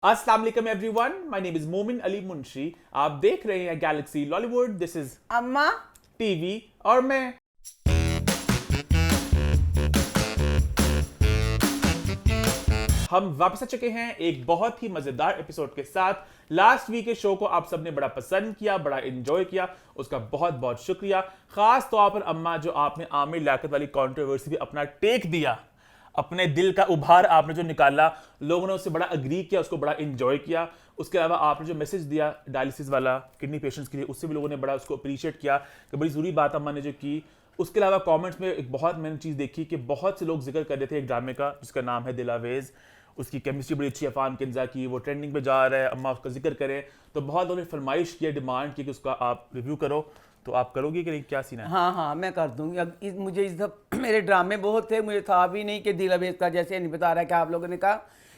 अस्सलाम वालेकुम everyone, my name is मोमिन अली मुंशी। आप देख रहे हैं गैलेक्सी लॉलीवुड। दिस इज अम्मा टीवी और मैं। हम वापस आ चुके हैं एक बहुत ही मजेदार एपिसोड के साथ। लास्ट वीक के शो को आप सबने बड़ा पसंद किया, बड़ा एंजॉय किया, उसका बहुत बहुत शुक्रिया। खास तौर पर अम्मा, जो आपने आमिर लियाकत वाली कंट्रोवर्सी पे अपना टेक दिया, अपने दिल का उभार आपने जो निकाला, लोगों ने उससे बड़ा अग्री किया, उसको बड़ा एंजॉय किया। उसके अलावा आपने जो मैसेज दिया डायलिसिस वाला किडनी पेशेंट्स के लिए, उससे भी लोगों ने बड़ा उसको अप्रिशिएट किया कि बड़ी ज़रूरी बात अम्मा ने जो की। उसके अलावा कमेंट्स में एक बहुत मैंने चीज़ देखी कि बहुत से लोग जिक्र कर रहे थे एक ड्रामे का जिसका नाम है दिलावेज। उसकी केमिस्ट्री बड़ी अच्छी है अफान किंजा की, वो ट्रेंडिंग पे जा रहा है, अम्मा उसका जिक्र करें। तो बहुत लोगों ने फरमाइश किया, डिमांड की कि उसका आप रिव्यू करो। तो आप करोगे कि नहीं, क्या सीन है? हाँ मैं कर दूंगी। अब मुझे इस मेरे ड्रामे बहुत थे, मुझे था भी नहीं कि दिल अवेज का जैसे नहीं बता रहा है कि आप लोगों ने कहा,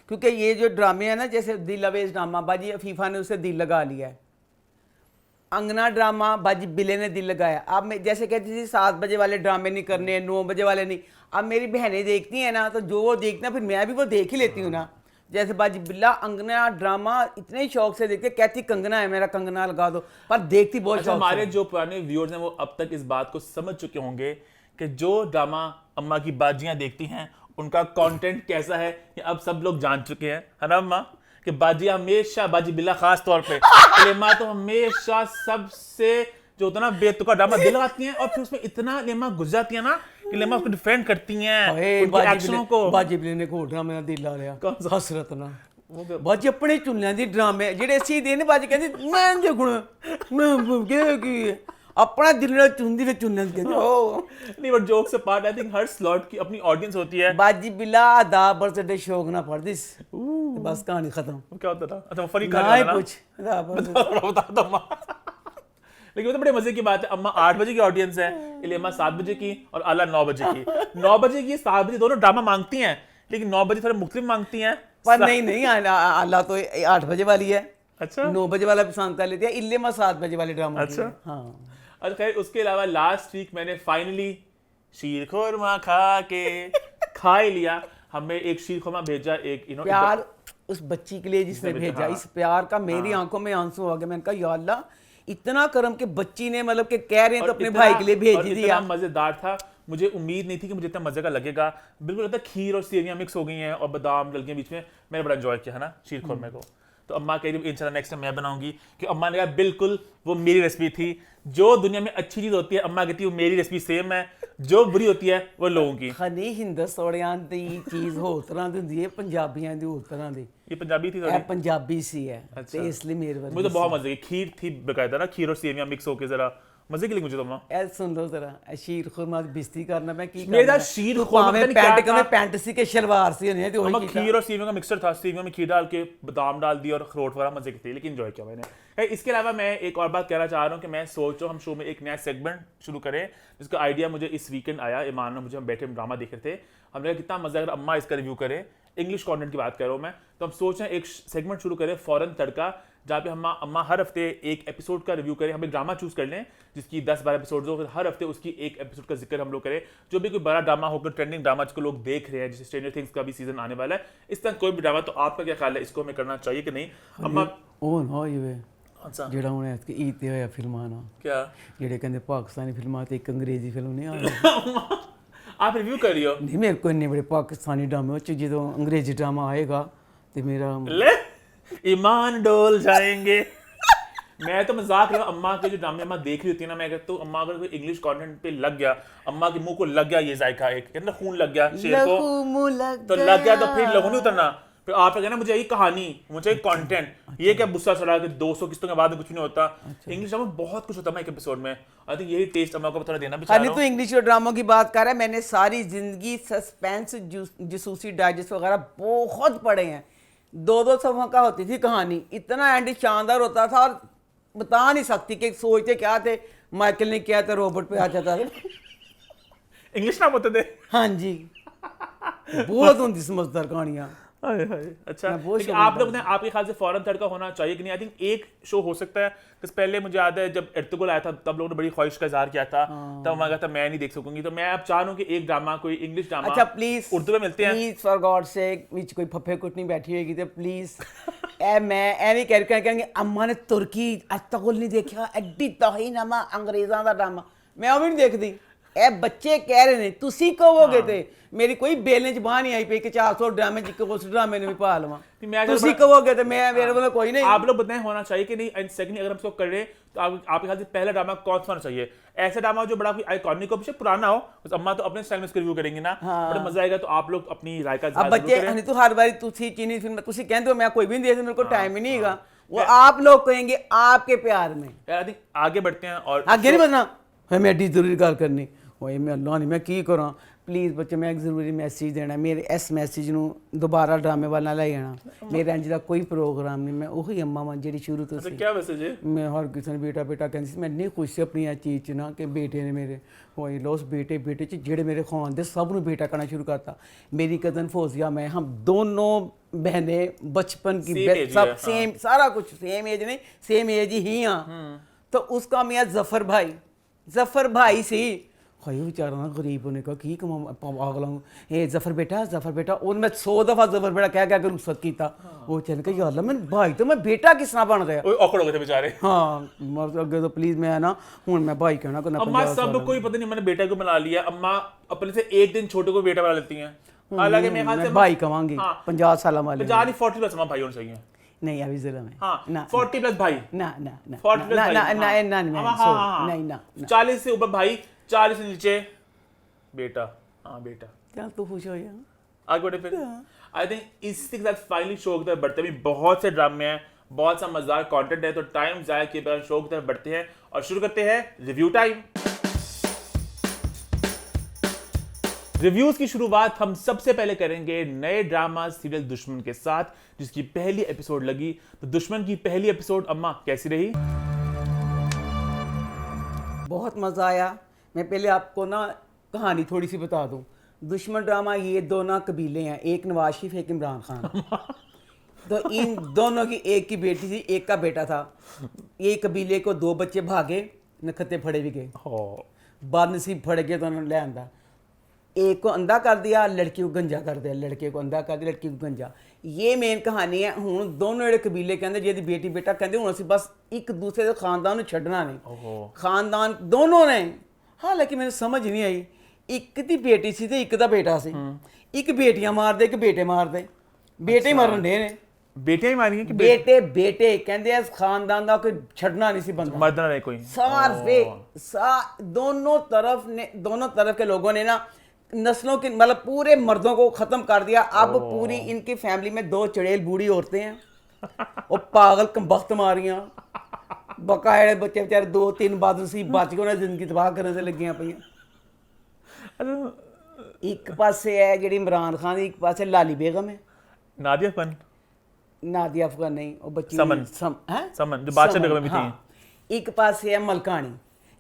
क्योंकि ये जो ड्रामे है ना, जैसे दिल अवेज ड्रामा बाजी फीफा ने उसे दिल लगा लिया है। अंगना ड्रामा बाजी बिले ने दिल लगाया। अब मैं जैसे कहती थी 7 बजे वाले ड्रामे नहीं करने, 9 बजे वाले नहीं। अब मेरी बहनें देखती हैं ना, तो जो वो देखना फिर मैं भी वो देख ही लेती हूँ ना। जैसे बाजी बिल्ला अंगना ड्रामा इतने शौक से देखते, कहती कंगना है मेरा, कंगना लगा दो, पर देखती बहुत अच्छा, शौक से। हमारे जो पुराने व्यूअर्स हैं वो अब तक इस बात को समझ चुके होंगे कि जो ड्रामा अम्मा की बाजियां देखती हैं उनका कंटेंट कैसा है, ये अब सब लोग जान चुके हैं, है ना अम्मा? कि बाजियां हमेशा, बाजी बिल्ला खास तौर पे लेमा तो हमेशा सबसे जो होता है ना बेतुका ड्रामा दिल लगाती हैं, और फिर उसमें इतना लेमा घुस जाती है ना कि लेमा उसको डिफेंड करती हैं उनके एक्शनों को। बाजी बिले ने को ड्रामे ਦਾ ਦਿਲ ਆ ਰਿਹਾ कौन सा? ਹਸਰਤ ਨਾ ਬਾਜੀ ਆਪਣੇ ਚੁੱਲਿਆਂ ਦੀ ਡਰਾਮੇ ਜਿਹੜੇ ਅਸੀਂ ਦੇ ਨੇ ਬਾਜੀ ਕਹਿੰਦੀ ਮੈਂ ਦੇਖਣਾ ਮੈਂ ਕੀ अपना दिल ਨਾਲ ਚੁੰਦੀ ਵਿੱਚ ਚੁੰਨਾਂ ਦੀ ਕਹਿੰਦੀ ਓ नहीं, बट जोक से part, I think her slot की अपनी ऑडियंस होती है। बाजी बिला दा बर्थडे शौक ना पढ़ दिस बस कहानी खत्म। वो क्या होता था? अच्छा, वो फनी ना कहानी ही वाला ना? कुछ दा birthday। बता दो अम्मा। लेकिन वो तो बड़े मजे की बात है। अम्मा 8 बजे की ऑडियंस है, इलेमा 7 बजे की और आला 9 बजे की। 9 बजे की 7 बजे दोनों ड्रामा मांगती हैं, लेकिन 9 बजे थोड़ा मुख्तलिफ मांगती हैं। पर नहीं आला तो 8 बजे वाली है। अच्छा, 9 बजे वाला पसंद कर लेती है, इल्लेमा 7 बजे वाले ड्रामा। अच्छा। हाँ और खैर उसके अलावा लास्ट वीक मैंने फाइनली शीर खुरमा खा के खा ही लिया। हमें एक शीर खुरमा भेजा, एक प्यार उस बच्ची के लिए जिसने भेजा, हाँ। इस प्यार का मेरी आंखों में आंसू आ गए। मैंने कहा या अल्लाह, इतना करम के बच्ची ने मतलब कि कह रहे हैं तो अपने भाई के लिए भेज ही दिया। मजेदार था, मुझे उम्मीद नहीं थी कि मुझे इतना मजे का लगेगा। बिल्कुल लगता है खीर और सेवियां मिक्स हो गई हैं और बादाम डल गए बीच में। मैंने बड़ा एंजॉय किया है ना शीर खुरमे को। तो अम्मा कह रही इंशाल्लाह नेक्स्ट टाइम मैं बनाऊंगी, कि अम्मा ने कहा बिल्कुल वो मेरी रेसिपी थी। जो दुनिया में अच्छी चीज होती है अम्मा कहती है वो मेरी रेसिपी सेम है, जो बुरी होती है वो लोगों की। खनी हिंदुस्तानियां दी चीज हो तरह दी हुंदी है, पंजाबियां दी हो तरह दी। ये पंजाबी थी ए थोड़ी? पंजाबी सी है। अच्छा। ते इसलिए मेरे वाली मुझे तो बहुत मजे की खीर थी बकायदा ना, खीर और सेवियां मिक्स होके जरा मजे के लिए मुझे तो अम्मा। ए सुन लो जरा, ए शीर खुरमा दी बेइज्जती करना मैं की मेरा शीर खुरमा पता नहीं क्या पैंट था। में पैंट सी के शलवार सी होनी है तो अम्मा वही खीर और सेवियों का मिक्सर था, सेवियों में खीर डाल के बादाम डाल दिया और अखरोट वगैरह मजे के थे, लेकिन एंजॉय किया मैंने। इसके अलावा मैं एक और बात कहना चाह रहा हूँ कि मैं सोच रहा हूँ हम शो में एक नया सेगमेंट शुरू करें, जिसका आइडिया मुझे इस वीकेंड आया। ईमान और मुझे, हम बैठे ड्रामा देख रहे थे, हमने कहा कितना मजा अगर अम्मा इसका रिव्यू करे। इंग्लिश कंटेंट की बात कर रहा हूँ मैं। तो हम सोच रहे हैं एक सेगमेंट शुरू करें, फौरन तड़का, जहाँ पे हम अम्मा हर हफ्ते एक एपिसोड का रिव्यू करें। हम एक ड्रामा चूज कर लें जिसकी 10-12 एपिसोड हो, फिर हर हफ्ते उसकी एक एपिसोड का जिक्र हम लोग करें। जो भी कोई बड़ा ड्रामा होकर, ट्रेंडिंग ड्रामा जिसको लोग देख रहे हैं, जैसे स्ट्रेंजर थिंग्स का भी सीजन आने वाला है, इस तरह कोई भी ड्रामा। तो आपका क्या ख्याल है, इसको हमें करना चाहिए कि नहीं अम्मा? ਉਹ ਨਾ ਹੋਵੇ अच्छा, ਜਿਹੜਾ ਹੁਣ ਐਤਕੀ ਈਦ ਤੇ ਹੋਇਆ ਫਿਲਮਾਂ ਨਾਲ, क्या ਜਿਹੜੇ ਕਹਿੰਦੇ ਪਾਕਿਸਤਾਨੀ ਫਿਲਮਾਂ ਤੇ ਇੱਕ ਅੰਗਰੇਜ਼ੀ ਫਿਲਮ ਨਹੀਂ ਆ ਰਹੀ। आप रिव्यू कर रही हो? नहीं मेरे को इन्ने बड़े पाकिस्तानी ड्रामे हो, जो अंग्रेजी ड्रामा आएगा तो मेरा ले ईमान डोल जाएंगे। मैं तो मजाक रहा हूँ। अम्मा के जो ड्रामे अम्मा देख रही होती है ना, मैं कहता हूँ अम्मा अगर कोई इंग्लिश कंटेंट पे लग गया, अम्मा के मुंह को लग गया ये जायका, एक कहते ना खून लग गया शेर को, तो लग गया तो फिर लोगों नहीं उतरना। फिर आप कहना मुझे यही कहानी, मुझे यही कंटेंट, ये क्या गुस्सा चढ़ा के 200 किस्तों के बाद में कुछ नहीं होता। इंग्लिश ड्रामा बहुत कुछ होता है एक एपिसोड में। आई थिंक यही टेस्ट अम्मा को थोड़ा देना भी चाह खाली रहा तो हूँ। इंग्लिश ड्रामों की बात कर रहा है, मैंने सारी जिंदगी सस्पेंस जसूसी डाइजेस्ट वगैरह बहुत पढ़े हैं। 2-2 सफ़ों का होती थी कहानी, इतना एंड शानदार होता था और बता नहीं सकती कि सोचते क्या थे। माइकल ने किया था, रोबोट पे आ जाता था। इंग्लिश नाम होते थे? हाँ जी, बहुत होती समझदार कहानियाँ। हाय हाय अच्छा मैं वो लेकिन show आप लोग ने आपके ख्याल से फौरन तड़का होना चाहिए कि नहीं? आई थिंक एक शो हो सकता है कि पहले मुझे याद है जब इर्तुगरुल आया था तब लोगों ने बड़ी ख्वाहिश का इजहार किया था, तब मैं कहता मैं नहीं देख सकूंगी, तो मैं अब चाह रहा हूं कि एक ड्रामा कोई इंग्लिश ड्रामा अच्छा प्लीज उर्दू में मिलते हैं। प्लीज फॉर गॉड सेक विच कोई फफे कुटनी बैठी होगी तो प्लीज ए मैं ਐਵੇਂ ਕਹਿ ਕੇ ਕਹਾਂਗੇ ਅੰਮਾ ਨੇ ਤੁਰਕੀ ਅਰਤਗੁਲ ਨਹੀਂ ਦੇਖਿਆ ਐਡੀ ਤੋਹੀਨਾਮਾ ਅੰਗਰੇਜ਼ਾਂ ਦਾ ਡਰਾਮਾ ਮੈਂ ਉਹ ਵੀ ਨਹੀਂ ਦੇਖਦੀ ਇਹ ਬੱਚੇ ਕਹਿ ਰਹੇ ਨੇ ਤੁਸੀਂ ਕਹੋਗੇ ਤੇ ਮੇਰੀ ਕੋਈ ਬੇਲਣੇ ਚ ਬਾਹ ਨਹੀਂ ਆਈ ਪਈ ਕਿ 400 ਡਰਾਮੇ ਚ ਉਸ ਡਰਾਮੇ ਨੂੰ ਵੀ ਪਾ ਲਵਾਂ ਤੁਸੀਂ ਕਹੋਗੇ ਤੇ मैं मेरे ਵੱਲੋਂ कोई नहीं। आप लोग बताएं होना चाहिए कि नहीं, एंड सेकंड अगर हम इसको कर रहे हैं तो आपके ख्याल से पहला ड्रामा कौन सा होना चाहिए? ऐसा ड्रामा जो बड़ा कोई आइकॉनिक हो, बेशक पुराना हो, बस अम्मा तो अपने स्टाइल में इसको रिव्यू करेंगी ना, बड़ा मजा आएगा, तो आप लोग अपनी राय का अब बच्चे नहीं तो हर बारी तुसी चीनी फिल्म तुसी कहते हो मैं कोई भी नहीं देखती, मेरे को टाइम ही नहीं होगा, वो आप लोग कहेंगे आपके प्यार में। यार आई थिंक आगे बढ़ते हैं और आगे नहीं बढ़ना हमें एडी जरूरी गल करनी ओए मैं अल्लाह नहीं मैं की करा प्लीज़ बच्चे मैं एक जरूरी मैसेज देना मेरे इस मैसेज ਨੂੰ ਦੁਬਾਰਾ ਡਰਾਮੇ ਵਾਲ ਨਾ ਲੈ ਜਾਣਾ ਮੇਰੇ ਇੰਜ ਦਾ ਕੋਈ ਪ੍ਰੋਗਰਾਮ ਨਹੀਂ ਮੈਂ ਉਹੀ ਅੰਮਾ ਵਾਂ ਜਿਹੜੀ ਸ਼ੁਰੂ ਤੋਂ ਸੀ। क्या मैसेज है? मैं हर किसी ने बेटा बेटा कहती सी मैं नहीं खुश से अपनी चीज़ च ना कि बेटे ने मेरे होए लोस बेटे बेटे च जेड़े मेरे खान दे सब ਨੂੰ बेटा कहना शुरू करता। मेरी कज़न फौजिया मैं हम दोनों बहनें बचपन की सब सेम सारा कुछ सेम एज नहीं सेम एज ही हाँ। तो उसका मियाँ जफर भाई सी भाई बेचारा ना गरीब होने का की पागल हूँ ये जफर बेटा और मैं 100 दफ़ा जफर बेटा कह कर रुखसत किया वो चल के यार मैं भाई तो मैं बेटा किस तरह बन गया ऑकवर्ड हो गए थे बेचारे। हाँ अगे तो प्लीज मैं ना हूँ मैं भाई कहना करना अम्मा सब कोई पता नहीं मैंने बेटे को बना लिया, अम्मा अपने से एक दिन छोटे को बेटा बना लेती हैं, हालांकि मेरे ख्याल से भाई कहूँगी 50 साल वाले 40+ अम्मा भाई होने चाहिए। नहीं अभी जरा मैं हाँ 40+ भाई ना ना ना 40+ ना भाई ना ना ना नहीं ना 40 से ऊपर भाई 40 से नीचे बेटा। हाँ बेटा चल तू खुश हो यार आगे बढ़े फिर। आई थिंक इसी के साथ फाइनली शो की तरफ बढ़ते हैं। बहुत से ड्रामे हैं, बहुत सा मजेदार कंटेंट है, तो टाइम जाया किए बगैर शो की तरफ बढ़ते हैं और शुरू करते हैं रिव्यू टाइम। रिव्यूज की शुरुआत हम सबसे पहले करेंगे नए ड्रामा सीरियल दुश्मन के साथ, जिसकी पहली एपिसोड लगी। तो दुश्मन की पहली एपिसोड अम्मा कैसी रही? बहुत मज़ा आया। मैं पहले आपको ना कहानी थोड़ी सी बता दूं। दुश्मन ड्रामा ये दोनों कबीले हैं, एक नवाज शरीफ एक इमरान खान। तो इन दोनों की एक की बेटी थी एक का बेटा था। ये कबीले को 2 बच्चे भागे नखत्ते फड़े भी गए, बदनसीब फड़ गए तो उन्होंने ले आंदा। एक को अंधा कर दिया, लड़की को गंजा कर दिया, लड़के को अंधा कर दिया, लड़की को गंजा। ये मेन कहानी है। हूँ दोनों जेडे कबीले कहते जिहदी बेटी बेटा कहते हूँ असीं बस एक दूसरे के खानदान नूं छड्डना नहीं, खानदान दोनों ने। हालांकि मैंने समझ नहीं आई, एक दी बेटी सी ते एक दा बेटा सी, एक बेटियां मार दे एक बेटे मार दे, बेटे मरन दे ने बेटियां ही मारी कि बेटे कहते इस खानदान का कोई छड्डना नहीं सी बंदा, मरना नहीं कोई। दोनों तरफ के लोगों ने ना नस्लों के मतलब पूरे मर्दों को खत्म कर दिया। अब पूरी इनकी फैमिली में 2 चड़ेल बूढ़ी औरतें हैं, वो पागल कमबख्त मारियां, बकायदे बच्चे बेचारे 2-3 बदनसीब बच गए, उन्हें जिंदगी तबाह करने से लगियां पईयां। एक पासे है जी इमरान खान, एक पासे लाली बेगम है, नादिया अफगान नहीं वो बच्ची समन जो बादशाह बेगम में थी। एक पासे है मलकानी,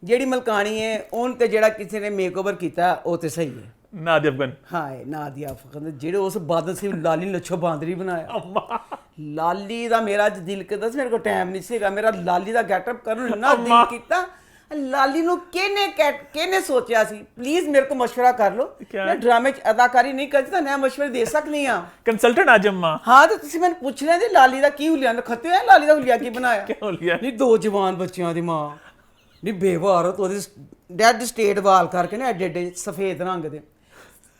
जेड़ी मलकानी है उन ते जेड़ा किसी ने मेकओवर किया वो ते सही है, नादिया अफगान। हाँ नादिया अफगान जेड़े उस बदनसीब लाली लच्छो बांदरी बनाया। लाली दा मेरा अज दिल करदा सी, मेरे को टाइम नहीं सीगा, मेरा लाली दा गेटअप करन इन्ना दिल कीता। लाली नूं केने सोचा सी, प्लीज मेरे को मशवरा कर लो, मैं ड्रामे च अदाकारी नहीं करती, मैं मशवरे दे सकनी हां। कंसल्टेंट आज अम्मा। हाँ तो तुसीं मैनूं पुछ लेंदे लाली दा की हुलिया खत्ते है, लाली दा हुलिया की बनाया? क्या हुलिया? नहीं 2 जवान बच्चियां दी मां नहीं बेवा औरत, ओहदे डेड स्टेट वाल करके ना एडे एडे सफेद रंग दे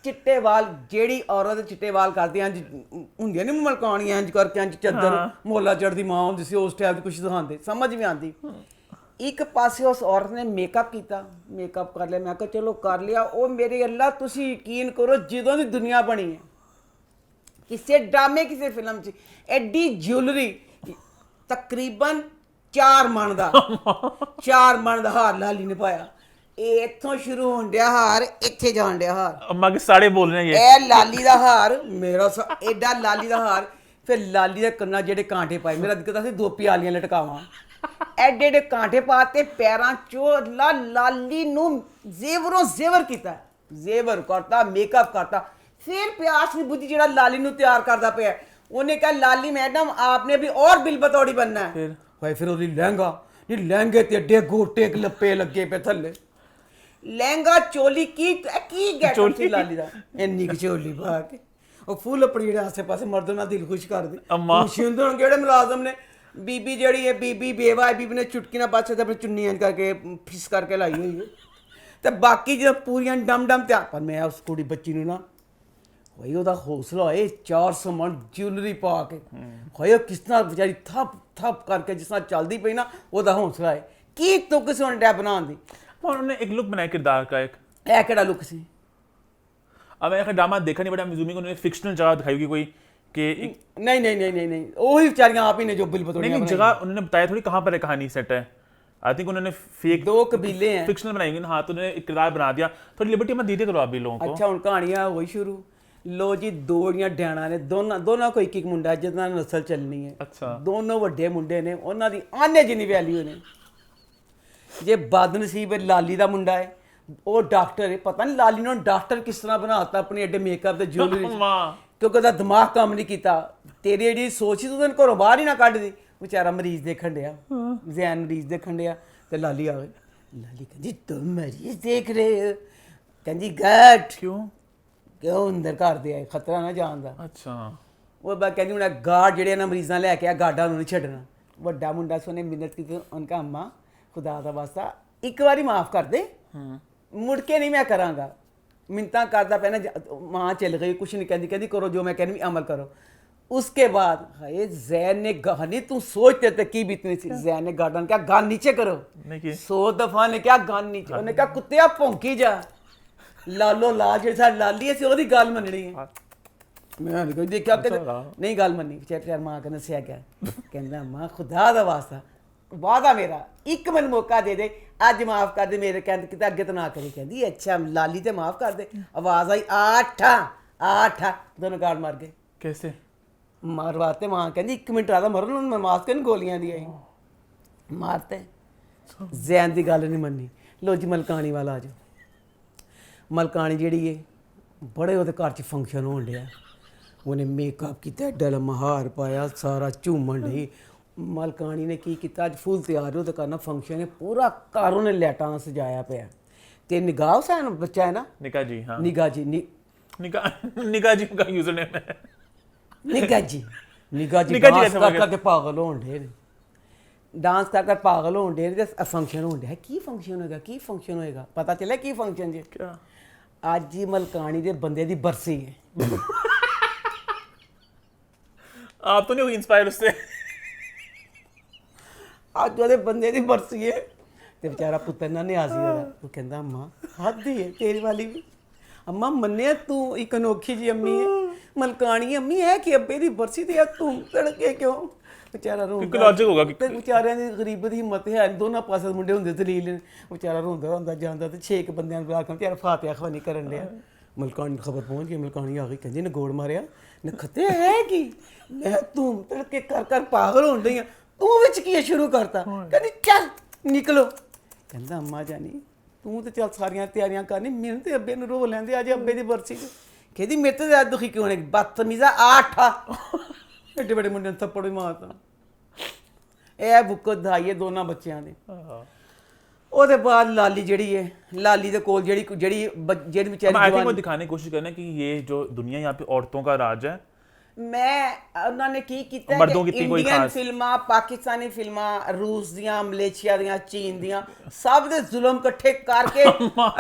चिट्टे वाल, जेड़ी औरत चिट्टे वाल करदी इंज हुंदियां नहीं मलकानियां इंज करके इंज चद्दर मोला चढ़दी मां हुंदी सी, उस टाइप कुछ दिखांदे, समझ भी आंदी। एक पासे उस औरत ने मेकअप किया, मेकअप कर लिया, मैं कहा चलो कर लिया। वो मेरे अल्लाह तुसी यकीन करो जिदों दी दुनिया बनी है किसी ड्रामे किसी फिल्म च एडी ज्वेलरी तकरीबन 4 मन दा हार लाली ने पाया। इत्थों शुरू होण दिया हार, इत्थे जाण दिया हार। अम्मा के साड़े बोल रहे हैं ये लाली दा हार मेरा एडा लाली दा हार, फिर लाली दे कन्ना जेडे कांटे पाए, मेरा दिक्कत सी 2 प्यालियां लटकावां, एडे एडे कांटे पाते पैरां चो। लाली नूं जेवरों जेवर कीता, जेवर करता, मेकअप करता, फिर प्यास नहीं बुझी ਜਿਹੜਾ ਲਾਲੀ ਨੂੰ ਤਿਆਰ ਕਰਦਾ ਪਿਆ ਉਹਨੇ ਕਿਹਾ ਲਾਲੀ ਮੈਡਮ आपने भी और बिल बतौड़ी बनना है भाई फिर ਉਹਦੀ ਲਹਿੰਗਾ ਨਹੀਂ ਲਹਿੰਗੇ ਤੇ ਏਡੇ ਗੋਟੇ ਲੱਪੇ ਲੱਗੇ ਪਏ ਥੱਲੇ ਲਹਿੰਗਾ ਚੋਲੀ ਕੀ ਗੈਟਅਪ ਸੀ ਲਾਲੀ ਦਾ ਇੰਨੀ ਕੁ ਚੋਲੀ ਪਾ ਕੇ ਉਹ ਫੁੱਲ ਆਪਣੀ ਜਿਹੜੇ ਆਸੇ ਪਾਸੇ ਮਰਦੋਂ ਨਾਲ ਦਿਲ ਖੁਸ਼ ਕਰਦੇ ਖੁਸ਼ੀ ਹੁੰਦੇ ਹੁਣ ਕਿਹੜੇ ਮੁਲਾਜ਼ਮ ਨੇ ਬੀਬੀ ਜਿਹੜੀ ਹੈ ਬੀਬੀ ਬੇਵਾ ਹੈ ਬੀਬੀ ਨੇ ਚੁਟਕੀ ਨਾਲ ਬਾਅਦ ਆਪਣੀ ਚੁੰਨੀਆਂ ਕਰਕੇ ਫਿਸ ਕਰਕੇ ਲਾਈ ਹੋਈ ਹੈ ਤੇ ਬਾਕੀ ਜਿਹੜਾ ਪੂਰੀਆਂ ਡਮ ਤੇ ਪਰ ਮੈਂ ਉਸ ਕੁੜੀ ਬੱਚੀ ਨੂੰ ਨਾ ਹੋਈ ਉਹਦਾ ਹੌਸਲਾ ਹੋਏ 400 ਮਣ ਜਿਊਲਰੀ ਪਾ ਕੇ ਹੋਏ ਕਿਸ ਤਰ੍ਹਾਂ ਵਿਚਾਰੀ ਥੱਪ ਕਰਕੇ ਜਿਸ ਤਰ੍ਹਾਂ ਚੱਲਦੀ ਪਈ ਨਾ ਉਹਦਾ ਹੌਸਲਾ ਹੈ ਕੀ ਤੂੰ ਕਿਸੇ ਨੂੰ ਡੈ ਬਣਾਉਣ ਦੀ उन्होंने एक लुक बनाया किरदार का एक ਇਹ ਕਿਹੜਾ ਲੁੱਕ ਸੀ अब मैंने ड्रामा देखा नहीं बट I'm assuming उन्होंने फिक्शनल जगह दिखाई होगी कोई कि नहीं वही बेचारियां आप ही ने जो बिल बतौड़ियां नहीं जगह उन्होंने बताया थोड़ी कहाँ पर है कहानी सेट है आई थिंक उन्होंने फेक दो कबीले हैं फिक्शनल बनाई हुई हाँ तो उन्होंने एक किरदार बना दिया थोड़ी लिबर्टी मत दीजिए करो आप भी लोगों को अच्छा ਹੁਣ ਕਹਾਣੀਆਂ ਹੋਈ ਸ਼ੁਰੂ ਲੋ ਜੀ ਦੋੜੀਆਂ ਡਿਆਣਾ ਨੇ ਦੋਨਾਂ ਕੋਈ ਇੱਕ ਮੁੰਡਾ ਜਿਹਦਾ ਨਸਲ ਚੱਲਣੀ ਹੈ ਅੱਛਾ ਦੋਨੋਂ ਵੱਡੇ ਮੁੰਡੇ ਨੇ ਉਹਨਾਂ ਦੀ ਆਨੇ ਜਿੰਨੀ ਵੈਲਿਊ ਨੇ ਜੇ ਬਦਨਸੀਬ ਲਾਲੀ ਦਾ ਮੁੰਡਾ ਹੈ ਉਹ ਡਾਕਟਰ ਹੈ ਪਤਾ ਨਹੀਂ ਲਾਲੀ ਨੂੰ ਡਾਕਟਰ ਕਿਸ ਤਰ੍ਹਾਂ ਬਣਾਤਾ ਆਪਣੀ ਐਡੇ ਮੇਕਅਪ ਤੇ ਜਿਊਲਰੀ ਕਿਉਂਕਿ ਉਹਦਾ ਦਿਮਾਗ ਕੰਮ ਨਹੀਂ ਕੀਤਾ ਤੇਰੀ ਜਿਹੜੀ ਸੋਚ ਸੀ ਤੂੰ ਤੈਨੂੰ ਘਰੋਂ ਬਾਹਰ ਹੀ ਨਾ ਕੱਢਦੀ ਵਿਚਾਰਾ ਮਰੀਜ਼ ਦੇਖਣ ਡਿਆ ਜ਼ੈਨ ਮਰੀਜ਼ ਦੇਖਣ ਡਿਆ ਤੇ ਲਾਲੀ ਆ ਗਈ ਲਾਲੀ ਕਹਿੰਦੀ ਤੁਮ ਮਰੀਜ਼ ਦੇਖ ਰਹੇ ਹੋ ਕਹਿੰਦੀ ਗੱਟ ਕਿਉਂ ਅੰਦਰ ਘਰ ਦੇ ਆਏ ਖਤਰਾ ਨਾ ਜਾਣ ਦਾ ਅੱਛਾ ਉਹ ਬਾ ਕਹਿੰਦੀ ਹੁਣ ਗਾਰਡ ਜਿਹੜੇ ਨਾ ਮਰੀਜ਼ਾਂ ਲੈ ਕੇ ਆ ਗਾਰਡਾਂ ਨੂੰ ਨਹੀਂ ਛੱਡਣਾ ਵੱਡਾ ਮੁੰਡਾ ਸੋਨੇ ਮਿੰਨਤ ਕੀਤੀ ਉਨਕਾ ਅੰਮਾ खुदा का वास्ता एक बारी माफ कर दे मुड़ के नहीं मैं करांगा मिन्नतां करदा पे ना मां चल गई कुछ नहीं कहती करो जो मैं कहनी अमल करो उसके बाद हाय जैन ने गानी तू सोचते थे की बीतनी सी जैन ने गार्डन क्या गान नीचे करो 100 दफा ने क्या गान नीचे उन्हें कहा कुत्ते भौंकी जा लालो लाल जेड़ी साडी लाली है ओदी गल मननी है मैं कोई देखा नहीं गल मन्नी बेचारी मां कने दस्या गया कहंदा मां खुदा दा वास्ता वादा मेरा एक मैंने मौका दे दे अज माफ कर दे मेरे कहते कि अगे तो ना करी कहती अच्छा लाली तो माफ कर दे आवाज आई आठ दोनों गार्ड मार गए कैसे मारवाते मां कहती 1 मिनट आदा मरन मैं मास्क नहीं गोलियां दी आई मारते जैन की गल नहीं मन्नी लो जी मलकानी वाला आ जाओ मलकानी जी है बड़े वो घर च फंक्शन होन दिया उन्हें मेकअप किया एडा लम्मा हार पाया सारा झूमन डी मलकानी ने की किया अज फुल तैयार हो तो करना फंक्शन है पूरा घर उन्हें लाइटां नाल सजाया पिया ते निगाह हुसैन बच्चा है ना निगाह जी हाँ निगाह जी का यूजर नेम है निगाह जी डांस करके पागल होन डे डांस कर पागल होन डे ते फंक्शन होन डे की फंक्शन होएगा पता चले की फंक्शन जी क्या अज ही मलकानी दे बंदे दी बरसी है आप तो नहीं हुई इंस्पायर उससे ਅੱਜ ਉਹਦੇ ਬੰਦੇ ਦੀ ਬਰਸੀ ਹੈ ਤੇ ਵਿਚਾਰਾ ਪੁੱਤਰ ਨਾ ਨਿਆਜ਼ੀ ਹੋਇਆ ਉਹ ਕਹਿੰਦਾ ਅੰਮਾ ਹੱਦ ਹੀ ਹੈ ਤੇਰੀ ਵਾਲੀ ਵੀ ਅੰਮਾ ਮੰਨਿਆ ਤੂੰ ਇੱਕ ਅਨੋਖੀ ਜੀ ਅੰਮੀ ਹੈ ਮਲਕਾਣੀ ਅੰਮੀ ਹੈ ਕਿ ਅੱਬੇ ਦੀ ਬਰਸੀ ਤੇ ਤੂੰ ਤੜਕੇ ਕਿਉਂ ਵਿਚਾਰਾ ਰੋਂਦਾ ਲੌਜਿਕ ਹੋਗਾ ਤੇ ਵਿਚਾਰਿਆਂ ਦੀ ਗਰੀਬ ਦੀ ਹਿੰਮਤ ਹੈ ਦੋਨਾਂ ਪਾਸੇ ਮੁੰਡੇ ਹੁੰਦੇ ਦਲੀਲ ਵਿਚਾਰਾ ਰੋਂਦਾ ਜਾਂਦਾ ਤੇ 6 ਬੰਦਿਆਂ ਨੂੰ ਬੁਲਾ ਕੇ ਵਿਚਾਰਾ ਫਾਤਿਹਾ ਖਵਾਨੀ ਕਰਨ ਡਿਆ ਮਲਕਾਣੀ ਨੂੰ ਖਬਰ ਪਹੁੰਚ ਗਈ ਮਲਕਾਣੀ ਆ ਗਈ ਕਹਿੰਦੀ ਨਗੋੜ ਮਾਰਿਆ ਨਖਤੇ ਹੈ ਕੀ ਮੈਂ ਤੂੰ ਤੜਕੇ ਕਰ ਪਾਗਲ ਹੋਣ ਡਈ ਆ ਤੂੰ ਵਿੱਚ ਕੀ ਸ਼ੁਰੂ ਕਰਤਾ ਕਹਿੰਦੀ ਚੱਲ ਨਿਕਲੋ ਕਹਿੰਦਾ ਅੰਮਾ ਜਾਨੀ ਤੂੰ ਤੇ ਚੱਲ ਸਾਰੀਆਂ ਤਿਆਰੀਆਂ ਕਰਨੀ ਮੈਨੂੰ ਤੇ ਅੱਬੇ ਨੂੰ ਰੋ ਲੈਂਦੇ ਅੱਜ ਅੱਬੇ ਦੀ ਬਰਸੀ ਤੇ ਕਹਿੰਦੀ ਮੇਰੇ ਤੇ ਜ਼ਿਆਦਾ ਦੁਖੀ ਕਿਉਂ ਨੇ ਬਦਤਮੀਜ਼ਾ ਆਠਾ ਐਡੇ ਬੜੇ ਮੁੰਡੇ ਨੂੰ ਥੱਪੜ ਵੀ ਮਾਰਤਾ ਇਹ ਬੁੱਕਤ ਧਾਈਏ ਦੋਨਾਂ ਬੱਚਿਆਂ ਦੇ ਉਹਦੇ ਬਾਅਦ ਲਾਲੀ ਜਿਹੜੀ ਹੈ ਲਾਲੀ ਦੇ ਕੋਲ ਜਿਹੜੀ ਵਿਚਾਰੀ जवान को दिखाने की कोशिश करना कि ये जो दुनिया यहाँ पे औरतों का राज है ਮੈਂ ਉਹਨਾਂ ਨੇ ਕੀ ਕੀਤਾ ਮਰਦੋਂ ਕਿ ਕੀਤੀ ਕੋਈ ਇੰਡੀਅਨ ਖਾਸ ਫਿਲਮਾਂ ਪਾਕਿਸਤਾਨੀ ਫਿਲਮਾਂ ਰੂਸ ਦੀਆਂ ਮਲੇਸ਼ੀਆ ਦੀਆਂ ਚੀਨ ਦੀਆਂ ਸਭ ਦੇ ਜ਼ੁਲਮ ਇਕੱਠੇ ਕਰਕੇ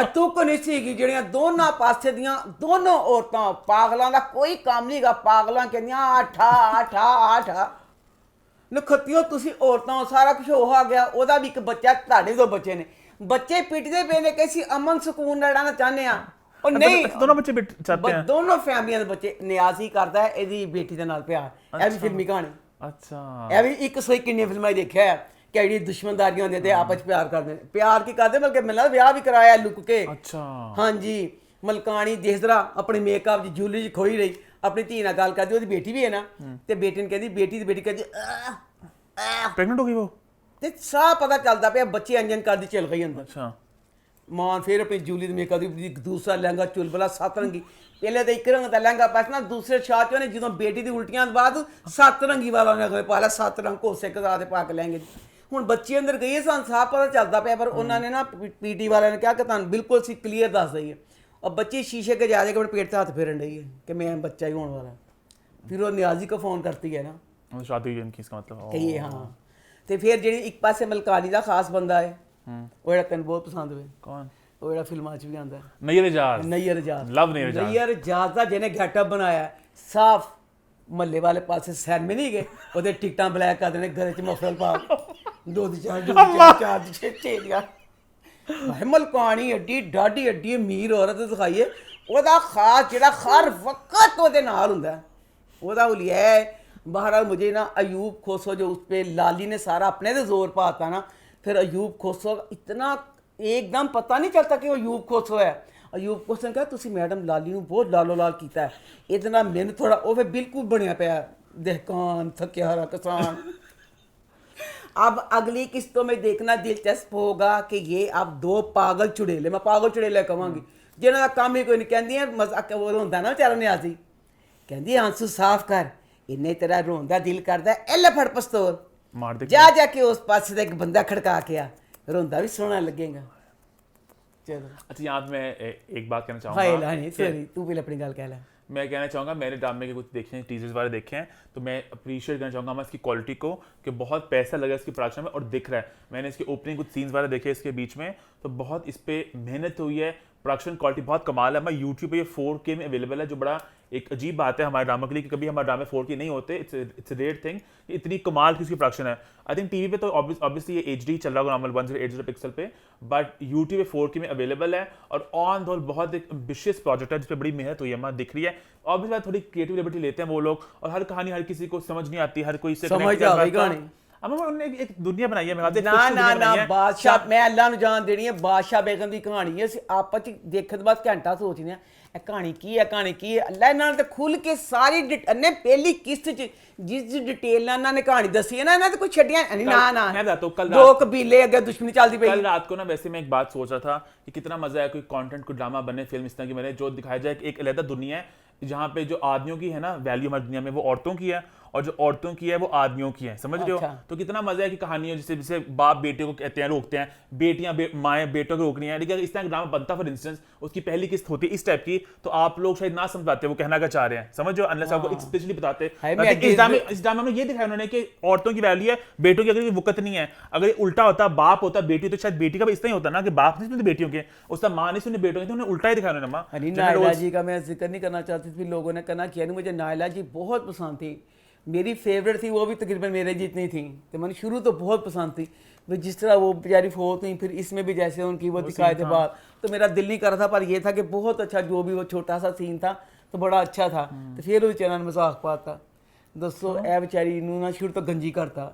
ਅਤੁਕ ਨਹੀਂ ਸੀਗੀ ਜਿਹੜੀਆਂ ਦੋਨਾਂ ਪਾਸੇ ਦੀਆਂ ਦੋਨੋਂ ਔਰਤਾਂ ਪਾਗਲਾਂ ਦਾ ਕੋਈ ਕੰਮ ਨਹੀਂਗਾ ਪਾਗਲਾਂ ਕਹਿੰਦੀਆਂ ਆਠਾ ਨਖਤਿਓ ਤੁਸੀਂ ਔਰਤਾਂ ਸਾਰਾ ਕੁਝ ਹੋ ਗਿਆ ਉਹਦਾ ਵੀ ਇੱਕ ਬੱਚਾ ਤੁਹਾਡੇ ਦੋ ਬੱਚੇ ਨੇ ਬੱਚੇ ਪਿੱਟਦੇ ਪਏ ਨੇ ਕਿ ਅਸੀਂ ਅਮਨ ਸਕੂਨ ਲੜਾਉਣਾ ਚਾਹੁੰਦੇ ਆ ਉਹ ਨਹੀਂ ਦੋਨੋਂ ਬੱਚੇ ਚਾਹਤੇ हैं ਦੋਨੋਂ ਫੈਮਲੀਆਂ ਦੇ ਬੱਚੇ ਨਿਆਜ਼ੀ ਕਰਦਾ ਇਹਦੀ ਬੇਟੀ ਦੇ ਨਾਲ ਪਿਆਰ ਇਹ ਵੀ ਫਿਲਮੀ ਕਹਾਣੀ ਅੱਛਾ ਇਹ ਵੀ ਇੱਕ ਸੋਈ ਕਿੰਨੀਆਂ ਫਿਲਮਾਂ ਹੀ ਦੇਖਿਆ ਹੈ ਕਿ ਜਿਹੜੀ ਦੁਸ਼ਮਣਦਾਰੀਆਂ ਹੁੰਦੀਆਂ ਤੇ ਆਪਸ ਚ ਪਿਆਰ ਕਰਦੇ ਨੇ ਪਿਆਰ ਕੀ ਕਰਦੇ ਬਲਕਿ ਮੈਨੂੰ ਲੱਗਦਾ ਵਿਆਹ ਵੀ ਕਰਾਇਆ ਲੁੱਕ ਕੇ ਅੱਛਾ ਹਾਂਜੀ ਮਲਕਾਣੀ ਜਿਸ ਤਰ੍ਹਾਂ ਆਪਣੇ ਮੇਕਅਪ ਦੀ ਜੂਲਰੀ ਚ ਖੋਈ ਰਹੀ ਆਪਣੀ ਧੀ ਨਾਲ ਗੱਲ ਕਰਦੀ ਉਹਦੀ ਬੇਟੀ ਵੀ ਹੈ ਨਾ ਤੇ ਬੇਟੀ ਨੂੰ ਕਹਿੰਦੀ ਬੇਟੀ ਕਹਿੰਦੀ प्रेग्नेंट हो गई वो ਤੇ ਸਾਹ ਪਤਾ ਚੱਲਦਾ ਪਿਆ ਬੱਚੇ ਅੰਜਨ ਕਰਦੀ ਚਲ ਗਈ ਅੰਦਰ अच्छा ਮਾਂ ਫਿਰ ਆਪਣੀ ਜੂਲੀ ਦੇ ਮੇਕਅਪ ਦੀ ਦੂਸਰਾ ਲਹਿੰਗਾ ਚੁਲਬਲਾ 7 ਰੰਗੀ, ਪਹਿਲੇ ਤਾਂ ਇੱਕ ਰੰਗ ਦਾ ਲਹਿੰਗਾ ਪਾਸਣਾ, ਦੂਸਰੇ ਸ਼ਾਹ ਚ ਉਹਨੇ ਜਦੋਂ ਬੇਟੀ ਦੀ ਉਲਟੀਆਂ ਤੋਂ ਬਾਅਦ 7 ਰੰਗੀ ਵਾਲਾ ਉਹਨੇ ਪਾ ਲਿਆ, 7 ਰੰਗ ਕੋਸੇ ਕਜ਼ਾ ਦੇ ਪਾ ਕੇ ਲਹਿੰਗੇ। ਹੁਣ ਬੱਚੇ ਅੰਦਰ ਗਏ ਸਾਨੂੰ ਸਾਫ ਪਤਾ ਚੱਲਦਾ ਪਿਆ, ਪਰ ਉਹਨਾਂ ਨੇ ਨਾ ਪੀਟੀ ਵਾਲਿਆਂ ਨੇ ਕਿਹਾ ਕਿ ਤੁਹਾਨੂੰ ਬਿਲਕੁਲ ਅਸੀਂ ਕਲੀਅਰ ਦੱਸ ਦਈਏ। और बच्ची शीशे के जा के अपने पेट से हाथ फेरन रही है कि मैं बच्चा ही होने वाला। फिर वो नियाजी को फोन करती है ना शादी हुई इनकी, इसका मतलब कि ये हाँ। तो फिर जी एक पासे मलकानी का खास बंदा है, वो जेड़ा तैਨੂੰ बहुत पसंद हुए। कौन? वो जेड़ा फिल्मां च भी आंदा है, नैयर एजाज। नैयर एजाज, लव नैयर एजाज। नैयर एजाज दा जिहने गेटअप बनाया साफ महल्ले वाले पासे सैर में नहीं गए, ओदे टिकटां ब्लैक कर देने, गले च मफलर पा दो चार छे दिया मलकानी एड्डी डाडी एड्डी अमीर औरत दिखाइए, ओदा खास जेड़ा हर वक्त ओदे नाल हुंदा ओदा हुलिया है बहरहाल। मुझे ना अयूब खोसो जो उस पे लाली ने सारा अपने से जोर पाता ना, फिर अयूब खोसो इतना एकदम पता नहीं चलता कि वो अयूब खोसो है। अयूब खोसो ने कहा तुसी मैडम लाली नूं बहुत लालो लाल कीता है, इतना मेहनत थोड़ा वो फिर बिल्कुल बनया पिया दहकान थकिया हारा किसान। अब अगली किस्तों में देखना दिलचस्प होगा कि ये अब 2 पागल चुड़ेले, मैं पागल चुड़ेले कहूँगी, जिन्होंने काम ही कोई नहीं कहती है मजाक वो रोंदा ना बेचारा न्याजी, कहती आंसू साफ कर, इन्हें तेरा रोंदा दिल करदा है एले फड़ पिस्तौल मार दे, जा जाके उस पास से एक बंदा खड़का के आ, रोंदा भी सोना लगेगा। चलो अच्छा यहाँ पे मैं एक बात कहना हाय चाहूँगा। लानी सॉरी तू भी अपनी गल कह ले। मैं कहना चाहूँगा मैंने ड्रामे के कुछ देखे हैं, टीजर्स वाले देखे हैं, तो मैं अप्रिशिएट करना चाहूँगा मैं इसकी क्वालिटी को कि बहुत पैसा लगा इसकी प्रोडक्शन में और दिख रहा है। मैंने इसके ओपनिंग कुछ सीन्स वाले देखे इसके बीच में, तो बहुत इस पे मेहनत हुई है, प्रोडक्शन क्वालिटी बहुत कमाल है। मैं यूट्यूब पे ये 4K में अवेलेबल है, जो बड़ा एक अजीब बात है हमारे ड्रामा के लिए कि कभी हमारे ड्रामे 4K नहीं होते। इट्स रेयर थिंग, इतनी कमाल की उसकी प्रोडक्शन है। आई थिंक टीवी पे तो ऑब्वियसली ये HD चल रहा होगा नॉर्मल 1080 पिक्सल पे, बट यूट्यूब पे 4K में अवेलेबल है और ऑन द होल बहुत एक एम्बिशियस प्रोजेक्ट है जिस पे बड़ी मेहनत हुई है, हमारा दिख रही है। ऑब्वियसली थोड़ी क्रिएटिव लिबर्टी लेते हैं वो लोग, और हर कहानी हर किसी को समझ नहीं आती, हर कोई इससे समझ connect नहीं कर आवेगी पाता। अब उन्होंने एक दुनिया बनाई है, मैं ना ना ना बादशाह मैं अल्लाह ਨੂੰ ਜਾਣ ਦੇਣੀ ਹੈ। ਬਾਦਸ਼ਾਹ ਬੇਗਮ ਦੀ ਕਹਾਣੀ ਹੈ, ਅਸੀਂ ਆਪਸ ਚ ਦੇਖਣ ਤੋਂ ਬਾਅਦ ਘੰਟਾ ਸੋਚਦੇ ਆ ਇਹ ਕਹਾਣੀ ਕੀ ਹੈ, ਕਹਾਣੀ ਕੀ ਹੈ। ਅੱਲਾਹ ਇਹਨਾਂ ਨੇ ਤੇ ਖੁੱਲ ਕੇ ਸਾਰੀ ਨੇ ਪਹਿਲੀ ਕਿਸ਼ਤ ਚ ਜਿਸ डिटेल ਨਾਲ ਇਹਨਾਂ ਨੇ ਕਹਾਣੀ ਦੱਸੀ ਹੈ ना, ਇਹਨਾਂ ਤੇ ਕੋਈ ਛੱਡਿਆ ਨਹੀਂ। ਨਾ ना मैं बताता हूँ, दो कबीले अगर दुश्मनी चलती पई। कल रात को ना वैसे मैं एक बात सोच रहा था कि कितना मजा है कोई कंटेंट, कोई ड्रामा बने, फिल्म इस तरह की बने जो दिखाया जाए एक अलग दुनिया है जहाँ पे जो आदमियों की है ना वैल्यू हमारी दुनिया में, वो औरतों की है, और जो औरतों की है वो आदमियों की है, समझ रहे हो। तो कितना मजा है कि कहानियां जैसे बाप बेटे को कहते हैं रोकते हैं, बेटियां माएँ बेटों को रोक रही हैं, लेकिन अगर इस तरह ड्रामा बनता फॉर इंस्टेंस उसकी पहली किस्त होती है इस टाइप की, तो आप लोग शायद ना समझ पाते वो कहना क्या चाह रहे हैं, समझ रहे हो, अनलेस आपको एक्सप्लिसिटली बताते। इस ड्रामे में ये दिखाया उन्होंने कि औरतों की वैल्यू है, बेटों की अगर वक़्त नहीं है। अगर उल्टा होता बाप होता बेटी, तो शायद बेटी का भी इस तरह ही होता ना कि बाप नहीं सुनते बेटियों के, उसका माँ नहीं सुनते बेटों के, तो उन्होंने उल्टा ही दिखाया उन्होंने। नायला जी का मैं जिक्र नहीं करना चाहती थी, लोगों ने करना किया नहीं। मुझे नायला जी बहुत पसंद थी, मेरी फेवरेट थी, वो भी तकरीबन मेरे जितनी थी, तो मैंने शुरू तो बहुत पसंद थी। तो जिस तरह वो बेचारी फोत हुई, फिर इसमें भी जैसे उनकी वो दिखाए थे बात, तो मेरा दिल नहीं कर रहा था, पर ये था कि बहुत अच्छा जो भी वो छोटा सा सीन था तो बड़ा अच्छा था। तो फिर वो चैनल मजाक पाता दोस्तों ए बेचारी नू ना शुरू तो गंजी करता,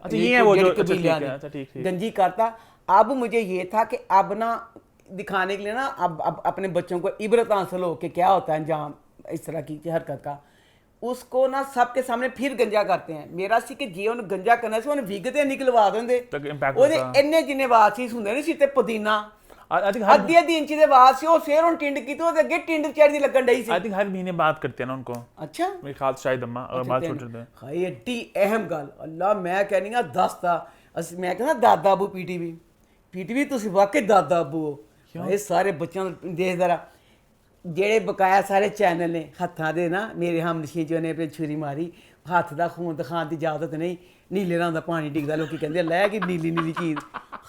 गंजी करता। अब मुझे ये था कि अब ना दिखाने के लिए ना अब अपने बच्चों को इबरत हासिल हो कि क्या होता है अंजाम इस तरह की हरकत का, उसको ना सबके सामने फिर गंजा करते हैं। मेरा सी कि जे उन्हें गंजा करना सी उन्हें विगते निकलवा देंदे, ਉਹਦੇ ਇੰਨੇ ਜਿੰਨੇ ਵਾਲ ਸੀ ਹੁੰਦੇ ਨਹੀਂ ਸੀ ਤੇ ਪੁਦੀਨਾ ਅੱਧੀ इंच ਦੇ ਵਾਲ ਸੀ, ਉਹ ਫੇਰ ਹੁਣ ਟਿੰਡ ਕੀਤੀ, ਉਹਦੇ ਅੱਗੇ ਟਿੰਡ ਚੜਦੀ ਲੱਗਣ ਡਈ ਸੀ। आई थिंक हर महीने बात करते हैं ना उनको। अच्छा मेरे ख्याल से शायद अम्मा अगर बात छोड़ देते हैं। हाय एड्डी अहम गल अल्लाह मैं कहनी आ दसता ਅਸੀਂ ਮੈਂ ਕਹਿੰਦਾ ਦਾਦਾ ਅਬੂ ਪੀਟੀਵੀ ਤੁਸੀਂ ਵਾਕਈ ਦਾਦਾ ਅਬੂ ਹੋ। ਇਹ ਸਾਰੇ ਬੱਚਿਆਂ ਨੂੰ ਦੇਖਦਾ ਰਾ ਜਿਹੜੇ ਬਕਾਇਆ ਸਾਰੇ ਚੈਨਲ ਨੇ ਹੱਥਾਂ ਦੇ ਨਾ ਮੇਰੇ ਹਮਨਸ਼ੀ ਜੋ ਨੇ ਛੁਰੀ ਮਾਰੀ, ਹੱਥ ਦਾ ਖੂਨ ਦਿਖਾਉਣ ਦੀ ਇਜਾਜ਼ਤ ਨਹੀਂ, ਨੀਲੇ ਰੰਗ ਦਾ ਪਾਣੀ ਡਿੱਗਦਾ, ਲੋਕੀ ਕਹਿੰਦੇ ਲੈ ਕਿ ਨੀਲੀ ਨੀਲੀ ਚੀਜ਼,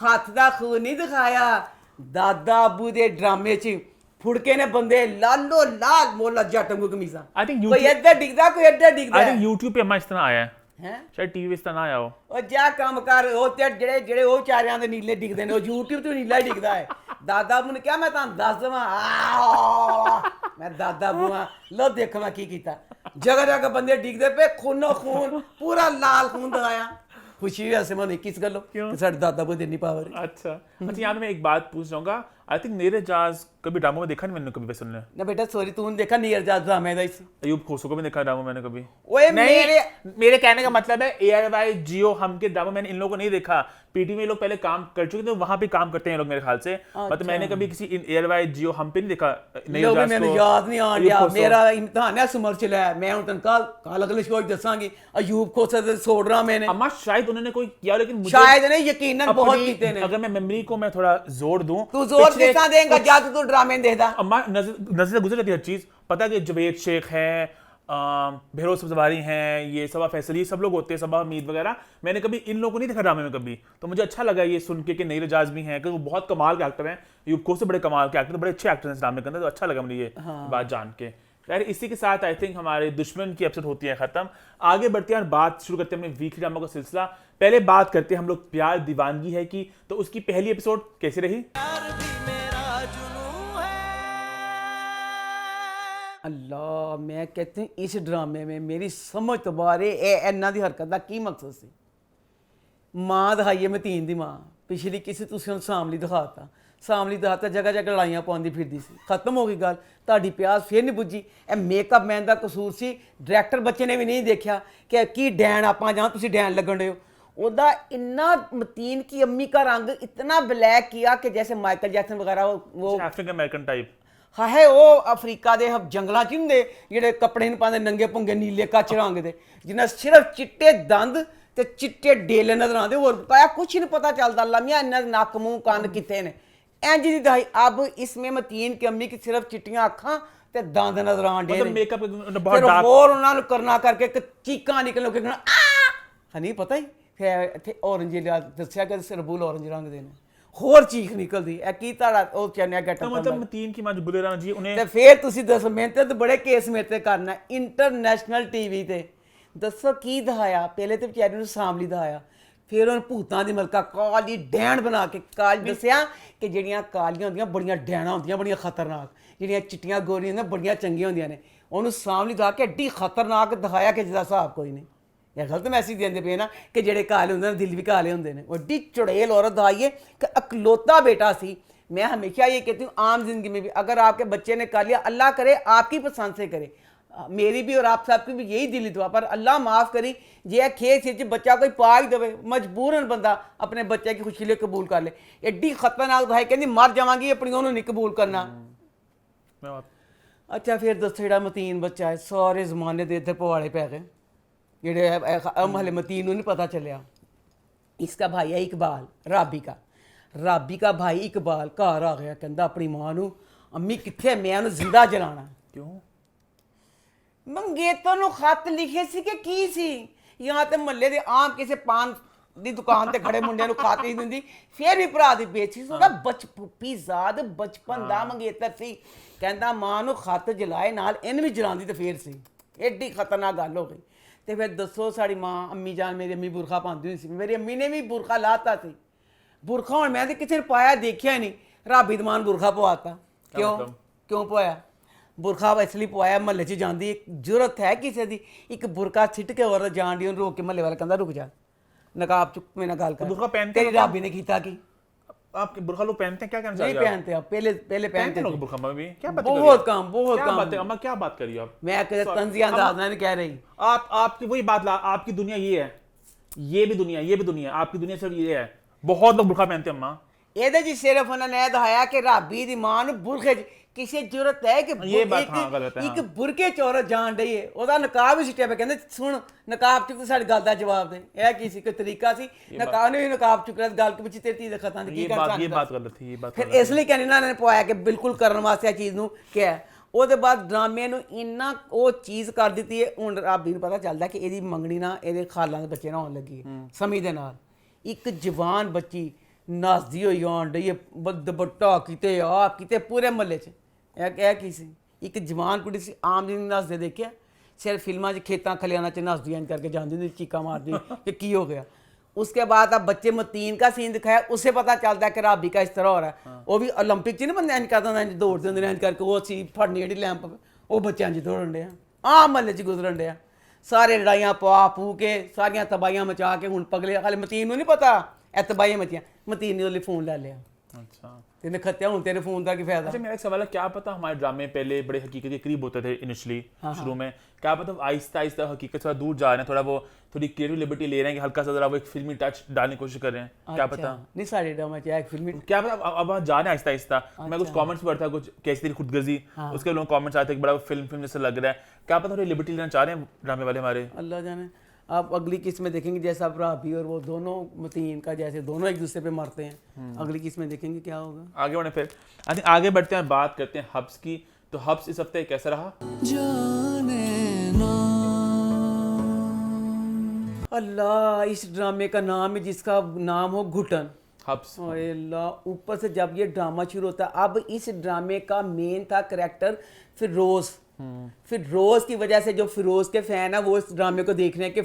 ਹੱਥ ਦਾ ਖੂਨ ਨਹੀਂ ਦਿਖਾਇਆ। ਦਾਦਾ ਅਬੂ ਦੇ ਡਰਾਮੇ 'ਚ ਫੁੜਕੇ ਨੇ ਬੰਦੇ ਲਾਲੋ ਲਾਲ ਮੋਲਾ ਜੱਟ ਵਾਂਗੂ ਕਮੀਜ਼ਾਂ, ਕੋਈ ਇੱਧਰ ਡਿੱਗਦਾ ਕੋਈ ਇੱਧਰ ਡਿੱਗਦਾ। आई थिंक YouTube पे अम्मा इस तरह आया है, ਹੈ शायद टीवी पे इस तरह ना आया हो। ਉਹ ਜਾ ਕੰਮ ਕਰ, ਉਹ ਤੇ ਜਿਹੜੇ ਉਹ ਚਾਰਿਆਂ ਦੇ ਨੀਲੇ ਡਿੱਗਦੇ ਨੇ, ਉਹ YouTube ਤੇ ਨੀਲਾ ਹੀ ਡਿੱਗਦਾ ਹੈ। ਦਾਦਾ ਅਬੂ ਨੇ ਕਿਹਾ ਮੈਂ ਤੁਹਾਨੂੰ ਦੱਸ ਦੇਵਾਂ, ਮੈਂ ਦਾਦਾ ਅਬੂ ਆ, ਲੋ ਦੇਖੋ ਮੈਂ ਕੀ ਕੀਤਾ। ਜਗ੍ਹਾ ਜਗ੍ਹਾ ਬੰਦੇ ਡਿੱਗਦੇ ਪਏ, ਖੂਨੋ ਖੂਨ, ਪੂਰਾ ਲਾਲ ਖੂਨ ਦਿਖਾਇਆ। खुशी वैसे मैंने किस गलो कि साढ़े दादा को देनी पावर। अच्छा यहाँ पे मैं एक बात पूछ जाऊंगा, आई थिंक नीरज जाज कभी ड्रामा में देखा नहीं मैंने कभी वैसे उन्होंने। ना बेटा सॉरी तूने देखा नीरज जाट ड्रामे दा इस अयूब खोसो को भी देखा ड्रामा मैंने कभी। ओए नहीं, मेरे कहने का मतलब है ARY जियो हम के ड्रामा मैंने इन लोगों को नहीं देखा। पीटी में लोग पहले काम कर चुके थे, वहां पे काम करते हैं लोग मेरे ख्याल से। मतलब मैंने कभी किसी ARY जियो हम पे नहीं देखा। लोग मैंने याद नहीं आ रहा, मेरा इम्तिहान है समर चला है, मैं उन कल अगले शो दसांगी अयूब खोसा से छोड़ रहा मैंने। अम्मा शायद उन्होंने कोई किया, लेकिन मुझे शायद नहीं, यकीनन बहुत कीते ने। अगर मैं मेमोरी को मैं थोड़ा जोर दूं, तू जोर कितना देगा, जा तू ड्रामे देखदा। अम्मा नजर से गुजर जाती है हर चीज। पता है कि जवेद शेख है, बहरोज सब्जवारी हैं, ये सबा फैसल, ये सब लोग होते हैं, सबा हमीद वगैरह। मैंने कभी इन लोगों को नहीं देखा ड्रामे में कभी, तो मुझे अच्छा लगा ये सुन के कि नीरज जाज भी हैं, कि वो बहुत कमाल के एक्टर हैं। यूब को से बड़े कमाल के एक्टर, बड़े अच्छे एक्टर हैं इस ड्रामे के अंदर, तो अच्छा लगा मुझे ये बात जान के। यार इसी के साथ आई थिंक हमारे दुश्मन की एपिसोड होती है खत्म। आगे बढ़ते हैं और बात शुरू करते हैं अपने वीकली ड्रामा का सिलसिला। पहले बात करते हैं हम लोग प्यार दीवानगी है की, तो उसकी पहली एपिसोड कैसी रही? अल्लाह, मैं कहती हूँ इस ड्रामे में मेरी समझ तो बाहर है इन्ना दी हरकत का की मकसद सी। मां दिखाई है मतीन दी मां, पिछली किसी तुसी हुण सामली दिखाता, सामली दिखाता जगह जगह लड़ाइयां पाउंदी फिरदी सी। खत्म हो गई गल, ताड़ी प्यास फिर नहीं बुझी। ए मेकअप मैन दा कसूर सी, डायरैक्टर बच्चे ने भी नहीं देखा कि की डैन आपां जां तुसी डैन लगन रहे हो। ओदा इन्ना मतीन की अम्मी का रंग इतना ब्लैक किया कि जैसे माइकल जैक्सन वगैरह वो अफ्रीकन अमेरिकन टाइप है। वो अफ्रीका दे जंगलों च हुंदे जेहड़े कपड़े नहीं पाते, नंगे पुंगे नीले कच्च रंग दे, जिन्हें सिर्फ चिट्टे दंद ते चिट्टे डेले नजर आते, होर पाया कुछ नहीं पता चलता। लम्मिया इन्ना नक मुंह कन्न किथे ने, इंज दी दहाई। अब इसमें मतीन की अम्मी की सिर्फ चिट्टियां अखां ते दंद नजर आन दे, मतलब मेकअप बहुत फिर डार्क होर उन्हां नूं करना करके चीकां निकल के नहीं पता ही फिर इत्थे ऑरेंज दस्सिया कि सरबूल ऑरेंज रंग दे ने, होर चीख निकलदी है की ताड़ा ओ चन्या गट। तो मतलब मतीन की मां जो बुलेरा जी उन्हें ते फिर तुसी दसो मेहनत तो बड़े केस मेरे ते करना इंटरनेशनल टीवी ते दसो की दहाया। पहले तो बेचारी नूं सामली दहाया, फिर उन्हें भूतां दी मलका काली डैन बना के काल दसिया कि जेड़ियां कालियां होंदियां बड़ियां डैना होंदियां, बड़ियां खतरनाक, जेड़ियां चिट्टियां गोरियां होंदियां बड़ियां चंगियां होंदियां ने। उन्होंने सामली दहा के एड्डी खतरनाक दहाया कि जिसदा हिसाब कोई नहीं। यह गलत मैसेज देंदे पे ना कि जेड़े काले होंदे ने दिल भी काले होंदे ने। एड्डी चुड़ैल औरत दहाइए कि अकलौता बेटा सी। मैं हमेशा ये कहती हूँ आम जिंदगी में भी अगर आपके बच्चे ने कर लिया, अल्लाह करे आपकी पसंद से करे, मेरी भी और आप सबकी भी यही दिली दुआ, पर अल्लाह माफ़ करी जे खेत से बच्चा कोई पा ही देवे, मजबूरन बंदा अपने बच्चे की खुशी लिए कबूल कर ले। एड्डी खतरनाक दहाई कहती मर जावांगी अपनी उन्होंने नहीं कबूल करना। अच्छा फिर दस जेड़ा मतीन बच्चा है, सारे जमाने के इधर पवाड़े पै गए, जेड़े हले मतीन नहीं पता चलिया। इसका भाई है इकबाल, राबी का भाई इकबाल घर आ गया, कहता अपनी मां नूं अम्मी कित्थे, मैं उन्हें जिंदा जलाना। क्यों? मंगेतर नूं खत लिखे सी कि की सी, यहाँ ते महल्ले दे आम किसी पान दी दुकान ते खड़े मुंडिਆਂ ਨੂੰ खाते ही दिंदी, फिर भी भरा दी बेची सोदा बचपुपी ज़ाद बचपन दा मंगेतर सी। कहता मां नूं खत जलाए नाल इन भी जलांदी ते फिर सी। एड्डी खतरनाक गल हो गई। तो फिर दसो साड़ी मां अम्मी जान मेरी अम्मी बुरखा पाती हुई सी, मेरी अम्मी ने भी बुरखा लाता सी। बुरखा हुण मैं तो किसी ने पाया देखिया ही नहीं, राबी दमान बुरखा पवाता। क्यों पवाया? बुरखा इसलिए पवाया महल्ले च जाती जरूरत है किसी की, एक बुरका छिट के औरत जान दी रोक के महल्ले वाले कहता रुक जा, नकाब चुक मेरे गल कर, बुरखा पहनते तेरी राबी ने कीता की? आपके बुरखा लोग पहनते हैं, क्या कहना नहीं पहनते आप, पहले पहनते लोग बुरखा में भी? क्या बात बहुत कम अम्मा क्या बात करी आप? मैं तंजिया अंदाज नहीं कह रही। आपकी वही बात ला, आपकी दुनिया ये है, ये भी दुनिया, आपकी दुनिया सिर्फ ये है, बहुत लोग बुरखा पहनते हैं अम्मा। ਇਹਦੇ ਜੀ ਸਿਰਫ ਉਹਨਾਂ ਨੇ ਦਿਖਾਇਆ ਕਿ ਰਾਬੀ ਦੀ ਮਾਂ ਨੂੰ ਬੁਰਖੇ ਕਿਸੇ ਜ਼ਰੂਰਤ ਹੈ ਕਿ ਇੱਕ ਬੁਰਕੇ ਚ ਔਰਤ ਜਾਣ ਡਈ ਹੈ, ਉਹਦਾ ਨਕਾਬ ਵੀ ਸਿੱਟਿਆ ਪਿਆ। ਕਹਿੰਦੇ ਸੁਣ ਨਕਾਬ ਚੁੱਕ ਸਾਡੀ ਗੱਲ ਦਾ ਜਵਾਬ ਦੇ। ਇਹ ਕੀ ਸੀ, ਕੋਈ ਤਰੀਕਾ ਸੀ? ਨਕਾਬ ਨੇ ਵੀ ਨਕਾਬ ਚੁੱਕ ਲਿਆ, ਗੱਲ ਵਿੱਚ ਤੇਰੀ ਧੀ ਦੇ ਖਤਾਂ ਦੀ ਕੀ ਕਰ ਸਕਦਾ? ਇਹ ਬਾਤ ਗਲਤ ਥੀ, ਇਹ ਬਾਤ ਫਿਰ ਇਸ ਲਈ ਕਹਿੰਦੇ ਇਹਨਾਂ ਨੇ ਪਵਾਇਆ ਕਿ ਬਿਲਕੁਲ ਕਰਨ ਵਾਸਤੇ ਆ ਚੀਜ਼ ਨੂੰ ਕਿਹਾ। ਉਹਦੇ ਬਾਅਦ ਡਰਾਮੇ ਨੂੰ ਇੰਨਾ ਉਹ ਚੀਜ਼ ਕਰ ਦਿੱਤੀ ਹੈ, ਹੁਣ ਰਾਬੀ ਨੂੰ ਪਤਾ ਚੱਲਦਾ ਕਿ ਇਹਦੀ ਮੰਗਣੀ ਨਾ ਇਹਦੇ ਖਾਲਾਂ ਦੇ ਬੱਚੇ ਨਾਲ ਹੋਣ ਲੱਗੀ ਹੈ ਸਮੀ ਦੇ ਨਾਲ। ਇੱਕ ਜਵਾਨ ਬੱਚੀ ਨੱਸਦੀ ਹੋਈ ਆਉਣ ਡਈ ਹੈ, ਦੁਪੱਟਾ ਕਿਤੇ ਆਪ ਕਿਤੇ ਪੂਰੇ ਮਹੱਲੇ 'ਚ। ਇਹ ਕੀ ਸੀ? ਇੱਕ ਜਵਾਨ ਕੁੜੀ ਸੀ, ਆਮ ਜਿਹੀ ਨੱਸਦੇ ਦੇਖਿਆ, ਸਿਰਫ ਫਿਲਮਾਂ 'ਚ ਖੇਤਾਂ ਖਲਿਆਣਾ 'ਚ ਨੱਸਦੀ ਇੰਜ ਕਰਕੇ ਜਾਂਦੀ ਹੁੰਦੀ, ਚੀਕਾਂ मारती कि की हो गया। उसके बाद अब बच्चे मतीन का सीन दिखाया, उससे पता चलता है कि राबी का इस तरह हो रहा है। वो भी ओलंपिक च नहीं बंदे इंज करता इंज दौड़ते होंगे इंज करके, वो सी फड़नी जी लैंप वो बच्चे इंज दौड़न डे आम महल्ले च गुजरन डे। सारे लड़ाइयां पा पू के सारियां तबाहियां मचा के हुण पगले हाले मतीन नूं नहीं पता ए तबाहियां मचियां, मतीन ने ओले फोन लै लिया। अच्छा ਤੇ ਨਖੱਤਿਆ ਹੁਣ ਤੇਰੇ फोन का ਕੀ फायदा। अच्छा मेरा एक सवाल है, क्या पता हमारे ड्रामे पहले बड़े हकीकत के करीब होते थे इनिशियली शुरू में, क्या पता आहिस्ता आहिस्ता हकीकत थोड़ा दूर जा रहे हैं, थोड़ा वो थोड़ी क्रिएटिव लिबर्टी ले रहे हैं कि हल्का सा जरा वो एक फिल्मी टच डालने की कोशिश कर रहे हैं, क्या पता। नहीं सारे ड्रामा क्या एक फिल्मी क्या पता अब जा रहे हैं आहिस्ता आहिस्ता। मैं कुछ कमेंट्स पढ़ता, कुछ कैसी तेरी खुदगर्जी, उसके लोग कमेंट्स आते हैं कि बड़ा फिल्म जैसा लग रहा है, क्या पता थोड़ी लिबर्टी लेना चाह रहे हैं ड्रामे वाले हमारे। अल्लाह जाने। आप अगली किस्त में देखेंगे जैसा अब राबी और वो दोनों मतीन का जैसे दोनों एक दूसरे पे मरते हैं, अगली किस्त में देखेंगे क्या होगा। आगे बढ़े फिर आई थिंक आगे बढ़ते हैं, बात करते हैं हब्स की। तो हब्स इस हफ्ते कैसा रहा? अल्लाह, इस ड्रामे का नाम है जिसका नाम हो घुटन। हब्स अरे अल्लाह, ऊपर से जब ये ड्रामा शुरू होता है, अब इस ड्रामे का मेन था कैरेक्टर फिरोज। फिर रोज की वजह से जो फिरोज के फैन है वो इस ड्रामे को देख रहे हैं कि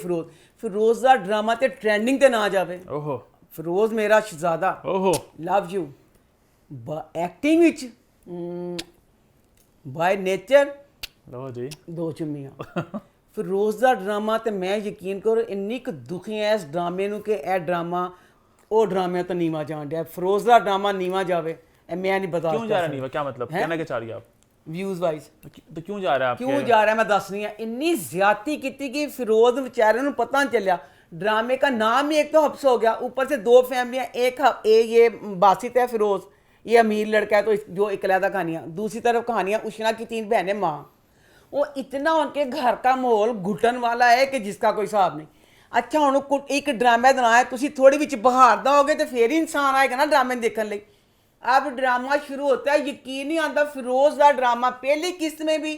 फिरोज का ड्रामा ते ट्रेंडिंग ते ना जावे। ओहो फिरोज मेरा शहजादा, ओहो लव यू। एक्टिंग विच बाय नेचर लो जी दो चुम्मियां। फिरोज का ड्रामा ते मैं यकीन करो इन्नी क दुखी है इस ड्रामे नू कि ए ड्रामा ओ ड्रामे तो नीवा जान दिया। फिरोज का ड्रामा नीवा जावे, मैं नहीं बता क्यों जा रहा नहीं, क्या मतलब, कहना क्या चाह रही है आप? व्यूज वाइज तो क्यों जा रहा है आप? क्यों जा रहा है मैं दस रही हूं। इन्नी ज्यादती की कि फिरोज बेचारे ਨੂੰ पता नहीं चलिया। ड्रामे का नाम ही एक तो हब्स हो गया, ऊपर से दो फैमिलियां, ये बासित है फिरोज, ये अमीर लड़का है तो जो इकलौता कहानियां, दूसरी तरफ कहानियां उशना की 3 बहनें माँ। वो इतना उनके घर का माहौल घुटन वाला है कि जिसका कोई हिसाब नहीं। अच्छा हुण एक ड्रामा बनाया, तुसी थोड़ी विच बहार दोगे तो फिर ही इंसान आएगा ना ड्रामे देखने लई। अब ड्रामा शुरू होता है, यकीन नहीं आता फिरोज का ड्रामा पहली किस्त में भी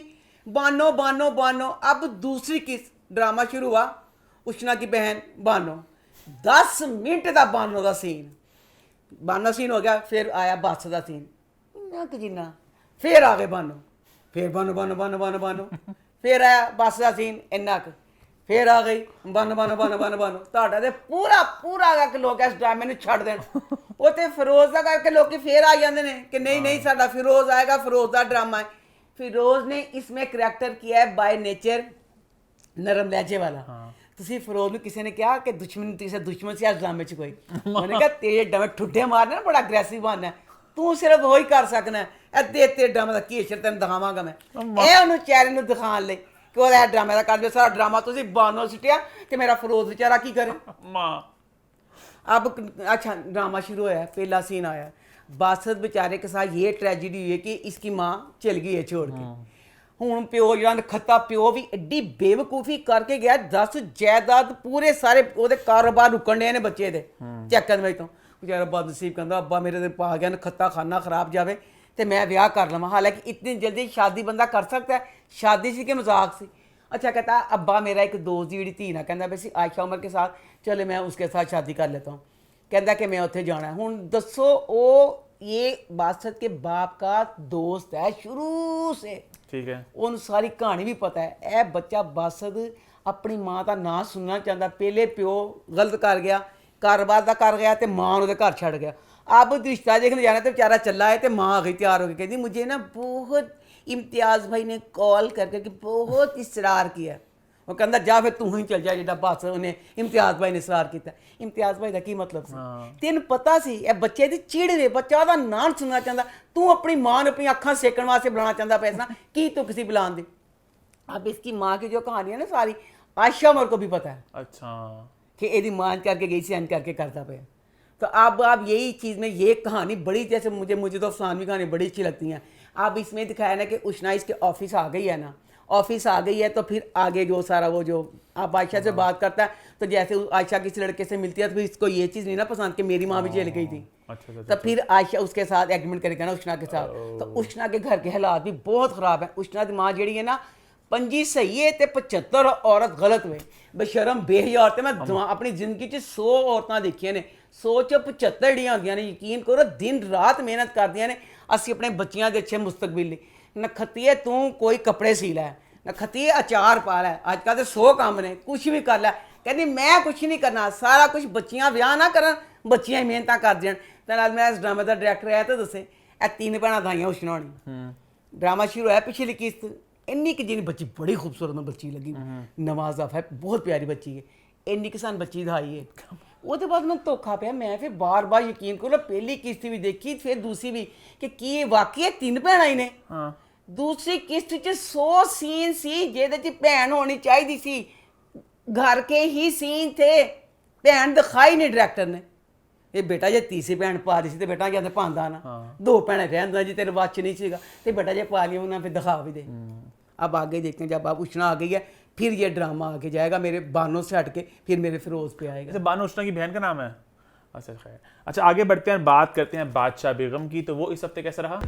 बानो बानो बानो, अब दूसरी किस्त ड्रामा शुरू हुआ, उशना की बहन बानो, 10 मिनट का बानो का सीन हो गया। फिर आया बस का सीन, जिन्ना फिर आ गए बानो, फिर बानो बानो बानो बानो बानो, फिर आया बस का सीन इन्ना क, फिर आ गई बानो बानो बानो बानो बानो। ਤੁਹਾਡਾ ਤੇ पूरा ਕਰਕੇ ਲੋਕ ਇਸ ਡਰਾਮੇ ਨੂੰ ਛੱਡ ਦੇਣ। ਉਹ ਤੇ ਫਿਰੋਜ਼ ਦਾ ਕਰਕੇ ਲੋਕੀ ਫੇਰ ਆ ਜਾਂਦੇ ਨੇ कि नहीं नहीं साਡਾ फिरोज आएगा, फिरोज का ड्रामा है। फिरोज ने इसमें करैक्टर किया है बाय नेचर नरम लहजे वाला। ਤੁਸੀਂ ਫਿਰੋਜ਼ ਨੂੰ ਕਿਸੇ ਨੇ ਕਿਹਾ ਕਿ ਦੁਸ਼ਮਨ ਸੀ ਇਸ ਡਰਾਮੇ 'ਚ ਕੋਈ, ਉਹਨੇ ਕਿਹਾ ਤੇਰੇ ਡਰਾਮੇ ਠੁੱਡੇ ਮਾਰਨੇ ਨਾ, ਬੜਾ ਅਗਰੈਸਿਵ ਬਣਨਾ, ਤੂੰ ਸਿਰਫ ਉਹੀ ਕਰ ਸਕਣਾ। ਇੱਥੇ ਤੇਰੇ ਡਰਾਮੇ ਦਾ ਕੀ ਅਸਰ ਤੈਨੂੰ ਦਿਖਾਵਾਂਗਾ ਮੈਂ। ਇਹ ਉਹਨੂੰ ਚਿਹਰੇ ਨੂੰ ਦਿਖਾਉਣ ਲਈ ਕਿ ਉਹਦਾ ड्रामे का कर दो सारा ड्रामा ਤੁਸੀਂ ਬਾਨੋ ਸਿੱਟਿਆ ਤੇ ਮੇਰਾ ਫਿਰੋਜ਼ बेचारा की करे माँ। अब अच्छा ड्रामा शुरू होया, पहला सीन आया, बासत बेचारे के साथ ये ट्रेजिडी हुई है कि इसकी माँ चल गई है छोड़ के। हूँ प्यो जरा नखत्ता प्यो भी एड्डी बेवकूफ़ी करके गया, 10 जायदाद पूरे सारे ਉਹਦੇ ਕਾਰੋਬਾਰ ਰੁਕਣ ਡਏ ਨੇ ਬੱਚੇ ਦੇ ਚੱਕਰ ਵਿੱਚ ਤੋਂ। बेचारा बदनसीब कहता अब्बा मेरे ते पा गया नखत्ता खाना खराब जावे तो मैं ब्याह कर लवां। हालांकि इतनी जल्दी शादी बंदा कर सकता है, शादी सी कि मजाक सी। अच्छा कहता अब्बा मेरा एक दोस्त जी धी ना कहता वैसे आयशा उमर के साथ, चले मैं उसके साथ शादी कर लेता हूँ, कहता कि मैं उत्थे जाना है। हूँ दसो वो ये बासत के बाप का दोस्त है शुरू से, ठीक है, उन सारी कहानी भी पता है। ए बच्चा बासत अपनी माँ का नाम सुनना चाहता, पहले प्यो गलत कर गया, कारोबार का कर गया तो माँ उहदे घर छड़ गया। अब रिश्ता देखने जाना तो बेचारा चला है तो माँ आ गई तैयार हो गई, कहती मुझे ना बहुत इम्तियाज़ भाई ने कॉल करके कि बहुत इसरार किया। वो कहता जा फिर तू ही चल जा जिहड़ा बस उन्हें इम्तियाज़ भाई ने इसरार किया। इम्तियाज़ भाई का की मतलब सी? तेन पता सी ए बच्चे दी चिड़ वे, बच्चा ਉਹਦਾ नाम सुनना चाहता, तू अपनी माँ ने अपनी अखां सेकण वास्ते बुलाना चाहता पैसा की तू किसी बुलान दे। अब इसकी माँ की जो कहानी है ना सारी आयशा उमर को भी पता है। अच्छा कि एदी मान करके गई सी करके करता पे। तो अब यही चीज़ में ये कहानी बड़ी, जैसे मुझे तो अफसानवी कहानी बड़ी अच्छी लगती हैं। अब इसमें दिखाया ना कि उशना इसके ऑफिस आ गई है ना, ऑफिस आ गई है तो फिर आगे जो सारा वो जो आप आयशा से बात करता है तो जैसे आयशा किसी लड़के से मिलती है तो फिर इसको ये चीज़ नहीं ना पसंद कि मेरी माँ भी जेल गई थी। तो फिर आयशा उसके साथ एग्रीमेंट करेगा ना उशना के साथ। तो उशना के घर के हालात भी बहुत ख़राब है। उशना की माँ जी है ना 25 सही है तो 75 औरत गलत हुए, बेशरम बेहया औरतें। मैं अपनी जिंदगी 100 औरतां देखिया ने, 100 च 75 जड़ियां होंदियां ने, यकीन करो दिन रात मेहनत करदियां ने असीं अपने बच्चियां दे अच्छे मुस्तकबिल लई। नखत्तिए तू कोई कपड़े सी लै, नखत्तिए अचार पा लै, अजकल तो 100 काम ने, कुछ भी कर लै। कहती मैं कुछ नहीं करना, सारा कुछ बच्चियां ब्याह ना करन, बच्चियां ही मेहनत कर देन। ते नाल मैं इस ड्रामे का डायरैक्टर आया तो दसे ए 3 भैणां दाइयां उशना होनी। ड्रामा शुरू होया पिछली किस्त इन्नी कि जिन्नी बच्ची बड़ी खूबसूरत बच्ची लगी, नवाज़ है बहुत प्यारी बच्ची है, इन्नी कि सान बच्ची दिखाई है। ਉਹਦੇ ਬਾਅਦ ਮੈਨੂੰ ਧੋਖਾ ਪਿਆ। ਮੈਂ ਫਿਰ ਬਾਰ-ਬਾਰ ਯਕੀਨ ਕਰੋ ਪਹਿਲੀ ਕਿਸ਼ਤ ਵੀ ਦੇਖੀ ਫਿਰ ਦੂਸਰੀ ਵੀ ਕਿ ਕੀ ਇਹ ਵਾਕਈ ਇਹ ਤਿੰਨ ਭੈਣਾਂ ਹੀ ਨੇ। ਹਾਂ ਦੂਸਰੀ ਕਿਸ਼ਤ 'ਚ 100 ਸੀਨ ਸੀ ਜਿਹਦੇ 'ਚ ਭੈਣ ਹੋਣੀ ਚਾਹੀਦੀ ਸੀ, घर के ही सीन थे, भैन दिखाई नहीं डायरेक्टर ने। ये बेटा जे तीसरी भैन पा रही थी तो बेटा कहते पांदा ना, दो भैन रहन जी तेरे बच नहीं सीगा तो बेटा जे पा लिया उन्हें फिर दिखा भी दे। अब आगे देखते हैं, जब आप उष्णा आ गई है फिर ये ड्रामा आगे जाएगा मेरे बानो से हट के, फिर मेरे फिरोज पे आएगा। अच्छा, बानो उष्णा की बहन का नाम है? अच्छा खैर, अच्छा आगे बढ़ते हैं, बात करते हैं बादशाह बेगम की। तो वो इस हफ्ते कैसा रहा?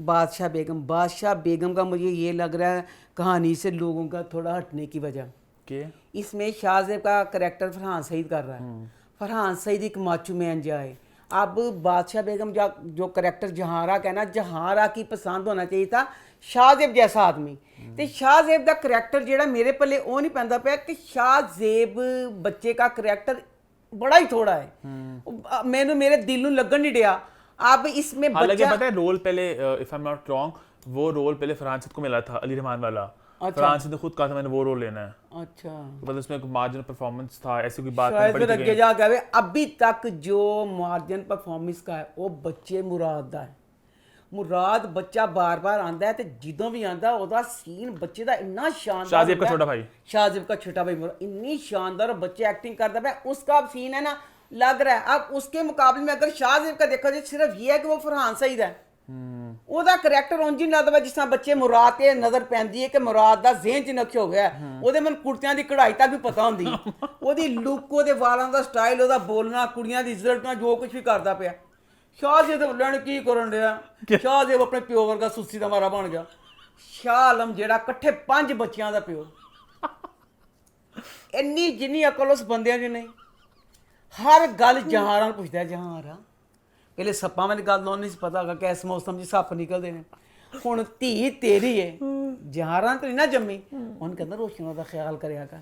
बादशाह बेगम का मुझे ये लग रहा है कहानी से लोगों का थोड़ा हटने की वजह के इसमें शाहजेब का करैक्टर फरहान सईद कर रहा है। फरहान सईद एक माचू मैन जाए। अब बादशाह बेगम जो करैक्टर जहारा का है ना, जहारा की पसंद होना चाहिए था शाहजेब जैसा आदमी। तो शाहजेब का करैक्टर जेड़ा मेरे पल्ले वो नहीं पैंदा पिया कि शाहजेब बच्चे का करैक्टर बड़ा ही थोड़ा है, मैनू मेरे दिल नू लगन नहीं दिया। अब इसमें हालांकि पता है रोल पहले if I am not wrong, वो रोल पहले फरहान सईद को मिला था, अली रहमान वाला। फरहान सईद ने खुद कहा था मैंने वो रोल लेना है। अच्छा, मतलब उसमें एक मार्जिनल परफॉर्मेंस था, ऐसी कोई बात शायद नहीं फिर पड़ी अगे जा के अभी तक जो मार्जिन परफॉर्मेंस का है वो बच्चे मुराद दा है। मुराद बच्चा बार बार आंदा है तो जिदों भी आंदा ओदा सीन बच्चे दा इन्ना शानदार। शाहजेब का छोटा भाई, शाहजेब का छोटा भाई मुराद इन्नी शानदार और बच्चे एक्टिंग करता है, उसका सीन है ना लग रहा है। अब उसके मुकाबले में अगर शाहजेब का देखा जाए सिर्फ ये है कि वो फरहान सईद है, ਉਹਦਾ ਕਰੈਕਟਰ ਉਂਝ ਹੀ ਲੱਗਦਾ ਜਿਸ ਤਰ੍ਹਾਂ ਬੱਚੇ ਮੁਰਾਦ ਤੇ ਨਜ਼ਰ ਪੈਂਦੀ ਹੈ ਕਿ ਮੁਰਾਦ ਦਾ ਜ਼ਿਹਨ 'ਚ ਨਕਸ਼ ਹੋ ਗਿਆ। ਉਹਦੇ ਮਨ ਕੁੜਤਿਆਂ ਦੀ ਕਢਾਈ ਤੱਕ ਵੀ ਪਤਾ ਹੁੰਦੀ ਹੈ, ਉਹਦੀ ਲੁੱਕ, ਉਹਦੇ ਵਾਲਾਂ ਦਾ ਸਟਾਈਲ, ਉਹਦਾ ਬੋਲਣਾ, ਕੁੜੀਆਂ ਦੀ ਇੱਜ਼ਤ ਨਾਲ ਜੋ ਕੁਝ ਵੀ ਕਰਦਾ ਪਿਆ। ਸ਼ਾਹਜੇਬ ਲੈਣ ਕੀ ਕਰਨ ਡਿਆ, ਸ਼ਾਹਜੇਬ ਆਪਣੇ ਪਿਓ ਵਰਗਾ ਸੁੱਸੀ ਦਾ ਮਾਰਾ ਬਣ ਗਿਆ। ਸ਼ਾਹ ਆਲਮ ਜਿਹੜਾ ਇਕੱਠੇ 5 ਬੱਚਿਆਂ ਦਾ ਪਿਓ, ਇੰਨੀ ਜਿੰਨੀ ਅਕਲ ਉਸ ਬੰਦਿਆਂ 'ਚ ਨਹੀਂ। ਹਰ ਗੱਲ ਜਹਾਰਾਂ ਨੂੰ ਪੁੱਛਦਾ, ਜਹਾਰਾਂ ਪਹਿਲੇ ਸੱਪਾਂ ਵਾਲੀ ਗੱਲ ਨੂੰ ਨਹੀਂ ਪਤਾ ਹੈਗਾ ਕਿ ਇਸ ਮੌਸਮ 'ਚ ਸੱਪ ਨਿਕਲਦੇ ਨੇ। ਹੁਣ ਧੀ ਤੇਰੀ ਹੈ, ਜਹਾਰਾਂ ਤੇ ਨਾ ਜੰਮੀ, ਉਹਨੂੰ ਕਹਿੰਦਾ ਰੋਸ਼ਨਾ ਦਾ ਖਿਆਲ ਕਰਿਆ ਕਰ।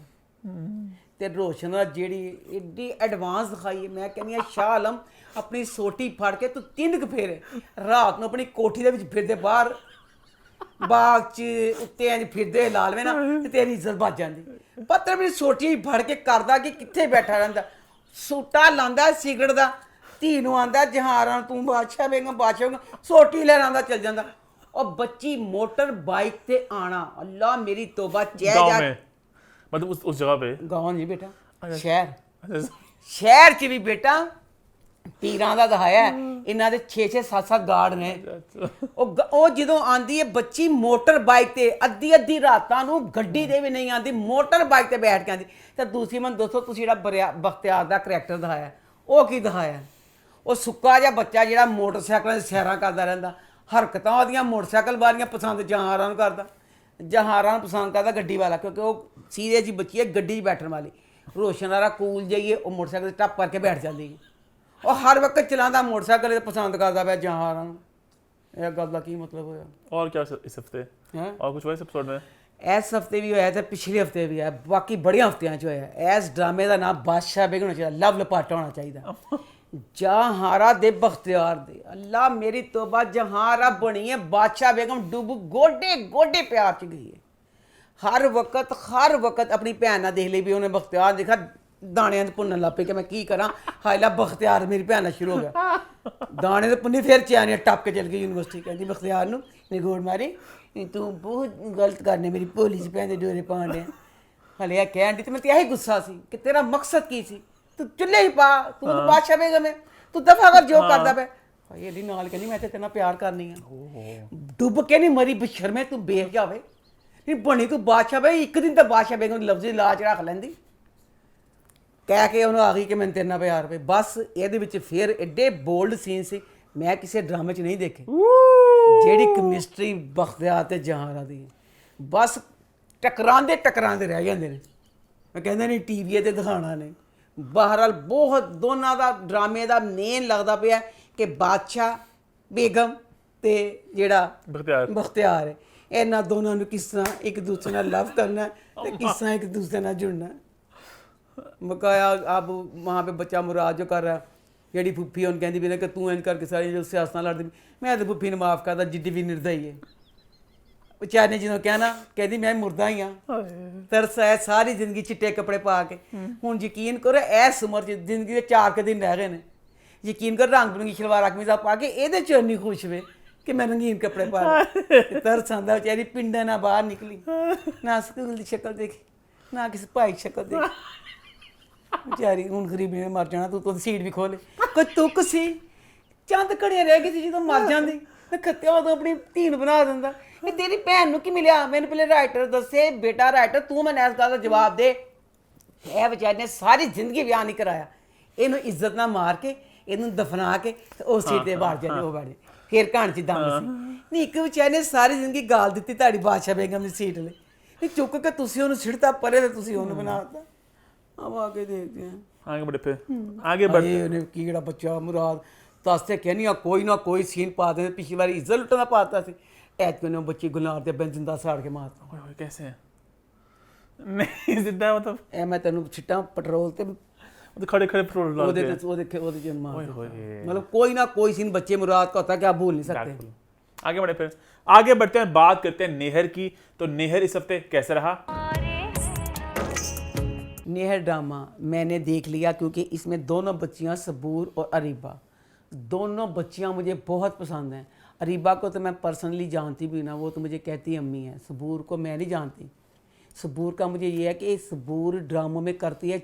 ਤੇ ਰੋਸ਼ਨਾ ਜਿਹੜੀ ਏਡੀ ਐਡਵਾਂਸ ਦਿਖਾਈ ਹੈ, ਮੈਂ ਕਹਿੰਦੀ ਹਾਂ ਸ਼ਾਹ ਆਲਮ ਆਪਣੀ ਸੋਟੀ ਫੜ ਕੇ ਤੂੰ 3 ਫੇਰੇ ਰਾਤ ਨੂੰ ਆਪਣੀ ਕੋਠੀ ਦੇ ਵਿੱਚ ਫਿਰਦੇ, ਬਾਹਰ ਬਾਗ 'ਚ ਉੱਤੇ ਇੰਝ ਫਿਰਦੇ ਲਾਲਵੇਂ ਨਾ ਤੇ ਤੇਰੀ ਇੱਜ਼ਤ ਬਚ ਜਾਂਦੀ। ਪੱਤਰ ਵੀ ਸੋਟੀ ਫੜ ਕੇ ਕਰਦਾ ਕਿ ਕਿੱਥੇ ਬੈਠਾ ਰਹਿੰਦਾ, ਸੂਟਾ ਲਾਂਦਾ ਸਿਗਰਟ ਦਾ, ਧੀ ਨੂੰ ਆਂਦਾ ਜਹਾਰਾਂ ਤੂੰ ਬਾਦਸ਼ਾਹ ਬੇਗਮ ਸੋਟੀ ਲੈਣ ਆਂਦਾ ਚੱਲ ਜਾਂਦਾ। और बच्ची मोटर बाइक ते आना, अल्लाह मेरी तौबा। गांव में मतलब उस जगह पे, गांव नहीं बेटा, शहर च भी बेटा ਪੀਰਾਂ ਦਾ ਦਿਖਾਇਆ। ਇਹਨਾਂ ਦੇ 6-6 7-7 ਗਾਰਡ ਨੇ। ਉਹ ਜਦੋਂ ਆਂਦੀ ਹੈ ਬੱਚੀ ਮੋਟਰ ਬਾਈਕ ਤੇ, ਅੱਧੀ ਰਾਤਾਂ ਨੂੰ ਗੱਡੀ ਦੇ ਵੀ ਨਹੀਂ ਆਂਦੀ, ਮੋਟਰ ਬਾਈਕ ਤੇ ਬੈਠ ਕੇ ਆਂਦੀ। ਤਾਂ ਦੂਸਰੀ ਮਨ ਦੋਸਤੋ ਤੁਸੀਂ ਜਿਹੜਾ ਬਖਤਿਆਰ ਦਾ ਕਰੈਕਟਰ ਦਿਖਾਇਆ ਉਹ ਕੀ ਦਿਖਾਇਆ? ਉਹ ਸੁੱਕਾ ਜਿਹਾ ਬੱਚਾ ਜਿਹੜਾ ਮੋਟਰਸਾਈਕਲਾਂ ਦੀ ਸੈਰਾਂ ਕਰਦਾ ਰਹਿੰਦਾ, ਹਰਕਤਾਂ ਉਹਦੀਆਂ ਮੋਟਰਸਾਈਕਲ ਵਾਲੀਆਂ ਪਸੰਦ ਜਹਾਰਾਂ ਨੂੰ ਕਰਦਾ, ਜਹਾਰਾਂ ਨੂੰ ਪਸੰਦ ਕਰਦਾ ਗੱਡੀ ਵਾਲਾ, ਕਿਉਂਕਿ ਉਹ ਸੀਰੀਅਸ ਜੀ ਬੱਚੀ ਹੈ ਗੱਡੀ 'ਚ ਬੈਠਣ ਵਾਲੀ। ਰੋਸ਼ਨ ਵਾਲਾ ਕੂਲ ਜਾਈਏ, ਉਹ ਮੋਟਰਸਾਈਕਲ 'ਤੇ ਟੱਪ ਕਰਕੇ ਬੈਠ ਜਾਂਦੀ ਹੈ। ਉਹ ਹਰ ਵਕਤ ਚਲਾਉਂਦਾ ਮੋਟਰਸਾਈਕਲ ਪਸੰਦ ਕਰਦਾ ਪਿਆ ਜਹਾਰਾਂ ਨੂੰ। ਇਹ ਗੱਲ ਦਾ ਕੀ ਮਤਲਬ ਹੋਇਆ? और क्या इस हफ्ते और कुछ हुआ इस एपिसोड में? ਇਸ ਹਫਤੇ ਵੀ ਹੋਇਆ ਤੇ ਪਿਛਲੇ ਹਫਤੇ ਵੀ ਹੋਇਆ, ਬਾਕੀ ਬੜੀਆਂ ਹਫਤਿਆਂ 'ਚ ਹੋਇਆ। ਇਸ ਡਰਾਮੇ ਦਾ ਨਾਮ ਬਾਦਸ਼ਾਹ ਬੇਗਮ ਹੋਣਾ ਚਾਹੀਦਾ, ਲਵ ਲਪਾਟਾ ਹੋਣਾ ਚਾਹੀਦਾ। ਜਹਾਰਾ ਦੇ ਬਖਤਿਆਰ ਦੇ, ਅੱਲਾ ਮੇਰੀ ਤੋਬਾ, ਜਹਾਰਾ ਬਣੀ ਹੈ ਬਾਦਸ਼ਾਹ ਬੇਗਮ, ਡੁੱਬ ਗੋਡੇ ਗੋਡੇ ਪਿਆਰ 'ਚ ਗਈ ਹੈ। ਹਰ ਵਕਤ ਆਪਣੀ ਭੈਣ ਨਾਲ ਦੇਖ ਲਈ ਵੀ ਉਹਨੇ ਬਖਤਿਆਰ ਦੇਖਾ ਦਾਣਿਆਂ ਦੇ ਭੁੰਨਣ ਲੱਗ ਪਈ ਕਿ ਮੈਂ ਕੀ ਕਰਾਂ, ਹਾਏ ਲਾ ਬਖਤਿਆਰ ਮੇਰੀ ਭੈਣ ਨਾਲ ਸ਼ੁਰੂ ਹੋ ਗਿਆ ਦਾਣੇ ਦੇ ਭੁੰਨੀ। ਫਿਰ ਚੈਨੀਆਂ ਟੱਪ ਕੇ ਚਲ ਗਈ ਯੂਨੀਵਰਸਿਟੀ, ਕਹਿੰਦੀ ਬਖਤਿਆਰ ਨੂੰ ਨਿਗੋੜ ਮਾਰੀ, ਤੂੰ ਬਹੁਤ ਗਲਤ ਕਰਨੇ ਮੇਰੀ ਭੋਲੀ ਜਿਹੀ ਭੈਣ ਦੇ ਡੋਰੇ ਪਾਉਣ ਡਿਆ। ਹਲੇ ਇਹ ਕਹਿਣ ਦੀ ਤੇ ਮੈਂ ਤੇ ਇਹੀ ਗੁੱਸਾ ਸੀ ਕਿ ਤੇਰਾ ਮਕਸਦ ਕੀ ਸੀ, ਤੂੰ ਚੁੱਲ੍ਹੇ ਹੀ ਪਾ, ਤੂੰ ਤਾਂ ਬਾਦਸ਼ਾਹ ਬੇਗਮ ਹੈ, ਤੂੰ ਦਫਾ ਕਰ ਜੋ ਕਰਦਾ ਪਿਆ। ਭਾਈ ਇਹਦੀ ਨਾਲ ਕਹਿੰਦੀ ਮੈਂ ਤੇ ਤੇਰੇ ਨਾਲ ਪਿਆਰ ਕਰਨੀ ਆ। ਡੁੱਬ ਕੇ ਨਹੀਂ ਮਰੀ ਬਸ਼ਰਮੇ, ਤੂੰ ਬੇਖ ਜਾਵੇ ਨਹੀਂ ਬਣੀ ਤੂੰ ਬਾਦਸ਼ਾਹ ਬੇ। ਇੱਕ ਦਿਨ ਤਾਂ ਬਾਦਸ਼ਾਹ ਬੇਗਮ ਲਫ਼ਜ਼ੀ ਲਾਜ ਰੱਖ ਲੈਂਦੀ, ਕਹਿ ਕੇ ਉਹਨੂੰ ਆ ਗਈ ਕਿ ਮੈਨੂੰ ਤੇਰੇ ਨਾਲ ਪਿਆਰ ਪਏ। ਬਸ ਇਹਦੇ ਵਿੱਚ ਫਿਰ ਐਡੇ ਬੋਲਡ ਸੀਨ ਸੀ ਮੈਂ ਕਿਸੇ ਡਰਾਮੇ 'ਚ ਨਹੀਂ ਦੇਖੇ, ਜਿਹੜੀ ਕੈਮਿਸਟਰੀ ਬਖਤਿਆਰ ਤੇ ਜਹਾਰਾ ਦੀ। ਬਸ ਟਕਰਾਉਂਦੇ ਰਹਿ ਜਾਂਦੇ ਨੇ। ਮੈਂ ਕਹਿੰਦਾ ਨਹੀਂ ਟੀਵੀ ਤੇ ਦਿਖਾਉਣਾ ਨੇ। ਬਹਰਹਾਲ ਬਹੁਤ ਦੋਨਾਂ ਦਾ ਡਰਾਮੇ ਦਾ ਮੇਨ ਲੱਗਦਾ ਪਿਆ ਕਿ ਬਾਦਸ਼ਾਹ ਬੇਗਮ ਤੇ ਜਿਹੜਾ ਬਖਤਿਆਰ ਹੈ, ਇਹਨਾਂ ਦੋਨਾਂ ਨੂੰ ਕਿਸ ਤਰ੍ਹਾਂ ਇੱਕ ਦੂਸਰੇ ਨਾਲ ਲਵ ਕਰਨਾ ਤੇ किस तरह एक दूसरे ਨਾਲ जुड़ना। बकाया अब वहाँ पे बच्चा मुराद जो कर रहा है, ਜਿਹੜੀ ਫੁੱਫੀ ਉਹਨੂੰ ਕਹਿੰਦੀ ਵੀ ਨਾ ਕਿ ਤੂੰ ਇੰਝ ਕਰਕੇ ਸਾਰੀ ਜੋ ਸਿਆਸਤਾਂ ਲੜਦੀ। ਮੈਂ ਤਾਂ ਫੁੱਫੀ ਨੂੰ ਮਾਫ ਕਰਦਾ, ਜਿੱਡੀ ਵੀ ਨਿਰਦਈ ਹੈ। ਵਿਚਾਰੇ ਨੇ ਜਦੋਂ ਕਿਹਾ ਨਾ, ਕਹਿੰਦੀ ਮੈਂ ਮੁਰਦਾ ਹੀ ਆ। ਤਰਸ ਆਇਆ ਸਾਰੀ ਜ਼ਿੰਦਗੀ ਚਿੱਟੇ ਕੱਪੜੇ ਪਾ ਕੇ। ਹੁਣ ਯਕੀਨ ਕਰੋ ਇਸ ਉਮਰ 'ਚ ਜ਼ਿੰਦਗੀ ਦੇ 4 ਕੁ ਦਿਨ ਰਹਿ ਗਏ ਨੇ, ਯਕੀਨ ਕਰ ਰੰਗ ਬਿਰੰਗੀ ਸ਼ਲਵਾਰਾਂ ਕਮੀਜ਼ਾਂ ਪਾ ਕੇ ਇਹਦੇ 'ਚ ਇੰਨੀ ਖੁਸ਼ ਵੇ ਕਿ ਮੈਂ ਰੰਗੀਨ ਕੱਪੜੇ ਪਾ ਲਏ। ਤਰਸ ਆਉਂਦਾ ਵਿਚਾਰੀ ਪਿੰਡਾਂ ਨਾ ਬਾਹਰ ਨਿਕਲੀ, ਨਾ ਸਕੂਲ ਦੀ ਸ਼ਕਲ ਦੇਖੀ, ਨਾ ਕਿਸੇ ਭਾਈ ਦੀ ਸ਼ਕਲ ਦੇਖੀ। ਵਿਚਾਰੀ ਹੁਣ ਗਰੀਬੀ ਨੇ ਮਰ ਜਾਣਾ। ਤੂੰ ਸੀਟ ਵੀ ਖੋਲੇ ਕੋਈ ਤੁੱਕ ਸੀ, ਚੰਦ ਘੜੀਆਂ ਰਹਿ ਗਈ ਸੀ ਜਦੋਂ ਮਰ ਜਾਂਦੀ ਤੇ ਖੱਤਿਆ ਉਦੋਂ ਆਪਣੀ ਧੀ ਨੂੰ ਬਣਾ ਦਿੰਦਾ। ਇਹ ਤੇਰੀ ਭੈਣ ਨੂੰ ਕੀ ਮਿਲਿਆ? ਮੈਨੂੰ ਪਹਿਲੇ ਰਾਈਟਰ ਦੱਸੇ, ਬੇਟਾ ਰਾਈਟਰ ਤੂੰ ਮੈਨੂੰ ਇਸ ਗੱਲ ਦਾ ਜਵਾਬ ਦੇ। ਇਹ ਵਿਚਾਰੀ ਨੇ ਸਾਰੀ ਜ਼ਿੰਦਗੀ ਵਿਆਹ ਨਹੀਂ ਕਰਾਇਆ, ਇਹਨੂੰ ਇੱਜ਼ਤ ਨਾਲ ਮਾਰ ਕੇ ਇਹਨੂੰ ਦਫਨਾ ਕੇ ਉਸ ਸੀਟ ਤੇ ਬਾੜ ਜਾਂਦੇ ਉਹ ਬਾੜੇ ਫਿਰ ਕਹਾਣੀ 'ਚ ਦਮ ਸੀ। ਨਹੀਂ ਇੱਕ ਵਿਚਾਰੀ ਨੇ ਸਾਰੀ ਜ਼ਿੰਦਗੀ ਗਾਲ ਦਿੱਤੀ ਤੁਹਾਡੀ ਬਾਦਸ਼ਾਹ ਬੇਗਮ ਦੀ ਸੀਟ ਲਈ। ਇਹ ਚੁੱਕ ਕੇ ਤੁਸੀਂ ਉਹਨੂੰ ਛਿੜਤਾ ਪਰੇ ਤੇ ਤੁਸੀਂ ਉਹਨੂੰ ਬਣਾਤਾ। अब आगे देखते हैं, आगे बढ़े फिर आगे बढ़ते उन्हें कीड़ा बच्चा मुराद तास्ते कहनी ना कोई सीन पा दे। पिछली बार इज्जत लुटना पाता सी, ऐत को बच्ची गुलार दे बंद जिंदा साड़ के मारता। ओए कैसे है? नहीं जिंदा मतलब ए मैं तेनु छिट्टा पेट्रोल ते तो खड़े खड़े पेट्रोल डाल ओदे जन मार मतलब कोई ना कोई सीन बच्चे मुराद का होता है कि आप भूल नहीं सकते। आगे बढ़े फिर आगे बढ़ते हैं, बात करते हैं नेहर की। तो नेहर इस हफ्ते कैसे रहा? नेहर ड्रामा मैंने देख लिया क्योंकि इसमें दोनों बच्चियां सबूर और अरीबा, दोनों बच्चियां मुझे बहुत पसंद हैं। अरीबा को तो मैं पर्सनली जानती भी ना, वो तो मुझे कहती अम्मी है। सबूर को मैं नहीं जानती। सबूर का मुझे ये है कि सबूर ड्रामों में करती है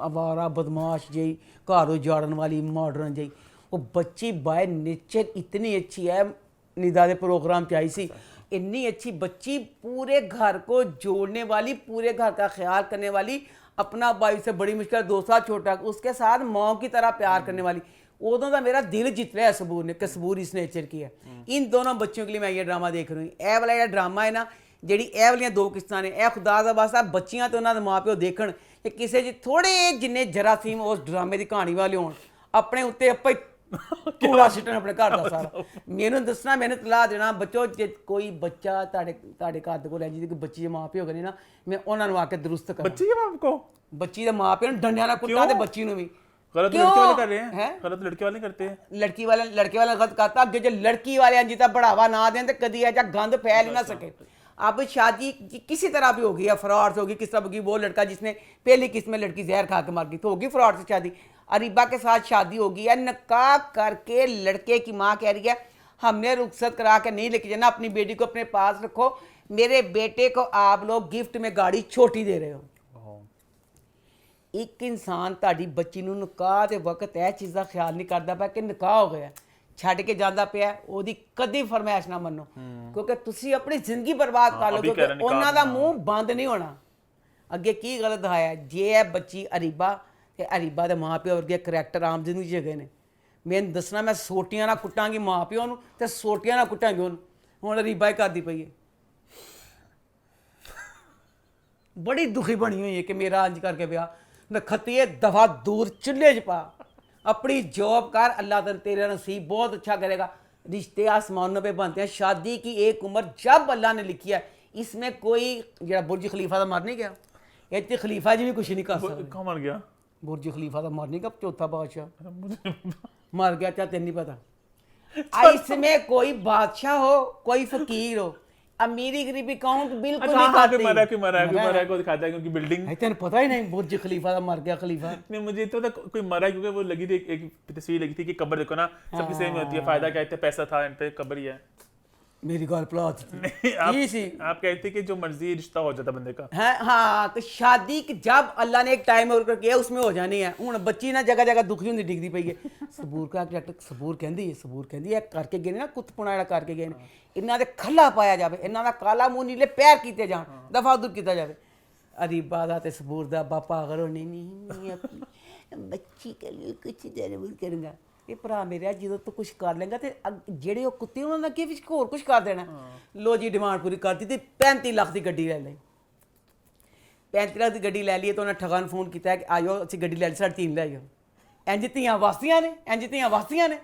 आवारा बदमाश जई, घर उजाड़न वाली मॉडर्न जई। वो बच्ची बाय नेचर इतनी अच्छी है, निदा दे प्रोग्राम च आई सी, इतनी अच्छी बच्ची, पूरे घर को जोड़ने वाली, पूरे घर का ख्याल करने वाली, अपना भाई से बड़ी मुश्किल 2 साल छोटा उसके साथ माँ की तरह प्यार करने वाली। उदों का मेरा दिल जीत लिया है सबूर ने कि सबूर इस नेचर की है। इन दोनों बच्चों के लिए मैं ये ड्रामा देख रही हूँ। ए वाला जो ड्रामा है ना, जी ए वाली 2 किस्तां ने, ए खुदा दा वास्ता बच्चियां तो उन्होंने माँ प्यो देखण कि किसी च थोड़े जिन्ने जरासीम उस ड्रामे की कहानी वाले होण, अपने उत्ते आपे कूड़ा सिੱਟਣ अपने घर का सारा। मैनू दसना, मैंने तलाह देना, बच्चों जे कोई बच्चा ਤੁਹਾਡੇ घर ਦੇ ਕੋਲ ਹੈ ਜਿਹਦੀ ਕੋਈ ਬੱਚੀ ਦੇ ਮਾਂ ਪਿਓ ਹੋਗੇ ਨਾ, मैं उन्होंने आके दुरुस्त करा। बच्ची के बाप को, बच्ची के माँ प्यो डंडिया ना कुत्ता ते बच्ची नु भी गलत लड़के वाले कर रहे हैं, गलत लड़के वाले करते हैं। लड़के वाले गलत करता। अगे जो लड़की वाले जितना बढ़ावा ना दें तो कभी ऐसा गंद फैल ही ना सके। अब शादी किसी तरह भी होगी या फ्रॉड से होगी, किस तरह होगी, वो लड़का जिसने पहली किस्त में लड़की जहर खा के मार गई तो होगी फ्रॉड से शादी। अरीबा के साथ शादी होगी या निकाह करके लड़के की माँ कह रही है हमने रुखसत करा के नहीं लेके जाना, अपनी बेटी को अपने पास रखो, मेरे बेटे को आप लोग गिफ्ट में गाड़ी छोटी दे रहे हो। एक इंसान ताड़ी बच्ची नूं निकाह दे वक्त यह चीज़ का ख्याल नहीं करता पाया कि निकाह हो गया, छड्ड के जाता पिया, ओदी कदी फरमाइश ना मनो, क्योंकि तुसी अपनी जिंदगी बर्बाद कर लो, क्योंकि उन्हां दा मुंह बंद नहीं होना। अगे की गलत दिखाया जे है बच्ची अरीबा ते अरीबा दे माँ प्यो वर्गे करैक्टर आम जिंदगी च गए ने। मैनूं दसना, मैं सोटियां ना कुटांगी माँ प्यो नूं ते सोटियां ना कुटांगी उहनूं। हुण अरीबा ही करदी पई है, बड़ी दुखी बनी हुई है कि मेरा अंज करके ब्याह नखतिए दफा दूर चुल्हे च पा, अपनी जॉब कर, अल्लाह तेरा नसीब बहुत अच्छा करेगा। रिश्ते आसमानों पे बनते हैं, शादी की एक उम्र जब अल्लाह ने लिखी है। इसमें कोई जरा बुर्ज खलीफा का मर नहीं गया, इतने खलीफा जी भी कुछ नहीं कर सकते। कहाँ मर गया? बुर्ज खलीफा का मर नहीं गया, चौथा बादशाह मर गया, क्या तेन नहीं पता? इसमें कोई बादशाह हो, कोई फकीर हो, अमीरी गरीबी काउंट बिल्कुल नहीं करती। मरा को दिखाता है क्योंकि बिल्डिंग तेन पता ही नहीं बुर्ज खलीफा का मर गया खलीफा। नहीं मुझे तो कोई मरा क्योंकि वो लगी थी एक तस्वीर लगी थी कि कब्र देखो ना सबकी सेम होती है, फायदा क्या है, पैसा था इन पे कब्र ही है। मेरी गल भुला आप कहते कि जो मर्जी रिश्ता हो जाता बंदे का है। हाँ तो शादी जब अल्लाह ने एक टाइम और किया उसमें हो जानी है। हूँ बच्ची ना जगह जगह दुखी होंगी डिगदी पई है। सबूर का करैक्टर सबूर कहती है करके गए ना कुत्तपुना जरा करके गए इन्हों के खला पाया जाए, इन्हों का काला मुँह नीले पैर किए जान, दफा दूर किया जाए। अरीबा का ते सबूर का बापा अगर होने नहीं बच्ची के लिए कुछ जरूर करूँगा। ये भरा मेरे जो तो कुछ कर लेंगे तो जेडे कुत्ते उन्होंने अगे होर कुछ कर देना। लो जी डिमांड पूरी कर दी थी, 35 लाख की गड्डी लै ली। 35 लाख की गड्डी लै ली तो उन्हें ठगा फोन किया कि आयो असं गड्डी लै ली, साढ़े 3 लै जाओ। इंज धियां वास्तियां ने, इंज धियां वास्तियां ने।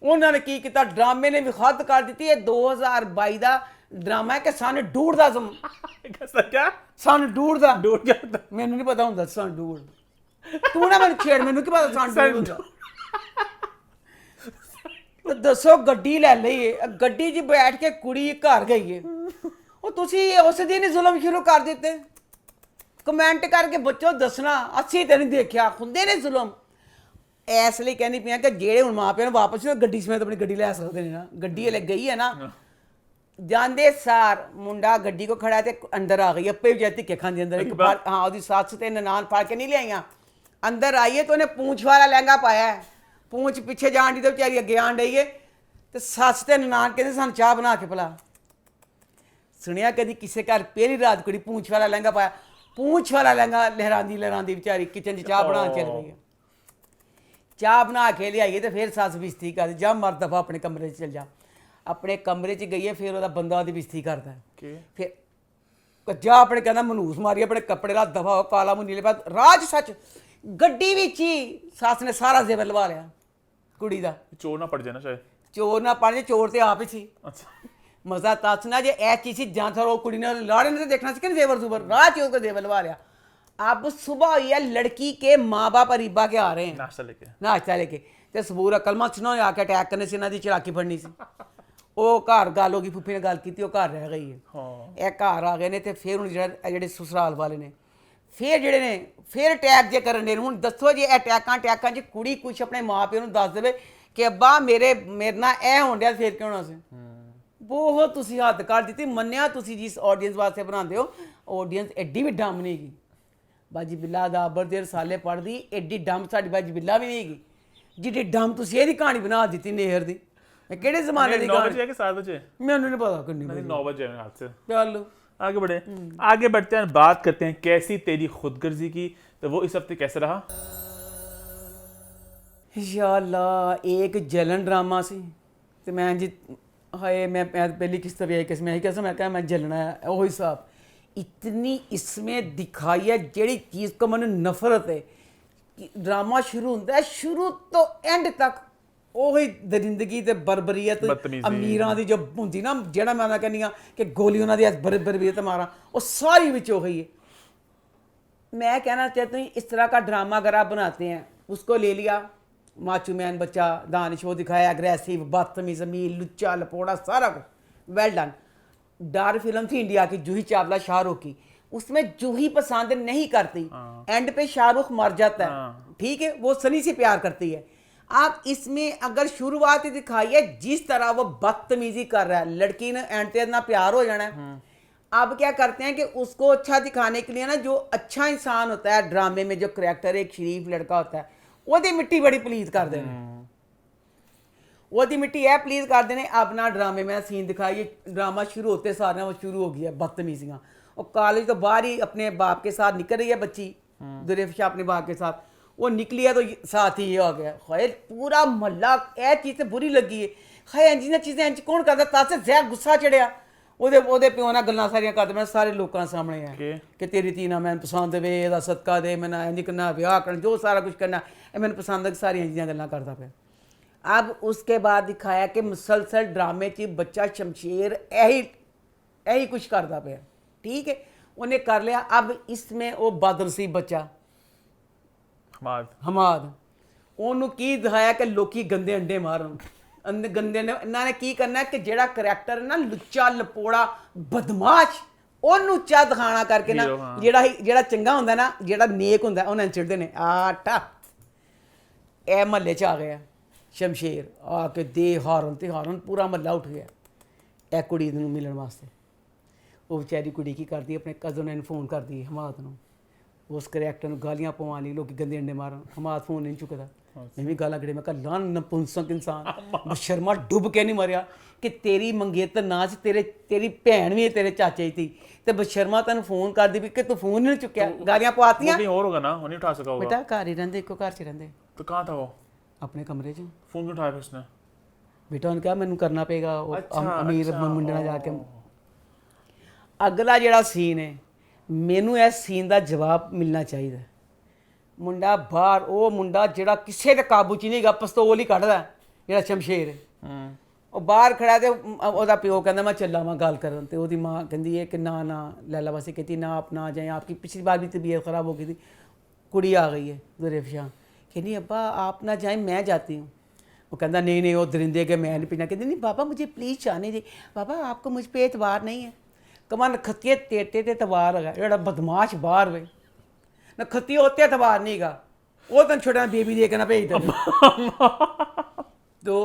उन्होंने की किया, ड्रामे ने भी हद कर दी है। 2022 का ड्रामा है कि सन डूढ़ का क्या सन डूढ़ का डूढ़ मैनू नहीं पता होंगे सन डूढ़, तू ना मैं छेड़, मैनू की पता सन डूढ़। ਤੇ ਦੱਸੋ ਗੱਡੀ ਲੈ ਲਈਏ, ਗੱਡੀ 'ਚ ਬੈਠ ਕੇ ਕੁੜੀ ਘਰ ਗਈ ਏ। ਉਹ ਤੁਸੀਂ ਉਸ ਦਿਨ ਹੀ ਜ਼ੁਲਮ ਸ਼ੁਰੂ ਕਰ ਦਿੱਤੇ। ਕਮੈਂਟ ਕਰਕੇ ਬੱਚੋ ਦੱਸਣਾ, ਅਸੀਂ ਤੇ ਨਹੀਂ ਦੇਖਿਆ, ਹੁੰਦੇ ਨੇ ਜ਼ੁਲਮ। ਇਸ ਲਈ ਕਹਿੰਦੀ ਪਿਆ ਕਿ ਜਿਹੜੇ ਹੁਣ ਮਾਂ ਪਿਓ ਨੂੰ ਵਾਪਸ ਗੱਡੀ ਸਮੇਤ ਆਪਣੀ ਗੱਡੀ ਲੈ ਸਕਦੇ ਨੇ ਨਾ, ਗੱਡੀ ਹਲੇ ਗਈ ਹੈ ਨਾ, ਜਾਂਦੇ ਸਾਰ ਮੁੰਡਾ ਗੱਡੀ ਕੋ ਖੜਾ ਤੇ ਅੰਦਰ ਆ ਗਈ, ਆਪੇ ਵਿਚਾਰੀ ਧਿੱਕੇ ਖਾਂਦੀ ਅੰਦਰ। ਇੱਕ ਬਾਰ ਹਾਂ ਉਹਦੀ ਸੱਸ ਤੇ ਨਨਾਣ ਫੜ ਕੇ ਨਹੀਂ ਲਿਆਈਆਂ, ਅੰਦਰ ਆਈਏ ਤਾਂ ਉਹਨੇ ਪੂੰਛ ਵਾਲਾ ਲਹਿੰਗਾ ਪਾਇਆ ਹੈ, ਪੂੰਛ ਪਿੱਛੇ ਜਾਣ ਦੀ ਤੇ ਵਿਚਾਰੀ ਅੱਗੇ ਆਣ ਡਈ ਏ। ਤੇ ਸੱਸ ਤੇ ਨਨਾਣ ਕਹਿੰਦੇ ਸਾਨੂੰ ਚਾਹ ਬਣਾ ਕੇ ਪਿਲਾ। ਸੁਣਿਆ ਕਦੀ ਕਿਸੇ ਘਰ ਪਹਿਲੀ ਰਾਤ ਕੁੜੀ ਪੂੰਛ ਵਾਲਾ ਲਹਿੰਗਾ ਪਾਇਆ, ਪੂੰਛ ਵਾਲਾ ਲਹਿੰਗਾ ਲਹਿਰਾਂਦੀ ਲਹਿਰਾਂਦੀ ਵਿਚਾਰੀ ਕਿਚਨ 'ਚ ਚਾਹ ਬਣਾਉਣ ਚੱਲ ਗਈ ਹੈ। ਚਾਹ ਬਣਾ ਕੇ ਲਿਆਈਏ ਤੇ ਫਿਰ ਸੱਸ ਬਿਸਤੀ ਕਰਦੀ, ਜਾ ਮਰ ਦਫਾ ਆਪਣੇ ਕਮਰੇ 'ਚ ਚਲ ਜਾ। ਆਪਣੇ ਕਮਰੇ 'ਚ ਗਈ ਹੈ, ਫਿਰ ਉਹਦਾ ਬੰਦਾ ਉਹਦੀ ਬਿਸਤੀ ਕਰਦਾ। ਫਿਰ ਜਾ ਆਪਣੇ ਕਹਿੰਦਾ ਮਨੂਸ ਮਾਰੀ ਆਪਣੇ ਕੱਪੜੇ ਦਾ ਦਫਾ ਹੋ, ਕਾਲਾ ਮੁੰਨੀ ਲੈ ਰਾਜ ਸੱਚ ਗੱਡੀ ਵਿੱਚ ਹੀ ਸੱਸ ਨੇ ਸਾਰਾ ਜ਼ੇਵਰ ਲਵਾ ਲਿਆ ਕੁੜੀ ਦਾ। ਚੋਰ ਨਾ ਪੜ ਜਾਏ ਨਾ ਸ਼ਾਇਦ। ਚੋਰ ਨਾ ਪੜ ਜੇ, ਚੋਰ ਤੇ ਆਪ ਹੀ ਸੀ। ਅੱਛਾ ਮਜ਼ਾ ਤਾਸਨਾ ਜੇ ਇਹ ਚੀਜ਼ ਸੀ ਜਾਂ ਤਾਂ ਉਹ ਕੁੜੀ ਨੇ ਲਾੜੇ ने देखना ਸੀ कि जेवर जुबर रात को जेवर लवा लिया। अब सुबह हुई है, लड़की के माँ बाप अरीबा के आ रहे हैं नाश्ता लेके ते सबूर कलमा सुनो आके अटैक करने से इन्हों की चलाकी फड़नी सी। ਉਹ ਘਰ ਗੱਲ ਹੋ ਗਈ, ਫੁੱਫੀ ਨੇ ਗੱਲ ਕੀਤੀ, ਉਹ ਘਰ ਰਹਿ ਗਈ ਹੈ। ਇਹ ਘਰ ਆ ਗਏ ਨੇ ਤੇ ਫਿਰ ਹੁਣ ਜਿਹੜੇ ਸਸੁਰਾਲ ਵਾਲੇ ਨੇ ਫਿਰ ਜਿਹੜੇ ਨੇ ਫਿਰ ਅਟੈਕ ਜੇ ਕਰਨ ਦੇ। ਹੁਣ ਦੱਸੋ ਜੇ ਅਟੈਕਾਂ 'ਚ ਕੁੜੀ ਕੁਛ ਆਪਣੇ ਮਾਂ ਪਿਓ ਨੂੰ ਦੱਸ ਦੇਵੇ ਕਿ ਅੱਬਾ ਮੇਰੇ ਨਾਲ ਇਹ ਹੋਣ ਡਿਆ, ਫਿਰ ਕਿਉਂ ਨਾ ਸੀ। ਬਹੁਤ ਤੁਸੀਂ ਹੱਦ ਕਰ ਦਿੱਤੀ। ਮੰਨਿਆ ਤੁਸੀਂ ਜਿਸ ਆਡੀਅנס ਵਾਸਤੇ ਬਣਾਉਂਦੇ ਹੋ, ਆਡੀਅנס ਐਡੀ ਵੀ ਡੰਮ ਨਹੀਂ ਹੈਗੀ। ਬਾਜੀ ਬਿੱਲਾ ਦਾ ਅਬਰ ਦੇ ਰਸਾਲੇ ਪੜ੍ਹਦੀ ਐਡੀ ਡੰਮ ਸਾਡੀ ਬਾਜੀ ਬਿੱਲਾ ਵੀ ਨਹੀਂ ਹੈਗੀ ਜਿੱਡੀ ਡੰਮ ਤੁਸੀਂ ਇਹਦੀ ਕਹਾਣੀ ਬਣਾ ਦਿੱਤੀ ਨੇਹਰ ਦੀ। ਕਿਹੜੇ ਜ਼ਮਾਨੇ ਦੀ 9 बजे है कि 7 बजे? ਮੈਨੂੰ नहीं पता कितनी 9 बजे है हाथ से। चलो आगे बढ़ते हैं, बात करते हैं कैसी तेरी खुदगर्जी की। तो वो इस हफ्ते कैसे रहा? या अल्लाह, एक जलन ड्रामा सी ते मैं जी हाय मैं पहली किस्त भी आई किस में कैसे मैं कहा मैं जलना है वही हिसाब इतनी इसमें दिखाई है जेड़ी चीज़ को मैंने नफरत है कि ड्रामा शुरू होता है शुरू तो एंड तक ਉਹੀ ਦਰਿੰਦਗੀ ਤੇ ਬਰਬਰੀਅਤ ਅਮੀਰਾਂ ਦੀ ਜੋ ਹੁੰਦੀ ਨਾ, ਜਿਹੜਾ ਮੈਂ ਕਹਿੰਦੀ ਹਾਂ ਕਿ ਗੋਲੀ ਉਹਨਾਂ ਦੀ ਬਰਬਰੀਅਤ ਮਾਰਾਂ, ਉਹ ਸਾਰੀ ਵਿੱਚ ਉਹੀ है। मैं कहना चाहती हूँ इस तरह का ड्रामा अगर आप बनाते हैं, उसको ले लिया माचू मैन बच्चा दानिश वो दिखाया अग्रेसिव बदतमीज अमीर लुच्चा लपोड़ा सारा कुछ वेल डन। डर फिल्म थी इंडिया की, जूही चावला शाहरुख की, उसमें जूही पसंद नहीं करती, एंड पे शाहरुख मर जाता है, ठीक है, वो सनी से प्यार करती है। आप इसमें अगर शुरुआत ही दिखाई है जिस तरह वो बदतमीजी कर रहा है, लड़की ने एंड पे इतना प्यार हो जाना है। अब क्या करते हैं कि उसको अच्छा दिखाने के लिए ना, जो अच्छा इंसान होता है ड्रामे में, जो करैक्टर एक शरीफ लड़का होता है, ਉਹਦੀ ਮਿੱਟੀ बड़ी प्लीज कर देने, ਉਹਦੀ मिट्टी है प्लीज कर देने। अब ना ड्रामे में सीन दिखाइए, ड्रामा शुरू होते सारे वो शुरू हो गया बदतमीजियाँ। और कॉलेज तो बाहर ही अपने बाप के साथ निकल रही है बच्ची दुरेफशा अपने बाप के साथ, वो निकली है तो साथ ही ये आ गया। खैर पूरा मोहल्ला यह चीज़ से बुरी लगी है। खैर इंज दी चीज़ें इंज कौन करता, तासे जैर गुस्सा चढ़िया ਉਹਦੇ ਪਿਓ ਨਾਲ ਗੱਲਾਂ ਸਾਰੀਆਂ ਕਰਦੇ ਮੈਂ ਸਾਰੇ ਲੋਕਾਂ ਸਾਹਮਣੇ ਆ ਕਿ ਤੇਰੀ ਧੀ ਨਾ ਮੈਨੂੰ ਪਸੰਦ ਵੇ, ਇਹਦਾ ਸਦਕਾ ਦੇ, ਮੈਂ ਇੰਜ ਕਰਨਾ, ਵਿਆਹ ਕਰਨਾ, ਜੋ ਸਾਰਾ ਕੁਝ ਕਰਨਾ, ਇਹ ਮੈਨੂੰ ਪਸੰਦ ਹੈ, ਸਾਰੀਆਂ ਚੀਜ਼ਾਂ ਗੱਲਾਂ ਕਰਦਾ ਪਿਆ। अब उसके बाद दिखाया कि मुसलसल ड्रामे च बच्चा शमशेर यही कुछ करता पे, ठीक है, उन्हें कर लिया। अब इसमें वो बदनसीब बच्चा हमाद ਉਹਨੂੰ ਕੀ ਦਿਖਾਇਆ ਕਿ ਲੋਕੀ ਗੰਦੇ ਅੰਡੇ ਮਾਰਨ, ਗੰਦੇ ਨੇ ਇਹਨਾਂ ਨੇ ਕੀ ਕਰਨਾ ਕਿ ਜਿਹੜਾ ਕਰੈਕਟਰ ਨਾ ਲੁੱਚਾ ਲਪੋੜਾ ਬਦਮਾਸ਼, ਉਹਨੂੰ ਚਾ ਦਿਖਾਣਾ ਕਰਕੇ ਨਾ ਜਿਹੜਾ ਚੰਗਾ ਹੁੰਦਾ ਨਾ, ਜਿਹੜਾ ਨੇਕ ਹੁੰਦਾ, ਉਹਨਾਂ ਨੂੰ ਚਿੜਦੇ ਨੇ ਆਟਾ। ਇਹ ਮਹੱਲੇ 'ਚ ਆ ਗਿਆ ਸ਼ਮਸ਼ੇਰ, ਆ ਕੇ ਦੇ ਹਾਰਨ ਤੇ ਹਾਰਨ, ਪੂਰਾ ਮਹੱਲਾ ਉੱਠ ਗਿਆ ਇਹ ਕੁੜੀ ਨੂੰ ਮਿਲਣ ਵਾਸਤੇ। ਉਹ ਵਿਚਾਰੀ ਕੁੜੀ ਕੀ ਕਰਦੀ, ਆਪਣੇ ਕਜ਼ਨ ਨੂੰ ਫੋਨ ਕਰਦੀ ਹਮਾਦ ਨੂੰ, ਉਸ ਕਰੈਕਟਰ ਨੂੰ ਗਾਲੀਆਂ ਪਵਾਉਣ ਲਈ, ਲੋਕੀ ਗੰਦੇ ਅੰਡੇ ਮਾਰਨ, ਹਮਾਦ ਫੋਨ ਨਹੀਂ ਚੁੱਕਦਾ। ਮੈਂ ਵੀ ਗਾਲਾਂ ਕੱਢੀ, ਮੈਂ ਕਿਹਾ ਲਾਨ ਨਪੁੰਸਕ ਇਨਸਾਨ, ਬਸ਼ਰਮਾ ਡੁੱਬ ਕੇ ਨਹੀਂ ਮਰਿਆ ਕਿ ਤੇਰੀ ਮੰਗੇਤਰ ਨਾ ਸੀ, ਤੇਰੀ ਭੈਣ ਵੀ ਤੇਰੇ ਚਾਚੇ ਦੀ ਤੇ ਬਸ਼ਰਮਾ ਤੈਨੂੰ ਫੋਨ ਕਰਦੀ ਵੀ ਕਿ ਤੂੰ ਫੋਨ ਨਹੀਂ ਚੁੱਕਿਆ, ਗਾਲੀਆਂ ਪਵਾਤੀਆਂ। कहीं और होगा ना, वो नहीं उठा सका होगा। बेटा घर ही रहते, ਇੱਕੋ ਘਰ 'ਚ ਰਹਿੰਦੇ। तो कहाँ था वो? अपने कमरे 'ਚ। फोन क्यों उठाया फिर उसने? बेटा उन्होंने कहा मैनू करना पेगा अमीर मुंडे नाल जाके। अगला ਜਿਹੜਾ ਸੀਨ ਹੈ, ਮੈਨੂੰ ਇਸ ਸੀਨ ਦਾ ਜਵਾਬ ਮਿਲਣਾ ਚਾਹੀਦਾ। ਮੁੰਡਾ ਬਾਹਰ, ਉਹ ਮੁੰਡਾ ਜਿਹੜਾ ਕਿਸੇ ਦੇ ਕਾਬੂ 'ਚ ਨਹੀਂ ਗਾ, ਪਿਸਤੌਲ ਹੀ ਕੱਢਦਾ ਜਿਹੜਾ ਸ਼ਮਸ਼ੇਰ ਹੈ, ਉਹ ਬਾਹਰ ਖੜਾ ਤੇ ਉਹਦਾ ਪਿਓ ਕਹਿੰਦਾ ਮੈਂ ਚੱਲਾਂ ਵਾਂ ਗੱਲ ਕਰਨ, ਤੇ ਉਹਦੀ ਮਾਂ ਕਹਿੰਦੀ ਹੈ ਕਿ ਨਾ ਨਾ लैला वासी कहती ना आप ना जाएं, आपकी पिछली बार भी तबीयत ख़राब हो गई थी। कुड़ी आ गई है दुरेफशा, कहनी अब्बा आप ना जाएं मैं जाती हूँ। वो कहता नहीं नहीं वो दरिंदे के मैं नहीं पीना। कहते नहीं बाबा मुझे प्लीज़ चाह नहीं दी। बाबा आपको मुझ पे एतबार नहीं है। कमा नखत्तिए तेटे ते एतबार है जेड़ा बदमाश बाहर वे नखत्तिए होते एतबार नहीं गा वो तेन छोटा बेबी दे के ना भेज दे। तो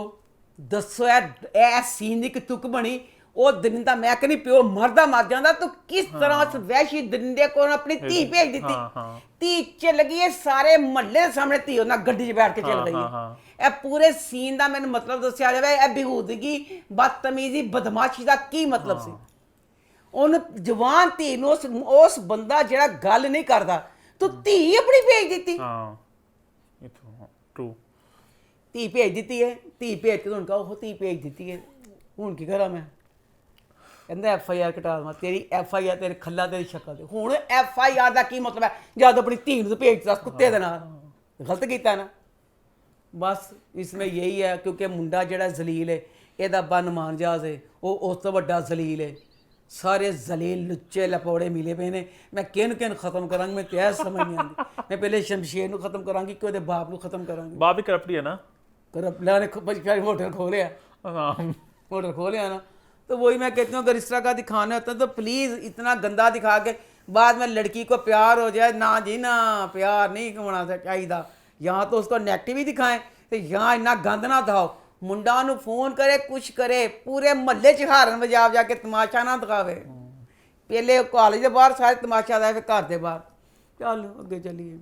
दसो ए सीन दी तुक बनी वो दरिंदा मैं कहनी प्यो मरदा मर जाता तो किस तरह उस वैशी दरिंदे को अपनी धी भेज दी। धी चल गई है सारे महल्ले के सामने धी ना गड्डी च बैठ के चल गई है। ए पूरे सीन का मैंने मतलब दसिया जाए ए बेहूदगी बदतमीजी बदमाशी का की मतलब सी। उन जवान धी उस बंदा जेड़ा गल नहीं करता तो धी अपनी भेज दी। धी भेज दी है धी भेज के उनका वो धी भेज दी है हूँ की करा मैं कहता FIR कटा देवां तेरी FIR तेरे खल्ला तेरी शक्ल ते हुण FIR का की मतलब है जब अपनी धी नूं भेजता कुत्ते दे नाल गलत कीता ना। बस इसमें यही है क्योंकि मुंडा जिहड़ा जलील है ਇਹਦਾ ਬਨਮਾਨ ਜਹਾਜ਼ है वो उस तो ਵੱਡਾ ਜ਼ਲੀਲ है। सारे जलील लुच्चे लपौड़े मिले पे ने मैं किन खत्म करांगी मैं क्या समझ नहीं आती। मैं पहले शमशेर नूं खत्म करांगी कि ਉਹਦੇ बाप नूं खत्म करांगी। बाप भी करप्ट ही है ना करप्ट ने होटल खोलिया होटल खोलिया ना। तो वही मैं कहती हूँ अगर इस तरह का दिखाना होता तो प्लीज़ इतना गंदा दिखा के बाद में लड़की को प्यार हो जाए ना जी ना प्यार नहीं होना चाहिए। यहाँ तो उसको नेगेटिव ही दिखाएं तो यहाँ इन्ना गंद ना दिखाओ। मुंडा नूं फोन करे कुछ करे पूरे महल्ले च हारन बजा जाके तमाशा ना दिखावे। पहले कॉलेज के बाहर सारे तमाशा था फिर घर के बाहर। चलो अगे चलिए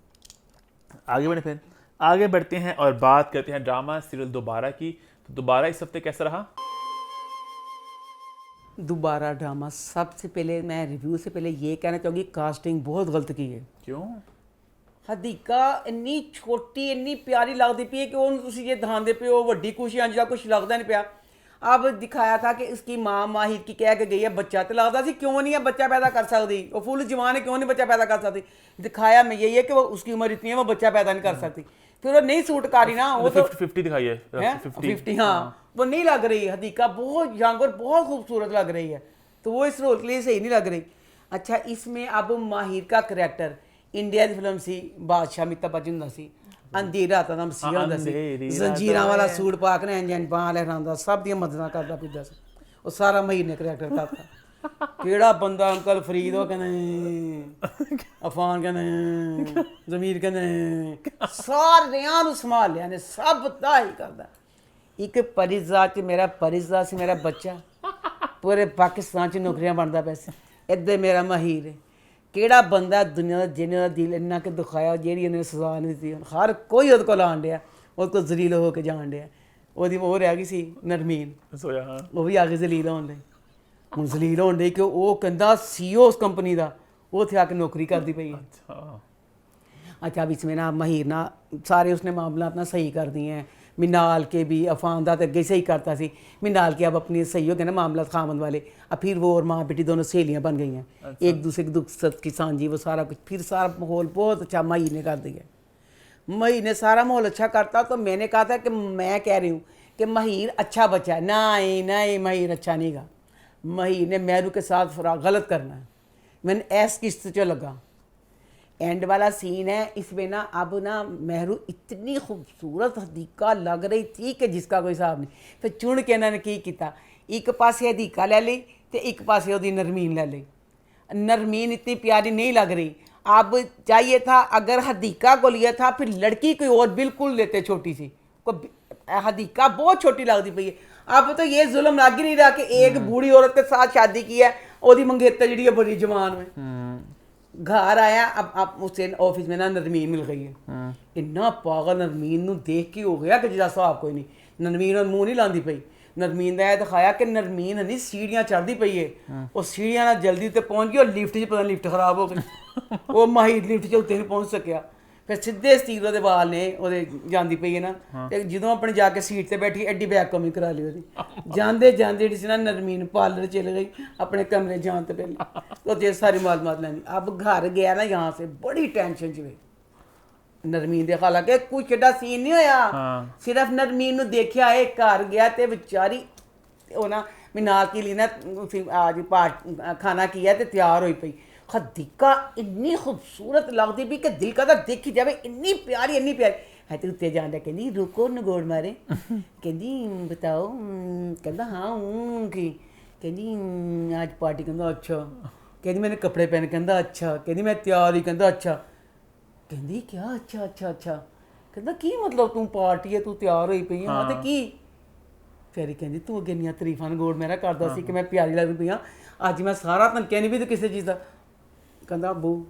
आगे बढ़े फिर आगे बढ़ते हैं और बात करते हैं ड्रामा सीरियल दोबारा की। तो दोबारा इस हफ्ते कैसा रहा? दोबारा ड्रामा सबसे पहले मैं रिव्यू से पहले ये कहना चाहूँगी कास्टिंग बहुत गलत की है। क्यों? हदीका इन्नी छोटी इन्नी प्यारी लगती पई है कि उन्होंने तुसी ये दिखाते पे हो वड्डी खुशी अंज कुछ लगता नहीं पाया। अब दिखाया था कि इसकी माँ माहिर की कह के गई है बच्चा तो लगता सी क्यों नहीं है बच्चा पैदा कर सकती वो फुल जवान है क्यों नहीं बच्चा पैदा कर सकती। दिखाया मैं यही है कि वो उसकी उम्र इतनी है वो बच्चा पैदा नहीं कर सकती। फिर वो नहीं सूट कर रही ना वो तो 50 दिखाई है 50 हाँ वो नहीं लग रही। हदीका बहुत यंग और बहुत खूबसूरत लग रही है तो वो इस रोल के लिए सही नहीं लग रही। अच्छा इसमें अब माहिर का करैक्टर इंडिया की फिल्म सी बादशाह अमिताभ बच्चन हुंदा सी अंधेरा रात का मसीहा हुंदा सी जंजीरां वाला सूट पा के इंजन बां लहरांदा सब दी मददां करदा फिरदा सी वो सारा माहिर ने करैक्टर करता। केड़ा बंदा अंकल फरीद हो कहने अफान कहने जमीर कहने सारियां नूं संभाल लिया ने सब दा ही करदा। एक परिजा च मेरा परिजा से मेरा बच्चा पूरे पाकिस्तान च नौकरियां बनदा पैसे इधर मेरा माहिर है। केड़ा बंदा दुनिया का जिन्हें का दिल इन्ना के दुखाया जेड़ी इन्हें सजा नहीं दी हर कोई वो आन दिया वो जलील हो के जान दिया। वो रह गई सी नरमीन वो भी आ गई जलील होने लई हुण जलील होने लई कि वो कहंदा CEO उस कंपनी का वो थे आके नौकरी करती पई है। अच्छा अब इसमें ना माहिर ना सारे उसने मामला अपना सही कर दिए हैं। मिनाल के भी अफान दा तो अगे सही करता सी मिनाल के अब अपनी सही हो गए ना मामला खामद वाले अब फिर वो और माँ बेटी दोनों सहेलियाँ बन गई हैं। अच्छा। एक दूसरे के दुख सत की सांझी वो सारा कुछ फिर सारा माहौल बहुत अच्छा मई ने कर दिया। मई ने सारा माहौल अच्छा करता तो मैंने कहा था कि मैं कह रही हूँ कि महिर अच्छा बच्चा है। नहीं नहीं महिर अच्छा नहीं गा महिर ने मेहरू के साथ गलत करना है। मैंने ऐस किस्त चो लगा एंड वाला सीन है इसमें ना अब ना मेहरू इतनी खूबसूरत हदीका लग रही थी कि जिसका कोई हिसाब नहीं। फिर चुन के इन्होंने की किया एक पासे हदीका ले ली तो एक पासे वो नरमीन ले ली। नरमीन इतनी प्यारी नहीं लग रही। अब चाहिए था अगर हदीका को लिया था फिर लड़की कोई और बिल्कुल लेते छोटी सी को हदीका बहुत छोटी लगती पई है। अब तो ये जुल्म लग ही नहीं रहा कि एक बूढ़ी औरत के साथ शादी की है और मंगेतर जी बड़ी जवान में घर आया। अब उसे ऑफिस में ना नरमीन मिल गई है। इन्ना पागल नरमीन नूं देख के हो गया कि जिदा हिसाब कोई नहीं। नरमीन और मुँह नहीं लाती पई। नरमीन का यह दिखाया कि नरमीन नहीं सीढ़ियाँ चढ़ती पई है वो सीढ़ियाँ ना जल्दी तो पहुँच गई और लिफ्ट च पता लिफ्ट खराब हो गई वो माहिर लिफ्ट च उत्ते नहीं पहुँच सकिया। फिर सीधे स्टील के बाल ने वो जाती पई है ना जो अपने जाके सीट से बैठी एड्डी बैक कमी करा ली वो जाते जाते जी ना नरमीन पार्लर चल गई अपने कमरे जान तो पहले तो सारी मालूमात लैनी। अब घर गया ना यहाँ से बड़ी टेंशन च नरमीन दे हालांकि कुछ एडा सीन नहीं होया सिर्फ नरमीन नूं देखिया है घर गया तो बेचारी वो ना मिनाल के लिए ना आज पार्ट खाना किया तो तैयार हुई पई ਹਦੀਕਾ ਇੰਨੀ ਖੂਬਸੂਰਤ ਲੱਗਦੀ ਵੀ ਕਿ ਦਿਲ ਕਰਦਾ ਦੇਖੀ ਜਾਵੇ, ਇੰਨੀ ਪਿਆਰੀ ਹੈ ਤੇ ਉੱਤੇ ਜਾਂਦਾ ਕਹਿੰਦੀ ਰੁਕੋ ਨਗੋੜ ਮਾਰੇ ਕਹਿੰਦੀ ਬਤਾਓ ਕਹਿੰਦਾ ਹਾਂ ਕੀ ਕਹਿੰਦੀ ਅੱਜ ਪਾਰਟੀ ਕਹਿੰਦਾ ਅੱਛਾ ਕਹਿੰਦੀ ਮੈंने कपड़े पहने ਕਹਿੰਦਾ ਅੱਛਾ ਕਹਿੰਦੀ ਮੈਂ ਤਿਆਰ ਹੀ ਕਹਿੰਦਾ ਅੱਛਾ ਕਹਿੰਦੀ ਕਿਆ ਅੱਛਾ ਕਹਿੰਦਾ ਕੀ ਮਤਲਬ ਤੂੰ ਪਾਰਟੀ ਹੈ ਤੂੰ ਤਿਆਰ ਹੋਈ ਪਈ ਆ ਤੇ ਕੀ ਫਿਰ ਕਹਿੰਦੀ ਤੂੰ ਅੱਗੇ ਨੀਆਂ ਤਾਰੀਫਾਂ ਨਗੋੜ ਮੇਰਾ ਕਰਦਾ ਸੀ ਕਿ ਮੈਂ ਪਿਆਰੀ ਲੱਗਦੀ ਪਈ ਆ, ਅੱਜ ਮੈਂ ਸਾਰਾ ਤਨ ਕਹਿੰਦੀ ਵੀ ਤੂੰ ਕਿਸੇ ਚੀਜ਼ ਦਾ ਕਹਿੰਦਾ ਅੱਬੂ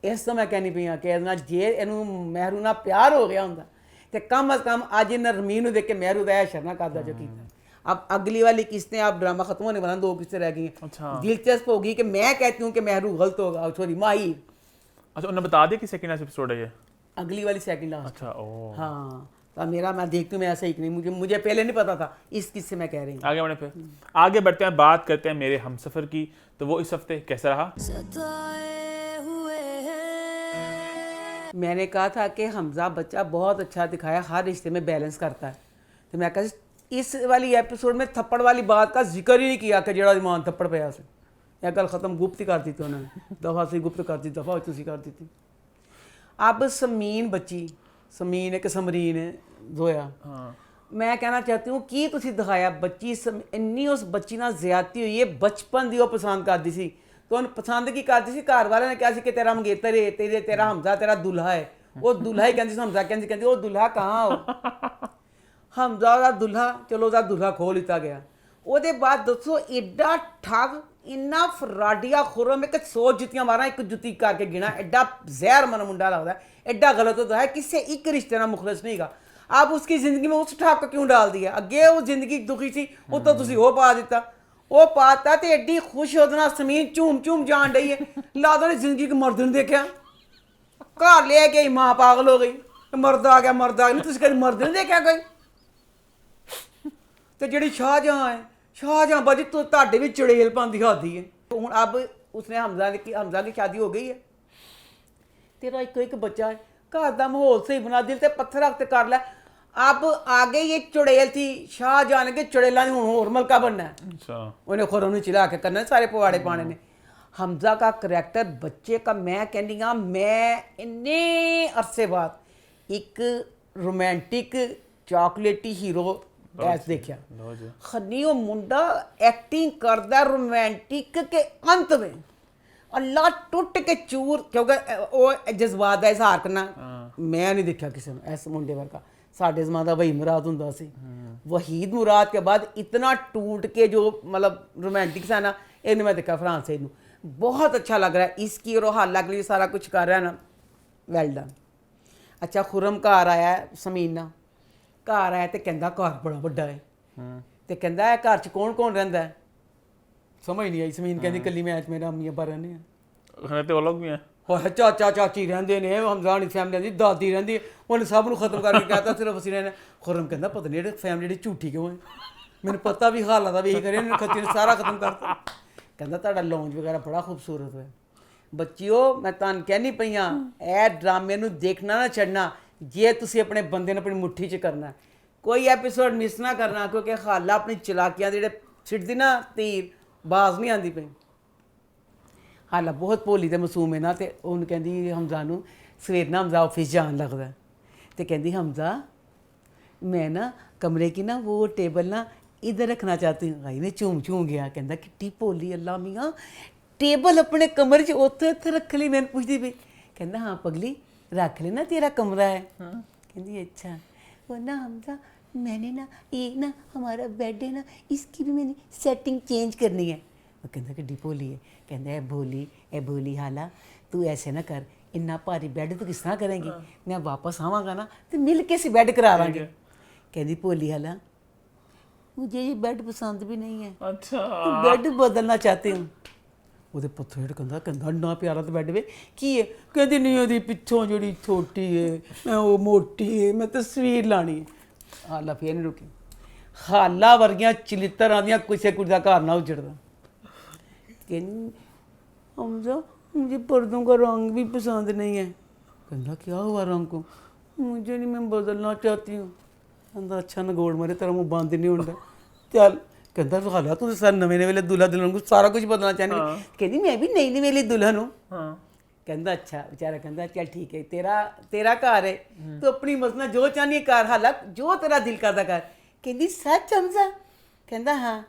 ਇਸ ਤੋਂ ਮੈਂ ਕਹਿੰਦੀ ਪਈ ਆ ਕਿ ਇਹਦੇ ਨਾਲ ਜੇ ਇਹਨੂੰ ਮਹਿਰੂ ਨਾਲ ਪਿਆਰ ਹੋ ਗਿਆ ਹੁੰਦਾ ਤੇ ਕਮ ਅਜ਼ ਕਮ ਅੱਜ ਇਹਨਾਂ ਰਮੀਨ ਨੂੰ ਦੇਖ ਕੇ ਮਹਿਰੂ ਦਾ ਐਸ਼ਰ ਨਾ ਕਰਦਾ ਜੋ ਕੀਤਾ। अब अगली वाली किस्तें आप ड्रामा खत्म होने वाला 2 किस्तें रह गई हैं। अच्छा। दिलचस्प होगी कि मैं कहती हूँ कि महरू गलत होगा, सॉरी माही। अच्छा उन्होंने बता दिया कि सेकंड एपिसोड है ये? अगली वाली सेकंड लास्ट। अच्छा ओ हाँ तो मेरा मैं देखती हूँ मैं ऐसा ही नहीं, मुझे पहले नहीं पता था, इस किस्से में कह रही हूँ। आगे बढ़े फिर आगे बढ़ते हैं, बात करते हैं मेरे हमसफर की। तो वो इस हफ्ते कैसा रहा? मैंने कहा था कि हमजा बच्चा बहुत अच्छा दिखाया, हर रिश्ते में बैलेंस करता है, तो मैं कहा इस वाली एपिसोड में थप्पड़ वाली बात का जिक्र ही नहीं किया कि जड़ा ईमान थप्पड़ पाया से यह गल खत्म, गुप्त ही कर दी थी उन्होंने, दफ़ा से गुप्त कर दी, दफ़ा तुसी कर दी थी। अब समीन बच्ची, समीन है कि समरीन है जोया, मैं कहना चाहती हूँ की तुसी दिखाया बच्ची इन्नी उस बच्ची नाल ज़्यादती हुई है, बचपन दी वो पसंद करती सी तो उन्हें पसंद की करती सी, घर वाले ने कहा सी कि तेरा मंगेतर है, तेरा हमजा तेरा दुल्हा है, वो दुल्हा ही कहती सी, हमजा कहती वो दुल्हा कहाँ हो हमजा ਦਾ ਦੁल्हा, ਚਲੋ ਉਹਦਾ ਦੁल्हा ਖੋਹ ਲਿੱਤਾ ਗਿਆ। ਉਹਦੇ ਬਾਅਦ ਦੱਸੋ ਐਡਾ ਠੱਗ, ਇੰਨਾ ਫਰਾਡੀਆ ਖੁਰਮ, ਇੱਕ 100 ਜੁੱਤੀਆਂ ਮਾਰਾਂ ਇੱਕ ਜੁੱਤੀ ਕਰਕੇ ਗਿਣਾ, ਐਡਾ ਜ਼ਹਿਰ ਮਨ ਮੁੰਡਾ ਲੱਗਦਾ, ਐਡਾ गलत होता है, किसी एक रिश्ते ਨਾਲ मुखलिस नहीं गा। आप उसकी ज़िंदगी में उस ठग क्यों डाल दिया? अगे वो जिंदगी दुखी सी, वो तो तुसी वो पा दिता, वो पाता तो एड्डी खुश ਉਹਦੇ ਨਾਲ ਜ਼ਮੀਨ ਝੂਮ ਜਾਣ ਡਈ ਹੈ, ਲਾਦਾ ਨੇ ਜ਼ਿੰਦਗੀ के मर्द ने देखा, घर ले गई माँ पागल हो गई, मर्द आ गया नहीं, तुसी कभी मर्द ने देखा कोई? तो जी शाहजहां बाजी तो ਤੁਹਾਡੇ भी चुड़ेल पाती हादी है। तो हूँ अब उसने हमजा की शादी हो गई है, तेरा एक बच्चा है, घर का माहौल सही बना, दिल से पत्थर रख कर लै। अब आगे ये चुड़ेल थी, शाहजहां के चुड़ेलों ने हूँ होर मलका बनना है। अच्छा। उन्हें खुरम ने चिल्ला के करना, सारे पवाड़े पाने ने। हमजा का करैक्टर बच्चे का, मैं कहनी हाँ मैं इन्ने अरसे बाद एक रोमांटिक चॉकलेटी हीरो ऐस देखा, खनी वो मुंडा एक्टिंग करदा रोमांटिक के अंत में, अल्लाह टुट के चूर, क्योंकि वो जज्बात का इजहार करना मैं नहीं देखा किसी ने ऐसे मुंडे वर्गा। साढ़े जमाना दा वही मुराद हुंदा सी, वहीद मुराद के बाद इतना टूट के जो मतलब रोमांटिक सा ना, इन्हें मैं देखा फरहान सईद नूं, बहुत अच्छा लग रहा है इसकी, और हाल के लिए सारा कुछ कर रहा है ना, वेल डन। अच्छा खुरम घर आया समीना, घर आया तो कहता घर बड़ा वड्डा है, तो कहता है घर च कौन कौन रहिंदा है, समझ नहीं आई। समीन कहती कली मैं मेरा अम्मी अब्बा रहने हैं, तो वो लोग भी हैं, चाचा चाची रहंदे ने, हमजा दी फैमिली दी दादी रहंदी है, उन्हें सब नूं खत्म करके कहता सिर्फ असीं रहना। खुरम कहता पता नहीं फैमिली झूठी क्यों है, मैंने पता भी हालात का भी यही करे, खत्ती ने सारा खत्म करता। कहता तुहाडा लॉन्च वगैरह बड़ा खूबसूरत है। बच्चिओ मैं तुहानूं कहनी पई हां, ए ड्रामे नूं देखना ना छड्डना, जे तुसीं अपने बंदे नूं अपनी मुट्ठी च करना, कोई एपीसोड मिस ना करना, क्योंकि खाला अपनी चलाकियां जेह्ड़े छिड़दी ना तीर बाज नहीं आती पई। हाला बहुत भोली ते मासूम है ना, तो उन्हें कहती हमजा नूं सवेर ना हमजा ऑफिस जान लगता है, तो कहती हमजा मैं ना कमरे की ना वो टेबल ना इधर रखना चाहती हूँ। भाई ने झूम गया, कहता किट्टी भोली अल्लाह मियाँ, टेबल अपने कमरे च उत्थे उत्थे रख ली। मैंने पूछती पई, कहता हाँ पगली रख लेना तेरा कमरा है। कहती अच्छा, वो ना हमजा मैंने ना ये ना हमारा बेड है ना, इसकी भी मैंने सेटिंग चेंज करनी है। वो कहता कि भोली है, कहता ए भोली हाला तू ऐसे ना कर, इन्ना भारी बेड तू किस तरह करेंगी, मैं वापस आवांगा ना तो मिल के सी बेड करा लांगे। कहती भोली हाला मुझे ये बेड पसंद भी नहीं है, अच्छा तो बेड बदलना चाहती हूँ। ਉਹਦੇ ਪੁੱਤ ਹੇਠ ਕਹਿੰਦਾ ਇੰਨਾ ਪਿਆਰਾ ਤਾਂ ਬੈੱਡ ਵੇ ਕੀ ਹੈ, ਕਹਿੰਦੀ ਨਹੀਂ ਉਹਦੀ ਪਿੱਛੋਂ ਜਿਹੜੀ ਛੋਟੀ ਹੈ ਮੈਂ ਉਹ ਮੋਟੀ ਹੈ, ਮੈਂ ਤਸਵੀਰ ਲਾਣੀ ਹੈ। ਹਾਲਾ ਫੇਰ ਨਹੀਂ ਰੁਕੀ, ਹਾਲਾ ਵਰਗੀਆਂ ਚਲਿੱਤਰਾਂ ਦੀਆਂ ਕਿਸੇ ਕੁੜੀ ਦਾ ਘਰ ਨਾ ਉਜੜਦਾ। ਕਹਿੰਦੀ हमजा मुझे पर्दों का रंग भी पसंद नहीं है। कहता क्या हुआ रंग को, मुझे नहीं मैं बदलना चाहती हूँ। कहता अच्छा नगोड़ मारे तेरा मुँह बंद नहीं होता, चल ਕਹਿੰਦਾ ਹਾਲਾ ਤੂੰ ਸਰ ਨਵੇਂ ਵੇਲੇ ਦੁल्हा दुल्हन ਨੂੰ ਸਾਰਾ ਕੁਝ ਬਦਲਣਾ ਚਾਹੁੰਦੀ ਕਹਿੰਦੀ ਮੈਂ ਵੀ ਨਈ ਵੇਲੇ ਦੁल्हन ਹੂੰ ਹਾਂ ਕਹਿੰਦਾ ਅੱਛਾ ਵਿਚਾਰਾ ਕਹਿੰਦਾ ਚੱਲ ਠੀਕ ਹੈ ਤੇਰਾ ਘਰ ਹੈ ਤੂੰ ਆਪਣੀ ਮਸਨਾ ਜੋ ਚਾਹਨੀ ਹੈ ਕਰ ਹਾਲਾ ਜੋ ਤੇਰਾ ਦਿਲ ਕਰਦਾ ਕਰ ਕਹਿੰਦੀ सच हमजा कहता हाँ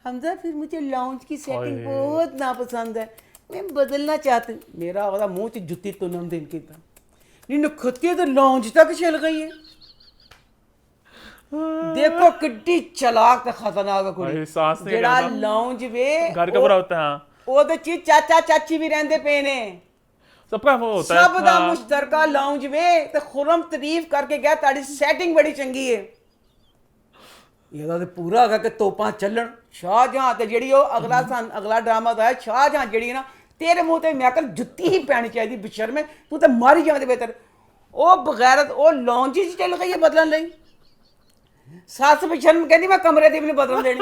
हमजा फिर मुझे लाउंज की सेटिंग बहुत नापसंद है मैं बदलना चाहती हूँ मेरा ओदा मुंह च जुत्ती तुनम दिन की नहीं नखत्ती तो लाउंज तक चल गई है देखो किड्डी चलाक ते खतरनाक भाई, कुड़ी सांस नहीं जेड़ा लेना। लाउंज वे घर का बुरा होता है हाँ। ओदे च चाचा चाची भी रहंदे पे ने सबका वो होता है सब दा हाँ। मुश्तरका लाउंज वे ते खुरम तारीफ करके गया ताड़ी सेटिंग बड़ी चंगी है ਇਹਦਾ ਤੇ ਪੂਰਾ ਹੈਗਾ ਕਿ ਤੋਪਾਂ ਚੱਲਣ ਸ਼ਾਹਜਹਾਂ ਤੇ ਜਿਹੜੀ ਉਹ ਅਗਲਾ ਡਰਾਮਾ ਦਾ ਹੈ ਸ਼ਾਹਜਹਾਂ ਜਿਹੜੀ ਨਾ ਤੇਰੇ ਮੂੰਹ ਤੇ ਮੈਂ ਕਹਿੰਦਾ ਜੁੱਤੀ ਹੀ ਪੈਣੀ ਚਾਹੀਦੀ ਬਿਸ਼ਰਮੇ ਤੂੰ ਤਾਂ ਮਾਰੀ ਜਾਵੇਂ ਬਿਹਤਰ ਉਹ ਬਗੈਰਤ ਉਹ ਲੌਂਜ 'ਚ ਚੱਲ ਗਈ ਹੈ ਬਦਲਣ ਲਈ ਸੱਸ ਬਿਸ਼ਰਮ ਕਹਿੰਦੀ ਮੈਂ ਕਮਰੇ ਦੀ ਵੀ ਨਹੀਂ ਬਦਲਣ ਦੇਣੀ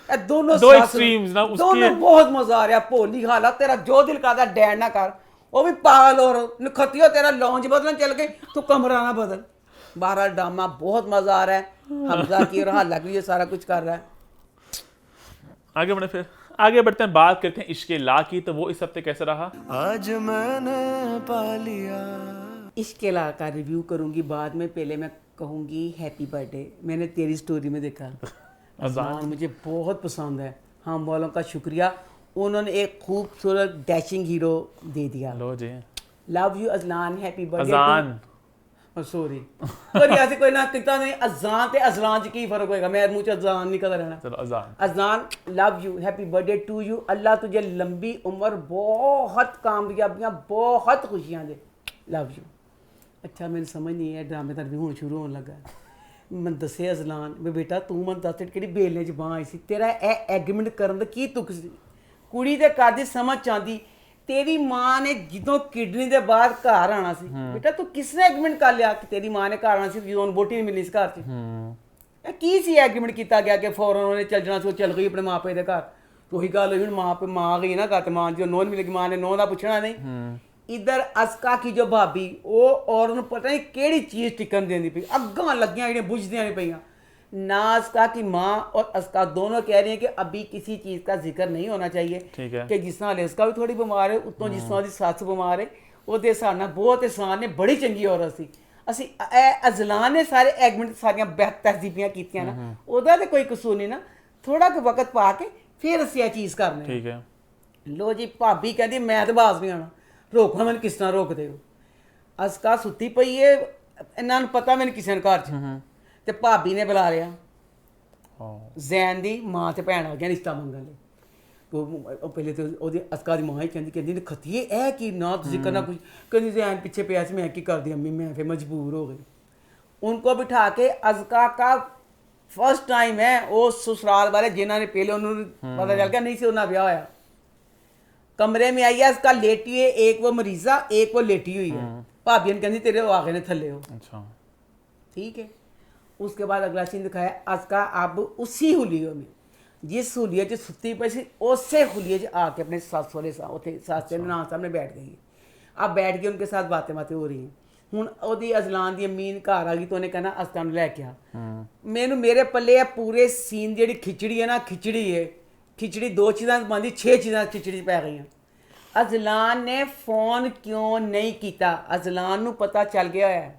ਇਹ ਦੋਨੋਂ दो extremes ना उसके ਦੋਨੋਂ ਬਹੁਤ ਮਜ਼ਾ ਆ ਰਿਹਾ ਭੋਲੀ ਹਾਲਤ ਤੇਰਾ ਜੋ ਦਿਲ ਕਰਦਾ ਡੈਣ ਨਾ ਕਰ ਉਹ ਵੀ ਪਾਗਲ ਹੋਰ ਨਖਤੀਓ ਤੇਰਾ ਲੌਂਜ ਬਦਲਣ ਚੱਲ गई ਤੂੰ ਕਮਰਾ ਨਾ ਬਦਲ बहरहाल ड्रामा बहुत मजा आ रहा है हमजा की और हाला की ये सारा कुछ कर रहा है आगे बढ़े फिर आगे बढ़ते हैं बात करते हैं इश्क ला की तो वो इस हफ्ते कैसे रहा आज मैंने पा लिया इश्क ला का रिव्यू करूंगी बाद में पहले मैं कहूंगी हैप्पी बर्थडे मैंने तेरी स्टोरी में देखा अज़ान मुझे बहुत पसंद है हम वालों का शुक्रिया उन्होंने एक खूबसूरत डैशिंग हीरो दे दिया लो जी love you Azlan happy birthday Azan sorry कोई ऐसे कोई ना कितना नहीं अज़ान ते अज़लान च की फर्क होएगा मैं मुंह च अज़ान नहीं कदा रहना चलो Azan Azan love you happy birthday to you Allah तुझे लंबी उम्र बहुत कामयाबियां बहुत खुशियां दे लव यू अच्छा मैंने समझ नहीं है ड्रामे दा रिव्यू शुरू होने लगा मैं दसे अज़लान भी बेटा तू मन दस कि बेलने च बांह आई सी तेरा एग्रीमेंट करन दा की तुक सी कुड़ी दे घर दी समझ चांदी तेरी मां ने ਜਦੋਂ ਕਿਡਨੀ ਦੇ ਬਾਅਦ ਘਰ ਆਣਾ ਸੀ ਬੇਟਾ ਤੂੰ ਕਿਸਨੇ ਐਗਰੀਮੈਂਟ ਕਰ ਲਿਆ ਕਿ ਤੇਰੀ ਮਾਂ ਨੇ ਘਰ ਆਣਾ ਸੀ ਜਦੋਂ ਵੋਟੀ ਨਹੀਂ ਮਿਲਣੀ ਇਸ ਘਰ 'ਚ ਇਹ ਕੀ ਸੀ ਐਗਰੀਮੈਂਟ ਕੀਤਾ ਗਿਆ ਕਿ ਫੌਰਨ ਉਹਨੇ ਚੱਲ ਜਾਣਾ ਸੀ ਉਹ ਚੱਲ ਗਈ ਆਪਣੇ ਮਾਪੇ ਦੇ ਘਰ ਉਹੀ ਗੱਲ ਹੋਈ ਹੁਣ ਮਾਂ ਗਈ ਨਾ ਘਰ ਤੇ ਮਾਂ ਜੋ ਨੋਨ ਮਿਲੇਗੀ ਮਾਂ ਨੇ ਨੋਹ ਦਾ ਪੁੱਛਣਾ ਨਹੀਂ इधर अस्का की जो भाभी वो और उन्हें पता नहीं केड़ी चीज़ टिकन देनी पई अग्गां लगियां ਜਿਹੜੀਆਂ बुझदियां नहीं पईयां ना अस्का की माँ और अस्का दोनों कह रही हैं कि अभी किसी चीज़ का जिक्र नहीं होना चाहिए ठीक है कि जिस तरह इसका भी थोड़ी बीमार है उतों जिस तरह की सस बीमार है ਉਹਦੇ ਹਿਸਾਬ ਨਾਲ ਬਹੁਤ ਇਨਸਾਨ ਨੇ ਬੜੀ ਚੰਗੀ ਔਰਤ ਸੀ ਅਸੀਂ ਇਹ ਅਜ਼ਲਾਨ ਨੇ ਸਾਰੇ ਐਗਮੈਂਟ ਸਾਰੀਆਂ ਤਹਿਜ਼ੀਬੀਆਂ ਕੀਤੀਆਂ ਨਾ ਉਹਦਾ ਤੇ ਕੋਈ ਕਸੂਰ ਨਹੀਂ ਨਾ ਥੋੜਾ ਕੁ ਵਕਤ ਪਾ ਕੇ ਫਿਰ ਅਸੀਂ ਇਹ ਚੀਜ਼ ਕਰਨੀ ठीक है ਲੋ ਜੀ ਭਾਬੀ ਕਹਿੰਦੀ ਮੈਂ ਤਾਂ ਬਾਜ਼ ਨਹੀਂ ਆਣਾ ਰੋਕਣਾ ਮੈਨੂੰ ਕਿਸ ਤਰ੍ਹਾਂ ਰੋਕਦੇ ਹੋ ਅਸਕਾ ਸੁੱਤੀ ਪਈ ਏ ਇਹਨਾਂ ਨੂੰ ਪਤਾ ਮੈਨੂੰ ਕਿਸੇ ਨੇ ਘਰ 'ਚ ਤੇ ਭਾਬੀ ਨੇ ਬੁਲਾ ਲਿਆ ਜ਼ੈਨ ਦੀ ਮਾਂ ਤੇ ਭੈਣ ਆ ਗਿਆ ਰਿਸ਼ਤਾ ਮੰਗਣ ਲਈ ਉਹ ਪਹਿਲੇ ਤੇ ਉਹਦੀ ਅਸਕਾ ਦੀ ਮਾਂ ਹੀ ਕਹਿੰਦੀ ਖਤੀਏ ਇਹ ਕੀ ਨਾ ਤੁਸੀਂ ਕਰਨਾ ਕੁਝ ਕਹਿੰਦੀ ਜ਼ੈਨ ਪਿੱਛੇ ਪਿਆ ਸੀ ਮੈਂ ਕੀ ਕਰਦੀ ਅੰਮੀ ਮੈਂ ਫਿਰ ਮਜਬੂਰ ਹੋ ਗਈ उनको बिठा के अज़का का फर्स्ट टाइम है वो ससुराल वाले जिन्होंने पहले उन्होंने पता चल गया नहीं से उन्हें ब्याह होया कमरे में आई है उसका लेटी है एक वो मरीज़ा एक वो लेटी हुई है भाभी ने कहती तेरे वो आगे ने थले हो अच्छा ठीक है उसके बाद अगला सीन दिखाया अज़का अब उसी हुलियों में जिस हुलिये च सुती पई सी उसे हुलिये च आके अपने सस वाले सस के नाम सामने बैठ गई अब बैठ के उनके साथ बातें हो रही हैं ਹੁਣ ਉਹਦੀ ਅਜ਼ਲਾਨ ਦੀ ਅਮੀਨ ਘਰ ਆ ਗਈ ਤਾਂ ਉਹਨੇ ਕਹਿਣਾ ਅਸਕਾ ਨੂੰ ਲੈ ਕੇ ਆ ਮੈਨੂੰ ਮੇਰੇ ਪੱਲੇ ਆ ਪੂਰੇ ਸੀਨ ਜਿਹੜੀ ਖਿਚੜੀ ਹੈ ਨਾ ਖਿਚੜੀ ਦੋ ਚੀਜ਼ਾਂ ਬਣਦੀ 6 ਚੀਜ਼ਾਂ ਖਿਚੜੀ 'ਚ ਪੈ ਗਈਆਂ ਅਜ਼ਲਾਨ ਨੇ ਫੋਨ ਕਿਉਂ ਨਹੀਂ ਕੀਤਾ ਅਜ਼ਲਾਨ ਨੂੰ ਪਤਾ ਚੱਲ ਗਿਆ ਹੋਇਆ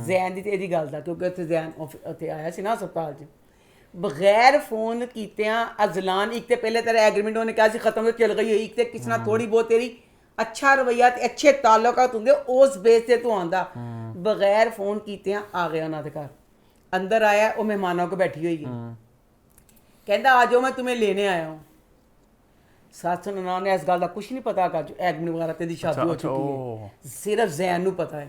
ਜ਼ੈਨ ਦੀ ਤੇ ਇਹਦੀ ਗੱਲ ਦਾ ਕਿਉਂਕਿ ਉੱਥੇ ਜ਼ੈਨ ਉੱਥੇ ਆਇਆ ਸੀ ਨਾ ਹਸਪਤਾਲ 'ਚ ਬਗੈਰ ਫੋਨ ਕੀਤਿਆਂ ਅਜ਼ਲਾਨ ਇੱਕ ਤੇ ਪਹਿਲੇ ਤੇਰਾ ਐਗਰੀਮੈਂਟ ਉਹਨੇ ਕਿਹਾ ਸੀ ਖਤਮ ਹੋ ਚਲ ਗਈ ਇੱਕ ਤੇ ਕਿਸੇ ਨਾਲ ਥੋੜੀ ਬਹੁਤ ਤੇਰੀ अच्छा रवैया ते अच्छे ताल्लुकात होंगे उस बेस से तू आंदा बगैर फोन कीते आ गया उन्होंने घर अंदर आया वो मेहमानों को बैठी हुई है कहता आ जाओ मैं तुम्हें लेने आया हूँ सस ननान ने इस गल का कुछ नहीं पता कर एगमन वगैरह तेरी शादी हो चुकी है सिर्फ जैन नू पता है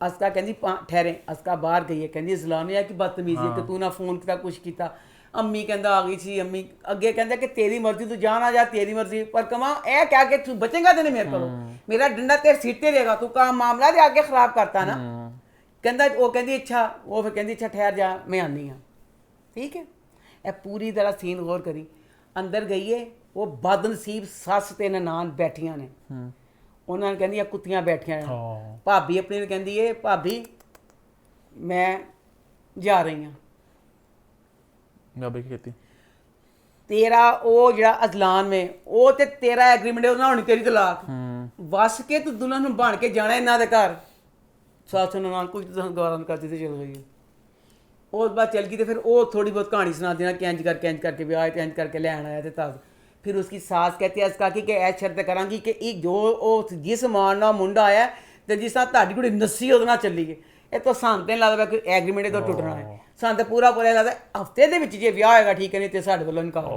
असका कहती ठहरे असका बाहर गई है कहती इस्लाम ने कि बदतमीजी है कि तू ना फोन किया कुछ किया अम्मी कहता आ गई सी अम्मी अगे कहता कि तेरी मर्जी तू जा ना जा तेरी मर्जी पर कमा ए क्या कि तू बचेगा तेने मेरे को मेरा डंडा तेरे सिर ते रहेगा तू काम मामला दे आगे खराब करता ना कहता वो कहती अच्छा वो फिर कहती अच्छा ठहर जा मैं आनी हाँ ठीक है ए पूरी तरह सीन गौर करी अंदर गई है वो बदनसीब सस ते ननान बैठियां ने उन्होंने कहती कुत्तियां बैठियां भाभी अपनी कहती है भाभी मैं जा रही हाँ ਬਾਬੇ ਕੀ ਕੀਤੀ ਤੇਰਾ ਉਹ ਜਿਹੜਾ ਅਜ਼ਲਾਨ ਮੇ ਉਹ ਤੇ ਤੇਰਾ ਐਗਰੀਮੈਂਟ ਉਹਨਾਂ ਹੋਣੀ ਤੇਰੀ ਤਲਾਕ ਵਸ ਕੇ ਤੂੰ ਦੁਲਹਨ ਨੂੰ ਬਣ ਕੇ ਜਾਣਾ ਇਹਨਾਂ ਦੇ ਘਰ ਸੱਸ ਨਾਲ ਕੁਝ ਗੌਰਾਂ ਕਰਦੀ ਤੇ ਚਲ ਗਈ ਉਸ ਬਾਅਦ ਚਲ ਗਈ ਤੇ ਫਿਰ ਉਹ ਥੋੜੀ ਬਹੁਤ ਕਹਾਣੀ ਸੁਣਾ ਦੇਣਾ ਕਿ ਇੰਜ ਕਰਕੇ ਵਿਆਹ ਤੇ ਇੰਜ ਕਰਕੇ ਲੈਣ ਆਇਆ ਤੇ ਤਦ फिर उसकी सास कहती है इस काकी कि ऐ शर्त करांगी कि एक जो जिस मान ना मुंडा आया तो जिस तरह ਤੁਹਾਡੀ ਕੁੜੀ ਨੱਸੀ ਉਹਦੇ ਨਾਲ ਚੱਲੀ ਗਈ ਇਹ ਤਾਂ ਸਾਨੂੰ ਤੇ ਲੱਗਦਾ ਕੋਈ ਐਗਰੀਮੈਂਟ ਇਹ ਤਾਂ ਟੁੱਟਣਾ ਹੈ ਸਾਨੂੰ ਤਾਂ ਪੂਰਾ ਲੱਗਦਾ ਹਫਤੇ ਦੇ ਵਿੱਚ ਜੇ ਵਿਆਹ ਹੋਏਗਾ ਠੀਕ ਹੈ ਨਹੀਂ ਤੇ ਸਾਡੇ ਵੱਲੋਂ ਇਨਕਾਰ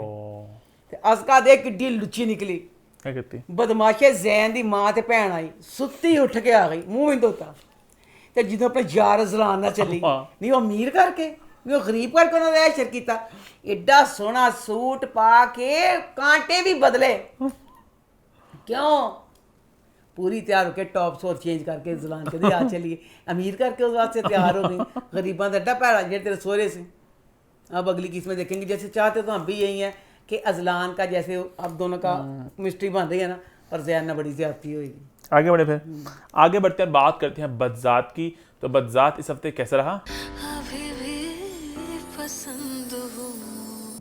ਤੇ ਅਸਕਾ ਦੇ ਕਿੱਡੀ ਲੁੱਚੀ ਨਿਕਲੀ ਕੀ ਕੀਤੀ ਬਦਮਾਸ਼ੇ ਜ਼ੈਨ ਦੀ ਮਾਂ ਤੇ ਭੈਣ ਆਈ ਸੁੱਤੀ ਉੱਠ ਕੇ ਆ ਗਈ ਮੂੰਹ ਵੀ ਧੋਤਾ ਤੇ ਜਦੋਂ ਆਪਣੇ ਯਾਰ ਜ਼ਲਾਨ ਨਾਲ ਚੱਲੀ ਨਹੀਂ ਉਹ ਅਮੀਰ ਕਰਕੇ ਵੀ ਉਹ ਗਰੀਬ ਕਰਕੇ ਉਹਨਾਂ ਨੇ ਐਸ਼ਰ ਕੀਤਾ ਐਡਾ ਸੋਹਣਾ ਸੂਟ ਪਾ ਕੇ ਕਾਂਟੇ ਵੀ ਬਦਲੇ ਕਿਉਂ पूरी तैयार होकर टॉप सोर चेंज करके जलान के आ चलिए अमीर करके उस वास्ते तैयार हो गई गरीबों का अड्डा पैड़ा जो तेरे सोहरे से अब अगली किस्में देखेंगे जैसे चाहते तो हम भी यही है कि अजलान का जैसे अब दोनों का मिस्ट्री बन रही है ना पर जैन ना बड़ी ज्यादती होगी आगे बढ़े फिर आगे बढ़ते हैं बात करते हैं बदजात की तो बदजात इस हफ्ते कैसा रहा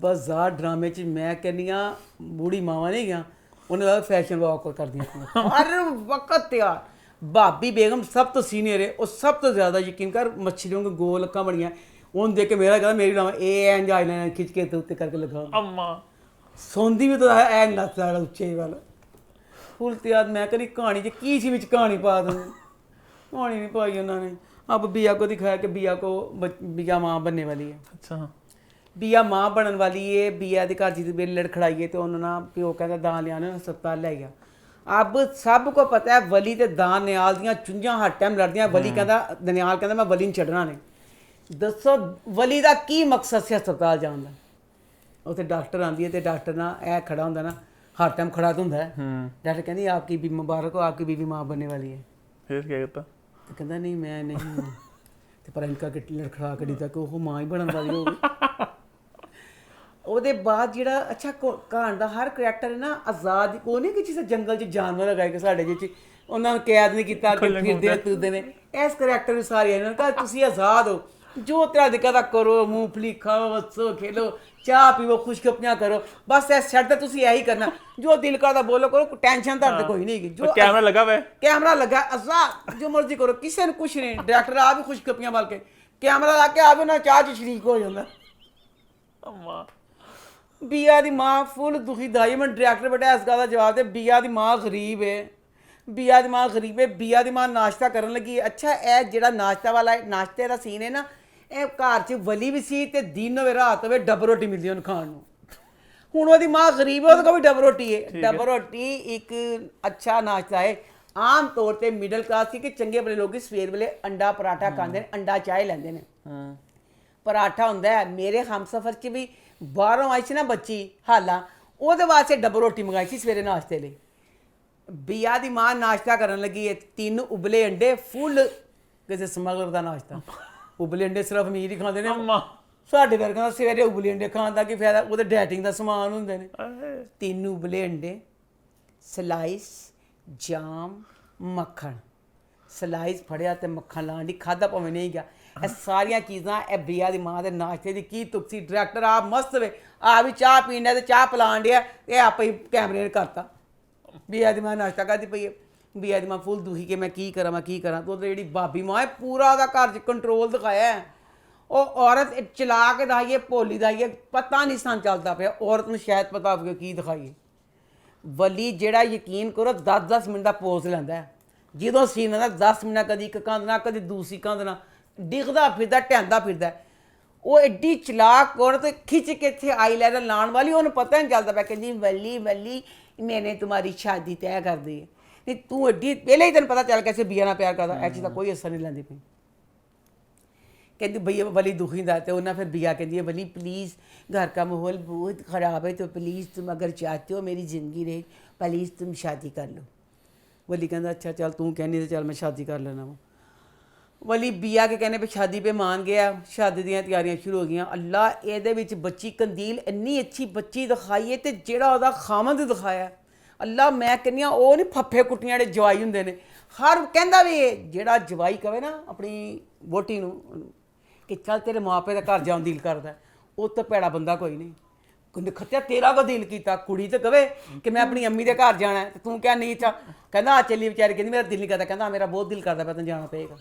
बदजात ड्रामे च मैं कहनी बूढ़ी मावा नहीं गया उन्हें लगा फैशन वॉक कर दिया हर वक्त तैयार भाभी बेगम सब तो सीनियर है और सब तो ज़्यादा यकीन कर मछलियों के गोल अक्का बढ़िया उन देख के मेरा कहता मेरी नाम एंज आईलाइनर खिंच के उत्ते करके लगा अम्मा सौंदी भी तो ऐ नस लड़ा उच्चे वाला फुल तैयार मैं कहीं कहानी च की सी कहानी पा दूँ कहानी नहीं पाई उन्होंने अब बिया को दिखाया कि बिया को बिया माँ बनने वाली है अच्छा बिया माँ बनने वाली है बिया के घर जी बेली लड़खड़ाई है तो उन्होंने प्यो कहता दान लिया हस्पताल लै गया अब सब को पता है वली ते दान नियाल दियां चुंझां हर टाइम लड़दियां वली कहता दनियाल कहता मैं वली छड्डना नहीं दसो वली का की मकसद से हस्पताल जान दा उत्थे डॉक्टर आंदी है तो डॉक्टर ना ऐ खड़ा होंदा ना हर टाइम खड़ा तो होंदा है डॉक्टर कहती आपकी भी मुबारक हो आपकी बीवी माँ बनने वाली है फिर क्या कहता तो कहता नहीं मैं नहीं हूँ तो पर इनका लड़खड़ा के दी तक वो माँ ही बनने वाली होगी ਉਹਦੇ ਬਾਅਦ ਜਿਹੜਾ ਅੱਛਾ ਕਹਾਣ ਦਾ ਹਰ ਕਰੈਕਟਰ ਹੈ ਨਾ ਆਜ਼ਾਦ ਕੋਈ ਨਹੀਂ ਕਿ ਜਿਵੇਂ ਜੰਗਲ 'ਚ ਜਾਨਵਰ ਲਗਾਏ ਕਿ ਸਾਡੇ ਜਿਹੇ ਉਹਨਾਂ ਨੂੰ ਕੈਦ ਨਹੀਂ ਕੀਤਾ ਕਿ ਫਿਰਦੇ ਤੁਰਦੇ ਨੇ ਇਸ ਕਰੈਕਟਰ ਨੂੰ ਸਾਰੇ ਇਹਨਾਂ ਨੂੰ ਕਹਾ ਤੁਸੀਂ ਆਜ਼ਾਦ ਹੋ ਜੋ ਤੇਰਾ ਦਿਖਦਾ ਕਰੋ ਮੂੰਗਫਲੀ ਖਾਓ ਵਸੋ ਖੇਲੋ ਚਾਹ ਪੀਵੋ ਖੁਸ਼ਕਪੀਆਂ ਕਰੋ ਬਸ ਇਸ ਛੱਡ ਤੇ ਤੁਸੀਂ ਇਹੀ ਕਰਨਾ ਜੋ ਦਿਲ ਕਰਦਾ ਬੋਲੋ ਕਰੋ ਟੈਨਸ਼ਨ ਤੁਹਾਡੇ ਕੋਈ ਨਹੀਂ ਹੈਗੀ ਜੋ कैमरा लगा हुआ है कैमरा लगा आजाद जो मर्जी करो किसी ने कुछ नहीं डायरेक्टर आप भी खुशकपियां मार के कैमरा ला के आप ना चाह च शरीक हो जाता अम्मा बिया दी मां फुल दुखी दाई मैं डायरेक्टर बेटा इस गल का जवाब दे बिया दी मां गरीब है बिया दी मां गरीब है बिया दी मां नाश्ता करन लगी अच्छा ए जेड़ा नाश्ता वाला नाश्ते दा सीन है ना ए घर च वली भी सी ते दिन होवे रात होवे डब रोटी मिलदी उन खाण नूं ਹੁਣ ਉਹਦੀ ਮਾਂ ਗਰੀਬ ਹੈ ਉਹਦੇ ਕੋਲ ਵੀ ਡਬ ਰੋਟੀ ਹੈ ਡਬ ਰੋਟੀ ਇੱਕ ਅੱਛਾ ਨਾਸ਼ਤਾ ਹੈ ਆਮ ਤੌਰ ਤੇ ਮਿਡਲ ਕਲਾਸ ਕੀ ਕਿ ਚੰਗੇ ਬੜੇ ਲੋਕ ਸਵੇਰ ਵੇਲੇ ਅੰਡਾ ਪਰਾਠਾ ਖਾਂਦੇ ਨੇ ਅੰਡਾ ਚਾਹ ਲੈਂਦੇ ਨੇ ਪਰਾਠਾ ਹੁੰਦਾ ਹੈ ਮੇਰੇ ਹਮਸਫਰ 'ਚ ਵੀ ਬਾਹਰੋਂ ਆਈ ਸੀ ਨਾ ਬੱਚੀ ਹਾਲਾ ਉਹਦੇ ਵਾਸਤੇ ਡਬ ਰੋਟੀ ਮੰਗਾਈ ਸੀ ਸਵੇਰੇ ਨਾਸ਼ਤੇ ਲਈ ਬਿਆ ਦੀ ਮਾਂ ਨਾਸ਼ਤਾ ਕਰਨ ਲੱਗੀ ਹੈ 3 ਉਬਲੇ ਅੰਡੇ ਫੁੱਲ ਕਿਸੇ ਸਮਗਲਰ ਦਾ ਨਾਸ਼ਤਾ ਉਬਲੇ ਅੰਡੇ ਸਿਰਫ ਅਮੀਰ ਹੀ ਖਾਂਦੇ ਨੇ ਸਾਡੇ ਵਰਗਾਂ ਦਾ ਸਵੇਰੇ ਉਬਲੇ ਅੰਡੇ ਖਾਣ ਦਾ ਕੀ ਫਾਇਦਾ ਉਹਦੇ ਡਾਈਟਿੰਗ ਦਾ ਸਮਾਨ ਹੁੰਦੇ ਨੇ 3 ਉਬਲੇ ਅੰਡੇ ਸਲਾਈਸ ਜਾਮ ਮੱਖਣ ਸਲਾਈਸ ਫੜਿਆ ਤੇ ਮੱਖਣ ਲਾਣ ਦੀ ਖਾਦਾ ਭਾਵੇਂ ਨਹੀਂ ਗਿਆ ਇਹ ਸਾਰੀਆਂ ਚੀਜ਼ਾਂ ਇਹ ਬਿਆ ਦੀ ਮਾਂ ਦੇ ਨਾਸ਼ਤੇ ਦੀ ਕੀ ਤੁਕਸੀ ਡਾਇਰੈਕਟਰ ਆਪ ਮਸਤ ਵੇ ਆ ਵੀ ਚਾਹ ਪੀਂਦਾ ਤੇ ਚਾਹ ਪਿਲਾਣ ਡਿਆ ਇਹ ਆਪੇ ਹੀ ਕੈਮਰੇ ਨੇ ਕਰਤਾ ਬਿਆ ਦੀ ਮਾਂ ਨਾਸ਼ਤਾ ਕਰਦੀ ਪਈ ਹੈ ਬਿਆ ਦੀ ਮਾਂ ਫੁੱਲ ਦੁਖੀ ਕਿ ਮੈਂ ਕੀ ਕਰਾਂ ਤੋ ਜਿਹੜੀ ਭਾਬੀ ਮਾਂ ਹੈ ਪੂਰਾ ਉਹਦਾ ਘਰ 'ਚ ਕੰਟਰੋਲ ਦਿਖਾਇਆ ਉਹ ਔਰਤ ਚਲਾ ਕੇ ਦਿਖਾਈਏ ਭੋਲੀ ਦਿਖਾਈਏ ਪਤਾ ਨਹੀਂ ਸਾਨੂੰ ਚੱਲਦਾ ਪਿਆ ਔਰਤ ਨੂੰ ਸ਼ਾਇਦ ਪਤਾ ਹੋਵੇ ਕੀ ਦਿਖਾਈਏ ਵਲੀ ਜਿਹੜਾ ਯਕੀਨ ਕਰੋ 10-10 ਮਿੰਟ ਦਾ ਪੋਜ਼ ਲੈਂਦਾ ਹੈ ਜਦੋਂ ਸੀਨ ਦਾ 10 ਮਿੰਟ ਕਦੀ ਇੱਕ ਕੰਧ ਕਦੀ ਦੂਸਰੀ ਕੰਧ ਡਿੱਗਦਾ ਫਿਰਦਾ ਢਹਿੰਦਾ ਫਿਰਦਾ ਉਹ ਐਡੀ ਚਲਾਕ ਔਰਤ ਖਿੱਚ ਕੇ ਇੱਥੇ ਆਈਲਾਈਨਰ ਲਾਉਣ ਵਾਲੀ ਉਹਨੂੰ ਪਤਾ ਨਹੀਂ ਚੱਲਦਾ ਪਿਆ ਕਹਿੰਦੀ ਵਲੀ ਮੈਨੇ ਤੁਹਾਡੀ ਸ਼ਾਦੀ ਤੈਅ ਕਰ ਦੀ ਨਹੀਂ ਤੂੰ ਐਡੀ ਪਹਿਲੇ ਹੀ ਤੈਨੂੰ ਪਤਾ ਚੱਲ ਗਿਆ ਸੀ ਬੀਆ ਨਾਲ ਪਿਆਰ ਕਰਦਾ ਐਸੀ ਤਾਂ ਕੋਈ ਅਸਰ ਨਹੀਂ ਲੈਂਦੀ ਪਈ कहती भैया वली दुखी दाते हो ना फिर बिया कहती है वली प्लीज़ घर का माहौल बहुत ख़राब है तो प्लीज़ तुम अगर चाहते हो मेरी ज़िंदगी रहे प्लीज़ तुम शादी कर लो वली कहता अच्छा चल तू कहनी तो चल मैं शादी कर लेना वो वली बिया के कहने पे शादी पे मान गया शादी दी तैयारियां शुरू हो गई अल्लाह ये बच्ची कंदील इन्नी अच्छी बच्ची दिखाई है तो जेड़ा ਉਹਦਾ ਖਾਮੰਦ दिखाया अल्लाह मैं कहनी ਉਹ नहीं फफ्फे कुट्टियां ਜਿਹੜੇ ਜਵਾਈ ਹੁੰਦੇ ਨੇ हर ਕਹਿੰਦਾ ਵੀ ਜਿਹੜਾ ਜਵਾਈ ਕਵੇ ਨਾ ਆਪਣੀ ਵੋਟੀ ਨੂੰ ਕਿ ਚੱਲ ਤੇਰੇ ਮਾਪੇ ਦਾ ਘਰ ਜਾਣ ਦਿਲ ਕਰਦਾ ਉਹ ਤੋਂ ਭੈੜਾ ਬੰਦਾ ਕੋਈ ਨਹੀਂ। ਕਹਿੰਦੇ ਖੱਤਿਆ ਤੇਰਾ ਕੋ ਦਿਲ ਕੀਤਾ, ਕੁੜੀ ਤੇ ਕਵੇ ਕਿ ਮੈਂ ਆਪਣੀ ਅੰਮੀ ਦੇ ਘਰ ਜਾਣਾ ਤੇ ਤੂੰ ਕਿਹਾ ਨਹੀਂ ਚਾ। ਕਹਿੰਦਾ ਆ ਚੱਲੀ ਵਿਚਾਰੀ, ਕਹਿੰਦੀ ਮੇਰਾ ਦਿਲ ਨਹੀਂ ਕਰਦਾ। ਕਹਿੰਦਾ ਮੇਰਾ ਬਹੁਤ ਦਿਲ ਕਰਦਾ, ਤੈਨੂੰ ਜਾਣਾ ਪਏਗਾ।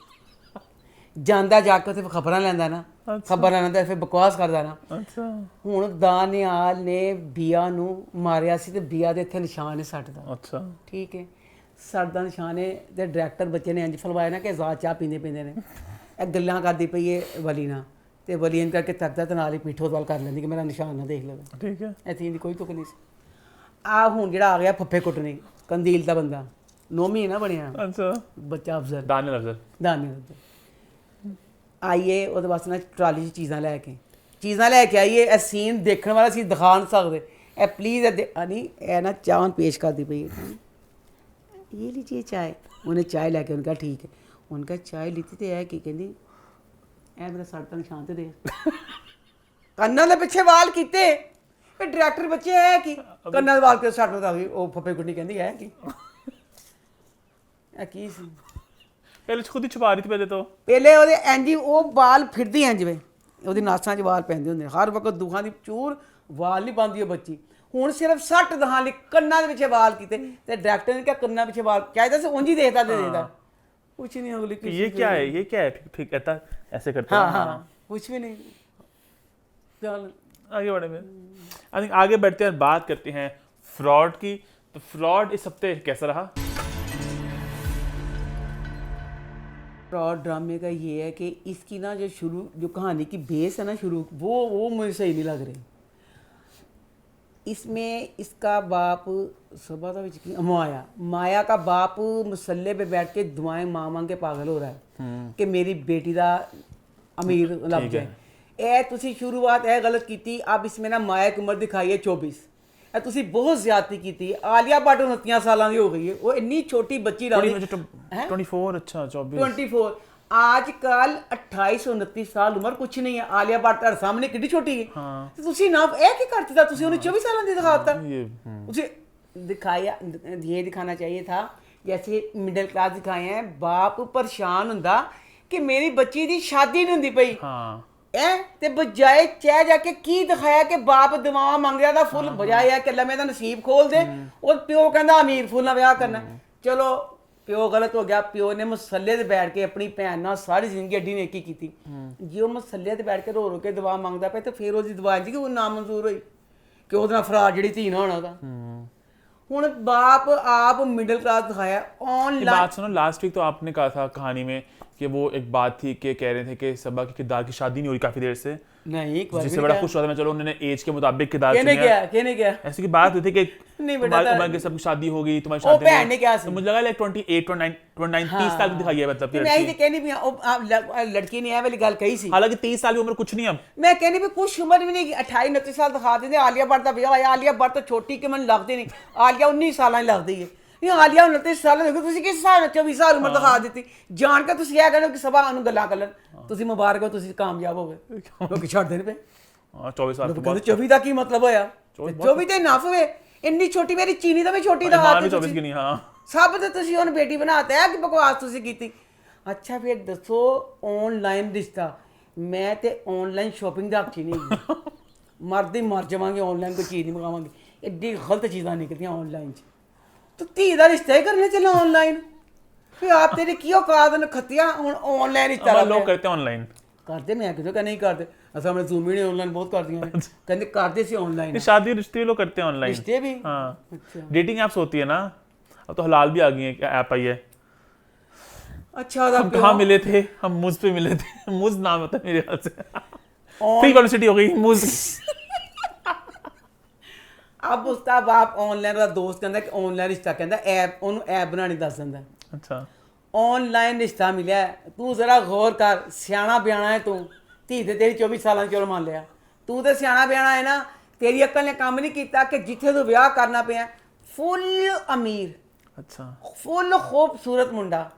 ਜਾਂਦਾ ਜਾ ਕੇ ਉੱਥੇ ਖਬਰਾਂ ਲੈਂਦਾ ਨਾ, ਖਬਰਾਂ ਲੈਂਦਾ ਫਿਰ ਬਕਵਾਸ ਕਰਦਾ ਨਾ। ਅੱਛਾ ਹੁਣ ਦਾਨਿਆਲ ਨੇ ਬੀਆ ਨੂੰ ਮਾਰਿਆ ਸੀ ਤੇ ਬੀਆ ਦੇ ਇੱਥੇ ਨਿਸ਼ਾਨ ਹੈ ਸੱਟ ਦਾ। ਅੱਛਾ ਠੀਕ ਹੈ, ਸੱਟ ਦਾ ਨਿਸ਼ਾਨ ਹੈ ਤੇ ਡਾਇਰੈਕਟਰ ਬੱਚੇ ਨੇ ਇੰਜ ਫਲਵਾਇਆ ਨਾ ਕਿ ਆਜ਼ਾਦ ਚਾਹ ਪੀਂਦੇ ਪੀਂਦੇ ਨੇ। ਇਹ ਗੱਲਾਂ ਕਰਦੀ ਪਈ ਹੈ ਵਲੀ ਨਾਲ, ਤੇ ਵਲੀ ਇੰਜ ਕਰਕੇ ਤੱਕਦਾ ਤੇ ਨਾਲ ਹੀ ਪੀਠੋ ਦਲ ਕਰ ਲੈਂਦੀ ਕਿ ਮੇਰਾ ਨਿਸ਼ਾਨ ਨਾ ਦੇਖ ਲਵੇ। ਠੀਕ ਹੈ। ਇੱਥੇ ਦੀ ਕੋਈ ਤੁਕ ਨਹੀਂ ਸੀ। ਆ ਹੁਣ ਜਿਹੜਾ ਆ ਗਿਆ ਫੱਫੇ ਕੁੱਟਣੀ, ਕੰਦੀਲ ਦਾ ਬੰਦਾ, 9 ਮਹੀਨਾ ਬਣਿਆ ਅੱਛਾ ਬੱਚਾ ਅਫਜ਼ਲ ਦਾਨਿਆਲ ਅਫਜ਼ਲ। ਦਾਨਿਆਲ ਆਈਏ ਉਹਦੇ ਵਾਸਤੇ ਨਾ ਟਰਾਲੀ 'ਚ ਚੀਜ਼ਾਂ ਲੈ ਕੇ ਆਈਏ। ਇਹ ਸੀਨ ਦੇਖਣ ਵਾਲਾ ਸੀ, ਦਿਖਾ ਨਹੀਂ ਸਕਦੇ। ਇਹ ਪਲੀਜ਼ ਨਹੀਂ ਇਹ ਨਾ ਚਾਹ ਪੇਸ਼ ਕਰਦੀ ਪਈ ਹੈ। ਇਹ ਲੀਜੀਏ ਚਾय। ਉਹਨੇ ਚਾय ਲੈ ਕੇ ਉਹਨੇ ਕਹਾ ਠੀਕ ਹੈ। ਉਹਨੇ ਕਹਾ ਚਾय ਲੀਤੀ ਤੇ ਇਹ ਕੀ ਕਹਿੰਦੀ, ਇਹ ਮੇਰਾ ਸੱਟ ਦਾ ਨਿਸ਼ਾਨ ਤੇ ਦੇ। ਕੰਨਾਂ ਦੇ ਪਿੱਛੇ ਵਾਲ ਕੀਤੇ ਇਹ ਡਾਇਰੈਕਟਰ ਬੱਚੇ ਹੈ ਕੀ ਕੰਨਾਂ ਦੇ ਵਾਲ ਤੇ ਸੱਟ ਬਤਾ ਗਈ। ਉਹ ਫੱਫੇ ਗੁੱਡੀ ਕਹਿੰਦੀ ਹੈ ਕੀ ਇਹ ਕੀ ਸੀ। ਪਹਿਲੇ ਖੁਦ ਹੀ ਛੁਪਾ ਰਹੀ ਸੀ ਪਹਿਲੇ ਤੋਂ। ਪਹਿਲੇ ਉਹਦੇ ਇੰਜੀ ਉਹ ਵਾਲ ਫਿਰਦੀ ਐਂ ਜਿਵੇਂ ਉਹਦੀ ਨਾਸਾਂ 'ਚ ਵਾਲ ਪੈਂਦੇ ਹੁੰਦੇ ਹਰ ਵਕਤ ਦੁਖਾਂ ਦੀ ਚੂਰ ਵਾਲ ਨਹੀਂ ਪਾਉਂਦੀ ਉਹ ਬੱਚੀ। ਹੁਣ ਸਿਰਫ 60 ਦਹਾਂ ਲਈ ਕੰਨਾਂ ਦੇ ਪਿੱਛੇ ਵਾਲ ਕੀਤੇ ਤੇ ਡਾਇਰੈਕਟਰ ਨੇ ਕਿਹਾ ਕੰਨਾਂ ਪਿੱਛੇ ਵਾਲ ਚਾਹੀਦਾ ਸੀ ਉਂਝ ਹੀ ਦੇਖਦਾ ਤੇ ਦੇਦਾ कुछ नहीं। अगली ये क्या है, ये क्या है? ठीक कहता ऐसे करते हैं। हाँ कुछ भी नहीं। चल आगे बढ़े में आई थिंक आगे बढ़ते हैं, बात करते हैं फ्रॉड की। तो फ्रॉड इस हफ्ते कैसा रहा? फ्रॉड ड्रामे का ये है कि इसकी ना जो कहानी की बेस है ना शुरू वो मुझे सही नहीं लग रही। इसमें इसका बाप सबा था माया का बाप मसल्ले पे बैठ के दुआएं मांग के पागल हो रहा है कि मेरी बेटी दा अमीर लग जाए। ए तुसी शुरुआत है गलत की। अब इसमें ना माया की उम्र दिखाई है 24। ए तुसी बहुत ज्यादती की। आलिया भट्ट 29 साल की हो गई है, वो इन्नी छोटी बच्ची रही 24। अच्छा 24। आजकल 28-29 साल उम्र कुछ नहीं है। आलिया भट्ट ਤੁਹਾਡੇ ਸਾਹਮਣੇ ਕਿੱਡੀ ਛੋਟੀ ਹੈ। ਤੇ ਤੁਸੀਂ ਨਾ ਇਹ ਕੀ ਕਰ ਦਿੱਤਾ, ਤੁਸੀਂ ਉਹਨੂੰ 24 ਸਾਲਾਂ ਦੀ ਦਿਖਾਤਾ। उसे दिखाया ये दिखाना चाहिए था जैसे मिडिल क्लास दिखाए हैं। बाप परेशान हुंदा कि मेरी बच्ची दी शादी नहीं हुंदी पई। ते बजाए चाह जाके की दिखाया कि बाप दुआवां मंग रहा था फुल बजाया कि अल्लाह मेरा नसीब खोल दे। और प्यो कहंदा अमीर फुल नाल विआह करना। चलो प्यो गलत हो गया। प्यो ने मसले ते बैठ के अपनी भैन नाल सारी जिंदगी अड्डी नेकी की। जे वो मसले ते बैठ के रो के दुआ मंगदा पे तो फिर उसदी दुआ जी कि वो ना मंजूर होई कि ਉਹਦੇ ਨਾਲ ਫਰਾਡ ਜਿਹੜੀ ਧੀ ਨਾ ਹੋਣਾ ਉਹਦਾ। ਹੁਣ बाप आप मिडिल क्लास दिखाया ऑनलाइन। बात सुनो, लास्ट वीक तो आपने कहा था कहानी में कि वो एक बात थी कि कह रहे थे कि सबा की किरदार की शादी नहीं हो रही काफी देर से। नहीं जिससे बड़ा खुश हुआ था मैं। चलो उन्होंने एज के मुताबिक किरदार कहने क्या ऐसी की बात हुई थी कि नहीं बेटा उम्र की सब शादी हो गई, तुम्हारी शादी बहन ने क्या तो मुझे लगा लाइक 28 29 30 साल की दिखाई है मतलब मैं ही कहनी भी लड़की ने ये वाली गल कही सी। हालांकि 30 साल की उम्र कुछ नहीं अब। मैं कहनी भी कुछ उम्र भी नहीं 28-29 साल दिखा देंगे। आलिया भट्ट का विआह होया। आलिया भट्ट तो छोटी कि मैंने लगती नहीं। आलिया 19 साल की लगती है। नहीं आलिया 29 साल देखो तुसी किस हिसाब ਨਾਲ 24 ਸਾਲ ਉਮਰ ਦਿਖਾ ਦਿੱਤੀ। ਜਾਣ ਕੇ ਤੁਸੀਂ ਇਹ ਕਹਿੰਦੇ ਕਿ ਸਭਾ ਨੂੰ ਗੱਲਾਂ ਕਰ ਲੈਣ। ਤੁਸੀਂ ਮੁਬਾਰਕ ਹੋ, ਤੁਸੀਂ ਕਾਮਯਾਬ ਹੋ ਗਏ। ਲੋਕ ਛੱਡ ਦੇਣ ਪਏ। 24 ਸਾਲ ਤੋਂ ਬਾਅਦ 24 ਦਾ ਕੀ ਮਤਲਬ ਹੋਇਆ? 24 ਤੇ ਇਨਫ ਵੇ। ਇੰਨੀ ਛੋਟੀ ਮੇਰੀ ਚੀਨੀ ਦਾ ਵੀ ਛੋਟੀ ਦਾ हां 24 की नहीं। हां ਸਭ ਤੇ ਤੁਸੀਂ ਉਹਨੂੰ ਬੇਟੀ ਬਣਾਤਾ ਹੈ ਕਿ ਬਕਵਾਸ ਤੁਸੀਂ ਕੀਤੀ। ਅੱਛਾ ਫਿਰ ਦੱਸੋ ਆਨਲਾਈਨ ਰਿਸ਼ਤਾ। ਮੈਂ ਤੇ ਆਨਲਾਈਨ ਸ਼ਾਪਿੰਗ ਦਾ ਅੱਖੀ ਨਹੀਂ ਮਰਦੀ ਮਰ ਜਾਵਾਂਗੇ। ਆਨਲਾਈਨ ਕੋਈ ਚੀਜ਼ ਨਹੀਂ ਮੰਗਾਵਾਂਗੇ। ਐਡੀ ਗਲਤ ਚੀਜ਼ਾਂ ਨਿਕਲਦੀਆਂ ਆਨਲਾਈਨ 'ਚ। ਤੂੰ ਧੀ ਦਾ ਰਿਸ਼ਤਾ ਹੀ ਕਰਨੇ ਚੱਲਾ ਆਨਲਾइन। ਫਿਰ ਆਪ ਤੇਰੀ ਕੀ ਔਕਾਤ ਨਖਤੀਆਂ ਹੁਣ ਆਨਲਾइन ਰਿਸ਼ਤਾ लोग करते हैं ऑनलाइन। ਕਰਦੇ ਮੈਂ ਕਿਉਂ ਕਿ ਨਹੀਂ ਕਰਦੇ। ਅਸਾਂ ਆਪਣੇ ਜ਼ੂਮ ਵੀ ਆਨਲਾइन ਬਹੁਤ ਕਰਦੀਆਂ ਨੇ। ਕਹਿੰਦੇ ਕਰਦੇ ਸੀ ਆਨਲਾइन। शादी रिश्ते लोग करते हैं ऑनलाइन। रिश्ते भी? हाँ अच्छा डेटिंग एप्स होती है ना। अब तो हलाल भी आ गई है, ऐप आई है। अच्छा हम कहाँ मिले थे? हम मुझ पे मिले थे। मुझ नाम होता है मेरे ख्याल से। फ्री पब्लिसिटी हो गई मुझ। अब उसका बाप ऑनलाइन ਦਾ ਦੋਸਤ ਕਹਿੰਦਾ ਕਿ ਆਨਲਾਈਨ ਰਿਸ਼ਤਾ ਕਹਿੰਦਾ ਐਪ ਉਹਨੂੰ ਐਪ ਬਣਾਣੀ ਦੱਸ ਦਿੰਦਾ। ਅੱਛਾ ਆਨਲਾਈਨ ਰਿਸ਼ਤਾ ਮਿਲਿਆ। ਤੂੰ ਜ਼ਰਾ ਗੌਰ ਕਰ। ਸਿਆਣਾ ਬਿਆਣਾ ਹੈ ਤੂੰ। ਧੀ ਤੇ ਤੇਰੀ 24 ਸਾਲਾਂ ਦੀ ਚਲੋ ਮੰਨ ਲਿਆ। ਤੂੰ ਤੇ ਸਿਆਣਾ ਬਿਆਣਾ ਹੈ ਨਾ। ਤੇਰੀ ਅਕਲ ਨੇ ਕੰਮ ਨਹੀਂ ਕੀਤਾ ਕਿ ਜਿੱਥੇ ਤੂੰ ਵਿਆਹ ਕਰਨਾ ਪਿਆ ਫੁੱਲ ਅਮੀਰ अच्छा ਫੁੱਲ ਖੂਬਸੂਰਤ ਮੁੰਡਾ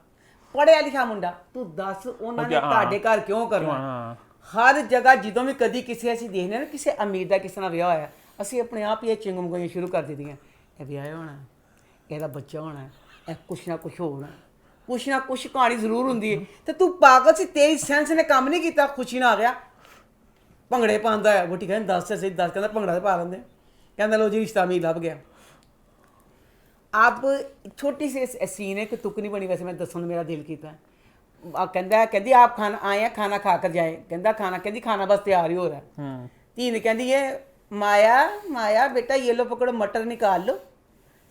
ਪੜ੍ਹਿਆ ਲਿਖਿਆ ਮੁੰਡਾ। ਤੂੰ ਦੱਸ ਉਹਨਾਂ ਨੇ ਤੁਹਾਡੇ ਘਰ ਕਿਉਂ ਕਰਨਾ? ਹਰ ਜਗ੍ਹਾ ਜਦੋਂ ਵੀ ਕਦੀ ਕਿਸੇ ਅਸੀਂ ਦੇਖਦੇ ਨਾ ਕਿਸੇ ਅਮੀਰ ਦਾ ਕਿਸੇ ਨਾਲ ਵਿਆਹ ਹੋਇਆ ਅਸੀਂ ਆਪਣੇ ਆਪ ਹੀ ਇਹ ਚਿੰਗਮ ਗੋਈਆਂ ਸ਼ੁਰੂ ਕਰ ਦਿੱਤੀਆਂ। ਇਹ ਵਿਆਹ ਹੋਣਾ, ਇਹਦਾ ਬੱਚਾ ਹੋਣਾ, ਇਹ ਕੁਛ ਨਾ ਕੁਛ ਹੋਣਾ, ਕੁਛ ਨਾ ਕੁਛ ਕਹਾਣੀ ਜ਼ਰੂਰ ਹੁੰਦੀ ਹੈ। ਤੇ ਤੂੰ ਪਾਗਲ ਸੀ, ਤੇਰੀ ਸੈਂਸ ਨੇ ਕੰਮ ਨਹੀਂ ਕੀਤਾ, ਖੁਸ਼ੀ ਨਾ ਆ ਗਿਆ। ਭੰਗੜੇ ਪਾਉਂਦਾ ਹੈ। ਵੋਟੀ ਕਹਿੰਦੀ 10 ਅਸੀਂ 10 ਕਹਿੰਦਾ ਭੰਗੜਾ ਤੇ ਪਾ ਲੈਂਦੇ ਹਾਂ। ਕਹਿੰਦਾ ਲੋ ਜੀ ਰਿਸ਼ਤਾ ਵੀ ਲੱਭ ਗਿਆ। अब छोटी सी सीन है कि तुक नहीं बनी, वैसे मैं दसन मेरा दिल किया। कहती आप खाना आए हैं, खाना खा कर जाए। कहता खाना, कहती खाना बस तैयार ही हो रहा है। धी ने कहती है माया माया बेटा ये लो पकड़ो मटर निकाल लो,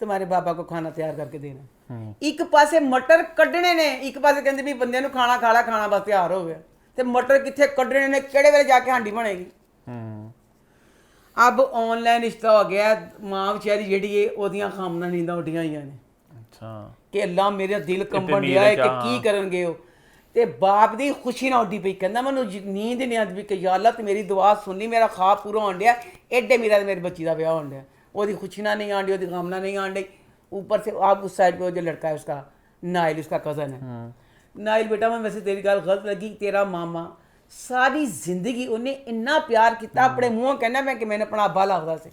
तुम्हारे बाबा को खाना तैयार करके देना। एक पासे मटर कढ़ने ने, एक पासे कहती भी बंदे नूं खाना खा ला, खाना बस तैयार हो गया। तो मटर कितने कढ़ने ने, किहड़े वेले जाके हांडी बनेगी। अब ऑनलाइन रिश्ता हो गया। मां बेचारी जिहड़ी है ओदियां खामना नींदां उड्डियां होईयां ने। अच्छा कि अल्लाह मेरा दिल कंबण दिया है कि की करनगे ओ। ते बाप दी खुशी ना उड्डी पई, कहंदा मैनूं नींद नहीं आंदी कि या अल्लाह ते मेरी दुआ सुन ली, मेरा ख्वाब पूरा होण डिया, एडे मेरा मेरी बच्ची दा ब्याह होण डिया। ओदी खुशी ना नहीं आंदी, ओदी खामना नहीं आंदी। ऊपर से आप उस साइड पे वो जो लड़का है उसका नाइल, उसका कज़न है। नाइल बेटा मैं वैसे तेरी गल गलत लगी, तेरा मामा सारी जिंदगी उन्हें इन्ना प्यार किया, अपने मुँहों कहना मैं कि मैंने अपना अब्बा लगता से।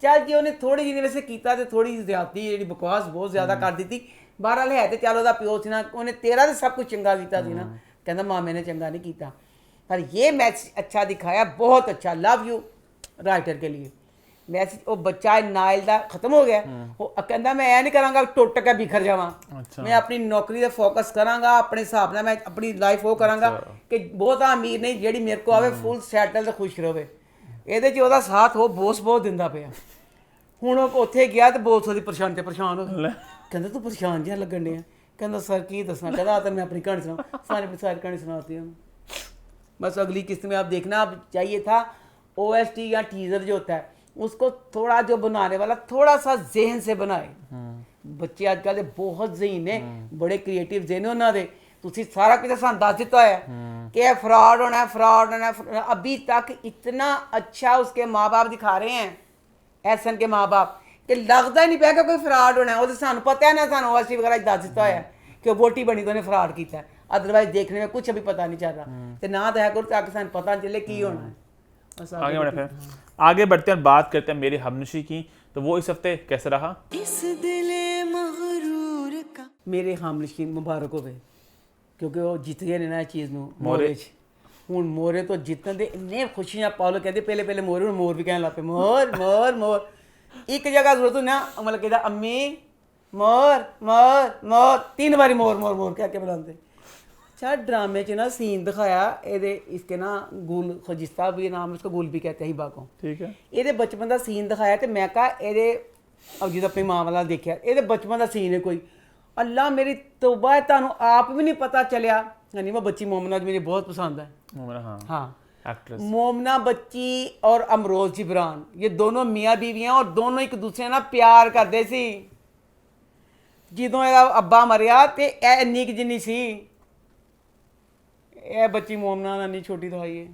चल जी उन्हें थोड़ी जी वैसे किया तो थोड़ी ज्यादती जी बकवास बहुत ज़्यादा कर दी। बहरहाल है तो चल वह प्यो से ना, उन्हें तेरा तो सब कुछ चंगा किया ना। कहना मामे ने चंगा नहीं किया, पर ये मैसेज अच्छा दिखाया, बहुत अच्छा। लव यू राइटर के लिए मैसेज। वो बच्चा नाइल का खत्म हो गया। वो कहता मैं ऐ नहीं करांगा टुट के बिखर जावां। मैं अपनी नौकरी से फोकस करांगा, अपने हिसाब से मैं अपनी लाइफ वो करांगा कि बहुत अमीर नहीं, जेड़ी मेरे को आवे फुल सैटल ते खुश रहे। ਇਹਦੇ 'ਚ ਉਹਦਾ ਸਾਥ ਉਹ ਬੋਸ ਬਹੁਤ ਦਿੰਦਾ ਪਿਆ। ਹੁਣ ਉਹ ਉੱਥੇ ਗਿਆ ਤੇ ਬੋਸ ਉਹਦੀ ਪਰੇਸ਼ਾਨ ਹੋ ਗਿਆ। ਕਹਿੰਦਾ ਤੂੰ ਪਰੇਸ਼ਾਨ ਜਿਹਾ ਲੱਗਣ ਡਿਆ। ਕਹਿੰਦਾ सर की दसना। कहता आता मैं अपनी कहानी सुना, सारी कहानी सुनाती हूँ। बस अगली किस्त में आप देखना। अब चाहिए था OST या टीजर जो होता है उसको थोड़ा जो बनाने वाला थोड़ा सा जहन से बनाए। बच्चे आजकल बहुत जहीन ने, बड़े क्रिएटिव जहन ने उन्होंने। तुसी सारा कुछ सानू दस दिता है कि यह फ्रॉड होना है, फ्रॉड होना है। अभी तक इतना अच्छा उसके माँ बाप दिखा रहे हैं, एहसन के माँ बाप, कि लगता ही नहीं पाया कि कोई फ्रॉड होना है। वो तो सानू पता है ना, सानू OST वगैरह दस दिता है कि वोटी बनी तो उन्हें फ्रॉड किया। अदरवाइज देखने में कुछ अभी पता नहीं चल रहा। तो ना तो है कुछ ताकि सानू पता चले की होना है। आगे बढ़े फिर आगे बढ़ते हैं, बात करते हैं मेरी हमनशी की। तो वो इस हफ्ते कैसे रहा? इस दिले मगरूर का मेरे हमनशी मुबारक होवे, क्योंकि वो जित गए ने ना चीज़ नूं मोरे। मोरे च। हुण मोरे तो जितन दे इन्ने खुशियां पालो कहते पहले मोरे, हुण मोर भी कहन लग पे मोर मोर मोर। एक जगह जरूरत ना मतलब कहता अम्मी मोर मोर मोर, 3 बारी मोर मोर मोर कह के बुलाते। अच्छा ड्रामे च ना सीन दिखाया ये, इसके ना गुल खजिस्ता भी नाम, उसको गुल भी कहते हैं हिबा को। ठीक है। ये बचपन का सीन दिखाया तो मैं कहा ये अब जो अपनी माँ वाला देखा ये बचपन का सीन है कोई। अल्लाह मेरी तौबा है, तुहानू आप भी नहीं पता चलिया। यानी वो बच्ची मोमना मुझे बहुत पसंद है। हाँ, हाँ एक्ट्रेस मोमना बच्ची और अमरोज जिब्रान, ये दोनों मियाँ बीवियाँ और दोनों एक दूसरे ना प्यार करते सी। ਜਦੋਂ ਇਹਦਾ ਅੱਬਾ ਮਰਿਆ ਤੇ ਇਹ ਇੰਨੀ ਕੁ ਜਿੰਨੀ ਸੀ, ਇਹ ਬੱਚੀ ਮੋਮਨਾ ਨਾਲ ਨਹੀਂ ਛੋਟੀ ਦਿਖਾਈ ਹੈ।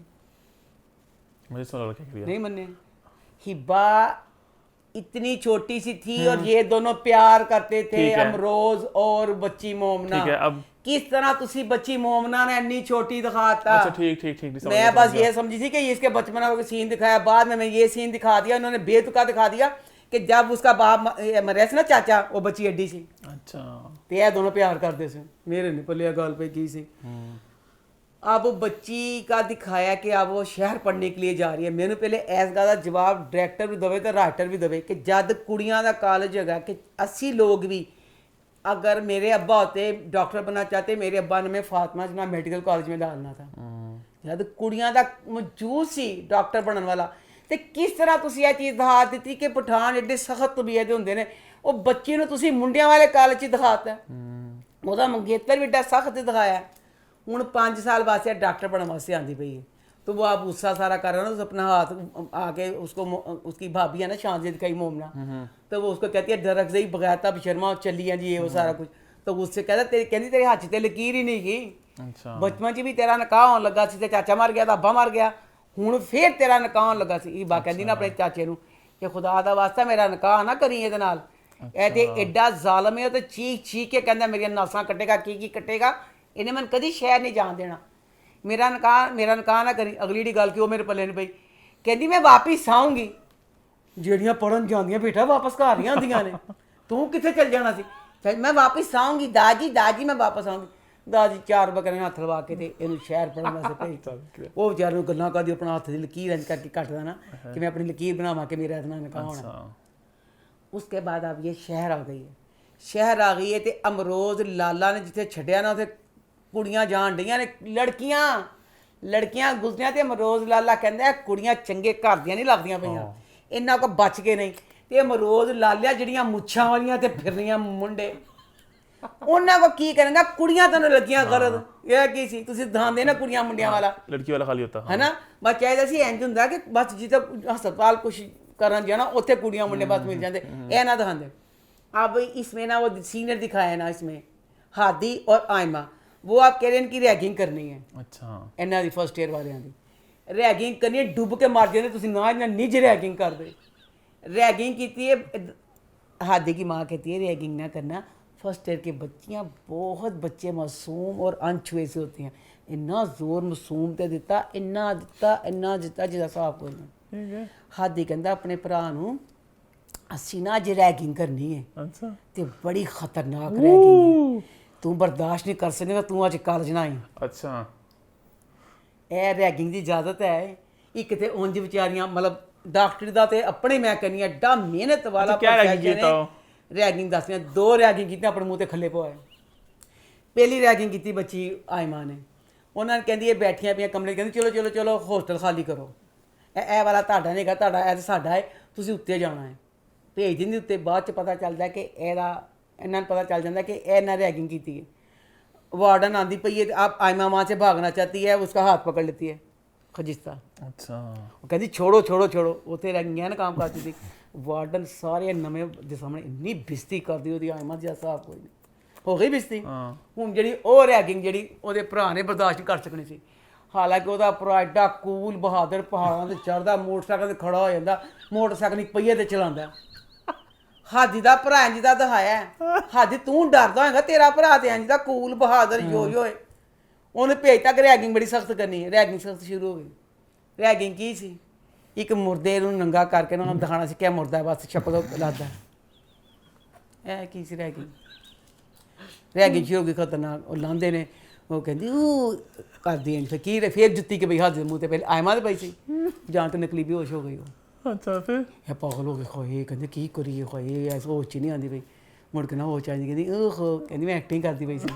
मुझे सुन रखा है नहीं मन्ने हिब्बा इतनी छोटी सी थी और ये दोनों प्यार करते थे, ठीक है। अमरोज और बच्ची मोमना। ठीक है। अब किस तरह तुसी बच्ची मोमना ने इतनी छोटी दिखाता। अच्छा ठीक ठीक ठीक समझ मैं गया, बस समझ गया। ये समझी थी कि इसके बचपन का सीन दिखाया, बाद में ये सीन दिखा दिया उन्होंने, बेतुका दिखा दिया कि जब उसका बाप मरिया सी ना चाचा, वो बच्ची एडी सी। अच्छा ते ये दोनों प्यार करते थे। मेरे नहीं पलिया गल पे की सी। अब बच्ची का दिखाया कि अब वो शहर पढ़ने के लिए जा रही है। मैंने पहले इस गल का जवाब डायरैक्टर भी दवे तो राइटर भी दवे कि जद कुड़ियां का कॉलेज है कि 80 लोग भी अगर मेरे अब्बा होते डॉक्टर बनना चाहते, मेरे अब्बा ने मैं फातिमा जना मेडिकल कॉलेज में डालना था। जद कुड़ियां का मौजूद सी डॉक्टर बनने वाला, तो किस तरह तुसी यह चीज़ दिखा दी कि पठान एडे सख्त तबीयत दे होंदे ने, वो बच्ची नूं तुसी मुंडियां वाले कॉलेज च दिखाता। ਉਹਦਾ मंगेतर भी एडा सख्त दिखाया। हूँ 5 साल वास्ते डॉक्टर बनने वास्ते आती पई है। तो वो आप गुस्सा सारा कर रहा है ना, तो अपना हाथ आके उसको, उसकी भाभी है ना शांति दिखाई मोमना, तो वो उसको कहती है डरक से ही बगैरता शर्मा चली है जी ये वो सारा कुछ। तो उससे कहता तेरी कहती तेरे हाथ से लकीर ही नहीं की। अच्छा बचपन च भी तेरा निकाह होने लगा सी, चाचा मर गया तो अब्बा मर गया, हूँ फिर तेरा निकाह होने लगा सी। बा कहती ना अपने चाचे नूं कि खुदा दा वास्ता मेरा निकाह ना करी ਇਹਦੇ ਨਾਲ। ਇਹ ਤੇ ਐਡਾ ਜ਼ਾਲਮ है, तो चीख चीख के कहता मेरिया नासां कटेगा की कटेगा, इन्हें मैं कभी शहर नहीं जान देना, मेरा निकाह ना करी। अगली गल कि वो मेरे पल्ले नहीं पई, कहती मैं वापिस आऊँगी। ਜਿਹੜੀਆਂ पढ़न ਜਾਂਦੀਆਂ बेटा वापस घर नहीं आंदियां ने, तू कित्थे चल जाना सी। फिर मैं वापस आऊँगी दाजी, दाजी मैं वापस आऊँगी। ਦਾਦੀ 4 ਬੱਕਰੇ ਹੱਥ ਲਵਾ ਕੇ ਤੇ ਇਹਨੂੰ ਸ਼ਹਿਰ ਪੜਨ ਵਾਸਤੇ ਭੇਜਤਾ। ਉਹ ਵਿਚਾਰੇ ਨੂੰ ਗੱਲਾਂ ਕਰਦੀ ਆਪਣਾ ਹੱਥ ਦੀ ਲਕੀਰ ਇੰਜ ਕਰਕੇ ਕੱਟਦਾ ਨਾ ਕਿ मैं अपनी लकीर बनावा के मेरा इतना निकाह होना। उसके बाद अब ये शहर आ गई है। शहर आ गई है तो अमरोज लाला ने जिथे छड्या ना उथे कुड़ियां जान डईयां ने, लड़कियां गुजरियां ते अमरोज लाला कहंदा कुड़ियां चंगे घर दियां नहीं लगदियां पईयां, इन्ना को बच के नहीं ते अमरोज लालिया ਜਿਹੜੀਆਂ ਮੁੱਛਾਂ ਵਾਲੀਆਂ ਤੇ ਫਿਰਨੀਆਂ ਮੁੰਡੇ ਉਹਨਾਂ ਕੋ ਕੀ ਕਰਨਗਾ, ਕੁੜੀਆਂ ਤਾਂ ਲੱਗੀਆਂ ਗਰਦ। ਇਹ ਕੀ ਸੀ ਤੁਸੀਂ ਦਿਖਾਉਂਦੇ ਨਾ ਕੁੜੀਆਂ ਮੁੰਡਿਆਂ ਵਾਲਾ, ਲੜਕੀ ਵਾਲਾ ਖਾਲੀ ਹੁੰਦਾ ਹੈ ਨਾ। ਬਸ ਚਾਹੀਦਾ ਸੀ ਇੰਜ ਹੁੰਦਾ ਕਿ ਬਸ ਜਿੱਥੇ ਹਸਪਤਾਲ ਕੁਛ ਕਰਨ ਜਾਣਾ ਉੱਥੇ ਕੁੜੀਆਂ ਮੁੰਡੇ ਬਸ ਮਿਲ ਜਾਂਦੇ, ਇਹ ਨਾ ਦਿਖਾਉਂਦੇ। अब इसमें ना वो सीनियर दिखाया ना इसमें हादी और आयमा, वो आप कह रहे हैं कि रैगिंग करनी है। अच्छा ਇਹਨਾਂ ਦੀ ਫਸਟ ਈਅਰ ਵਾਲਿਆਂ ਦੀ ਰੈਗਿੰਗ ਕਰਨੀ ਹੈ, ਡੁੱਬ ਕੇ ਮਰ ਜਾਂਦੇ ਤੁਸੀਂ ਨਾ ਇਹਨਾਂ ਨਿਜ ਰੈਗਿੰਗ ਕਰਦੇ। रैगिंग की है हादी की माँ कहती है रैगिंग ना करना। फर्स्ट ईयर की बच्चियाँ बहुत बच्चे मासूम और अनछुए से होती हैं, इन्ना जोर मासूम ते दिता, इन्ना दिता जिसका हिसाब कोई नहीं। हादी कहता अपने भरा नूं असी ना अज रैगिंग करनी है। अच्छा ते बड़ी खतरनाक रैगिंग है, तू बर्दाश्त नहीं कर सकेगा, तू अज कॉलेज ना आई। अच्छा ਇਹ ਰੈਗਿੰਗ ਦੀ ਇਜਾਜ਼ਤ ਹੈ। ਇੱਕ ਤੇ ਉਂਝ ਵਿਚਾਰੀਆਂ ਮਤਲਬ ਡਾਕਟਰ ਦਾ ਤੇ ਆਪਣੇ ਮੈਂ ਕਹਿੰਦੀ ਆ ਡਾ ਮਿਹਨਤ ਵਾਲਾ ਕਿਆ ਰੈਗਿੰਗ ਕੀਤਾ ਰੈਗਿੰਗ ਦੱਸਦੀਆਂ 2 ਰੈਗਿੰਗ ਕੀਤੀਆਂ ਆਪਣੇ ਮੂੰਹ ਤੇ ਖੱਲੇ ਪਵਾਏ। ਪਹਿਲੀ ਰੈਗਿੰਗ ਕੀਤੀ ਬੱਚੀ ਆਇਮਾ ਨੇ, ਉਹਨਾਂ ਨੇ ਕਹਿੰਦੀ ਇਹ ਬੈਠੀਆਂ ਪਈਆਂ ਕਮਰੇ, ਕਹਿੰਦੀ ਚਲੋ ਚਲੋ ਚਲੋ ਹੋਸਟਲ ਖਾਲੀ ਕਰੋ, ਇਹ ਵਾਲਾ ਤੁਹਾਡਾ ਨਹੀਂਗਾ, ਤੁਹਾਡਾ ਇਹ ਸਾਡਾ ਹੈ, ਤੁਸੀਂ ਉੱਤੇ ਜਾਣਾ ਹੈ। ਭੇਜ ਦਿੰਦੀ ਉੱਤੇ। ਬਾਅਦ ਚ ਪਤਾ ਚੱਲਦਾ ਕਿ ਇਹਨਾਂ ਨੂੰ ਪਤਾ ਚੱਲ ਜਾਂਦਾ ਕਿ ਇਹਨਾਂ ਰੈਗਿੰਗ ਕੀਤੀ है। वार्डन आंधी पई है, आप आयमा वहाँ से भागना चाहती है, उसका हाथ पकड़ लेती है खजिस्ता। अच्छा वो कहती छोड़ो छोड़ो छोड़ो, उत्थे रैगिंग ना काम करती थी। वार्डन सारे नवे दे सामने इन्नी बेइज्जती करदी ओदी आयमा दी साहब कोई नहीं हो गई बेइज्जती। हुण जेहड़ी ओ रैगिंग जेहड़ी ओदे भरा ने बर्दाश्त नहीं कर सकनी सी। हालांकि ओदा भरा एडा कूल बहादुर पहाड़ां ते चढ़दा, मोटरसाइकिल ते खड़ा हो जांदा, मोटरसाइकिल एक पहिए ते चलांदा। हादी दा भरा इंज दा दिखाया, हादी तू डरदा होएगा, तेरा भरा ते इंज दा कूल बहादुर यो ਉਹਨੇ ਭੇਜਤਾ ਕਿ ਰੈਗਿੰਗ ਬੜੀ ਸਖਤ ਕਰਨੀ ਹੈ। ਰੈਗਿੰਗ ਸਖਤ ਸ਼ੁਰੂ ਹੋ ਗਈ। ਰੈਗਿੰਗ ਕੀ ਸੀ? ਇੱਕ ਮੁਰਦੇ ਨੂੰ ਨੰਗਾ ਕਰਕੇ ਉਹਨਾਂ ਨੂੰ ਦਿਖਾਣਾ ਸੀ ਕਿ ਮੁਰਦਾ ਬਸ ਸ਼ਕਲ ਲਾਦਾ। ਇਹ ਕੀ ਸੀ ਰੈਗਿੰਗ? ਰੈਗਿੰਗ ਸ਼ੁਰੂ ਹੋ ਗਈ ਖਤਰਨਾਕ। ਉਹ ਲਾਂਦੇ ਨੇ, ਉਹ ਕਹਿੰਦੀ ਉਹ ਕਰਦੀ ਐ ਫਕੀਰ ਫੇਰ ਜੁੱਤੀ ਕੇ ਬਈ ਹੱਥ ਦੇ ਮੂੰਹ ਤੇ ਪਹਿਲੇ ਆਇਮਾ ਦੇ ਪਈ ਸੀ ਜਾਂ ਤੇ ਨਕਲੀ ਬੇਹੋਸ਼ ਹੋ ਗਈ ਉਹ। अच्छा फिर ਇਹ ਪਾਗਲ ਹੋ ਗਏ। ਹੋਏ ਕਹਿੰਦੇ ਕੀ ਕਰੀਏ, ਹੋਏ ਐਸ ਹੋਸ਼ 'ਚ ਨਹੀਂ ਆਉਂਦੀ ਪਈ। ਮੁੜ ਕੇ ਨਾ ਹੋਸ਼ ਆਉਂਦੀ, ਕਹਿੰਦੀ ਓਹੋ, ਕਹਿੰਦੀ ਮੈਂ ਐਕਟਿੰਗ ਕਰਦੀ ਪਈ ਸੀ।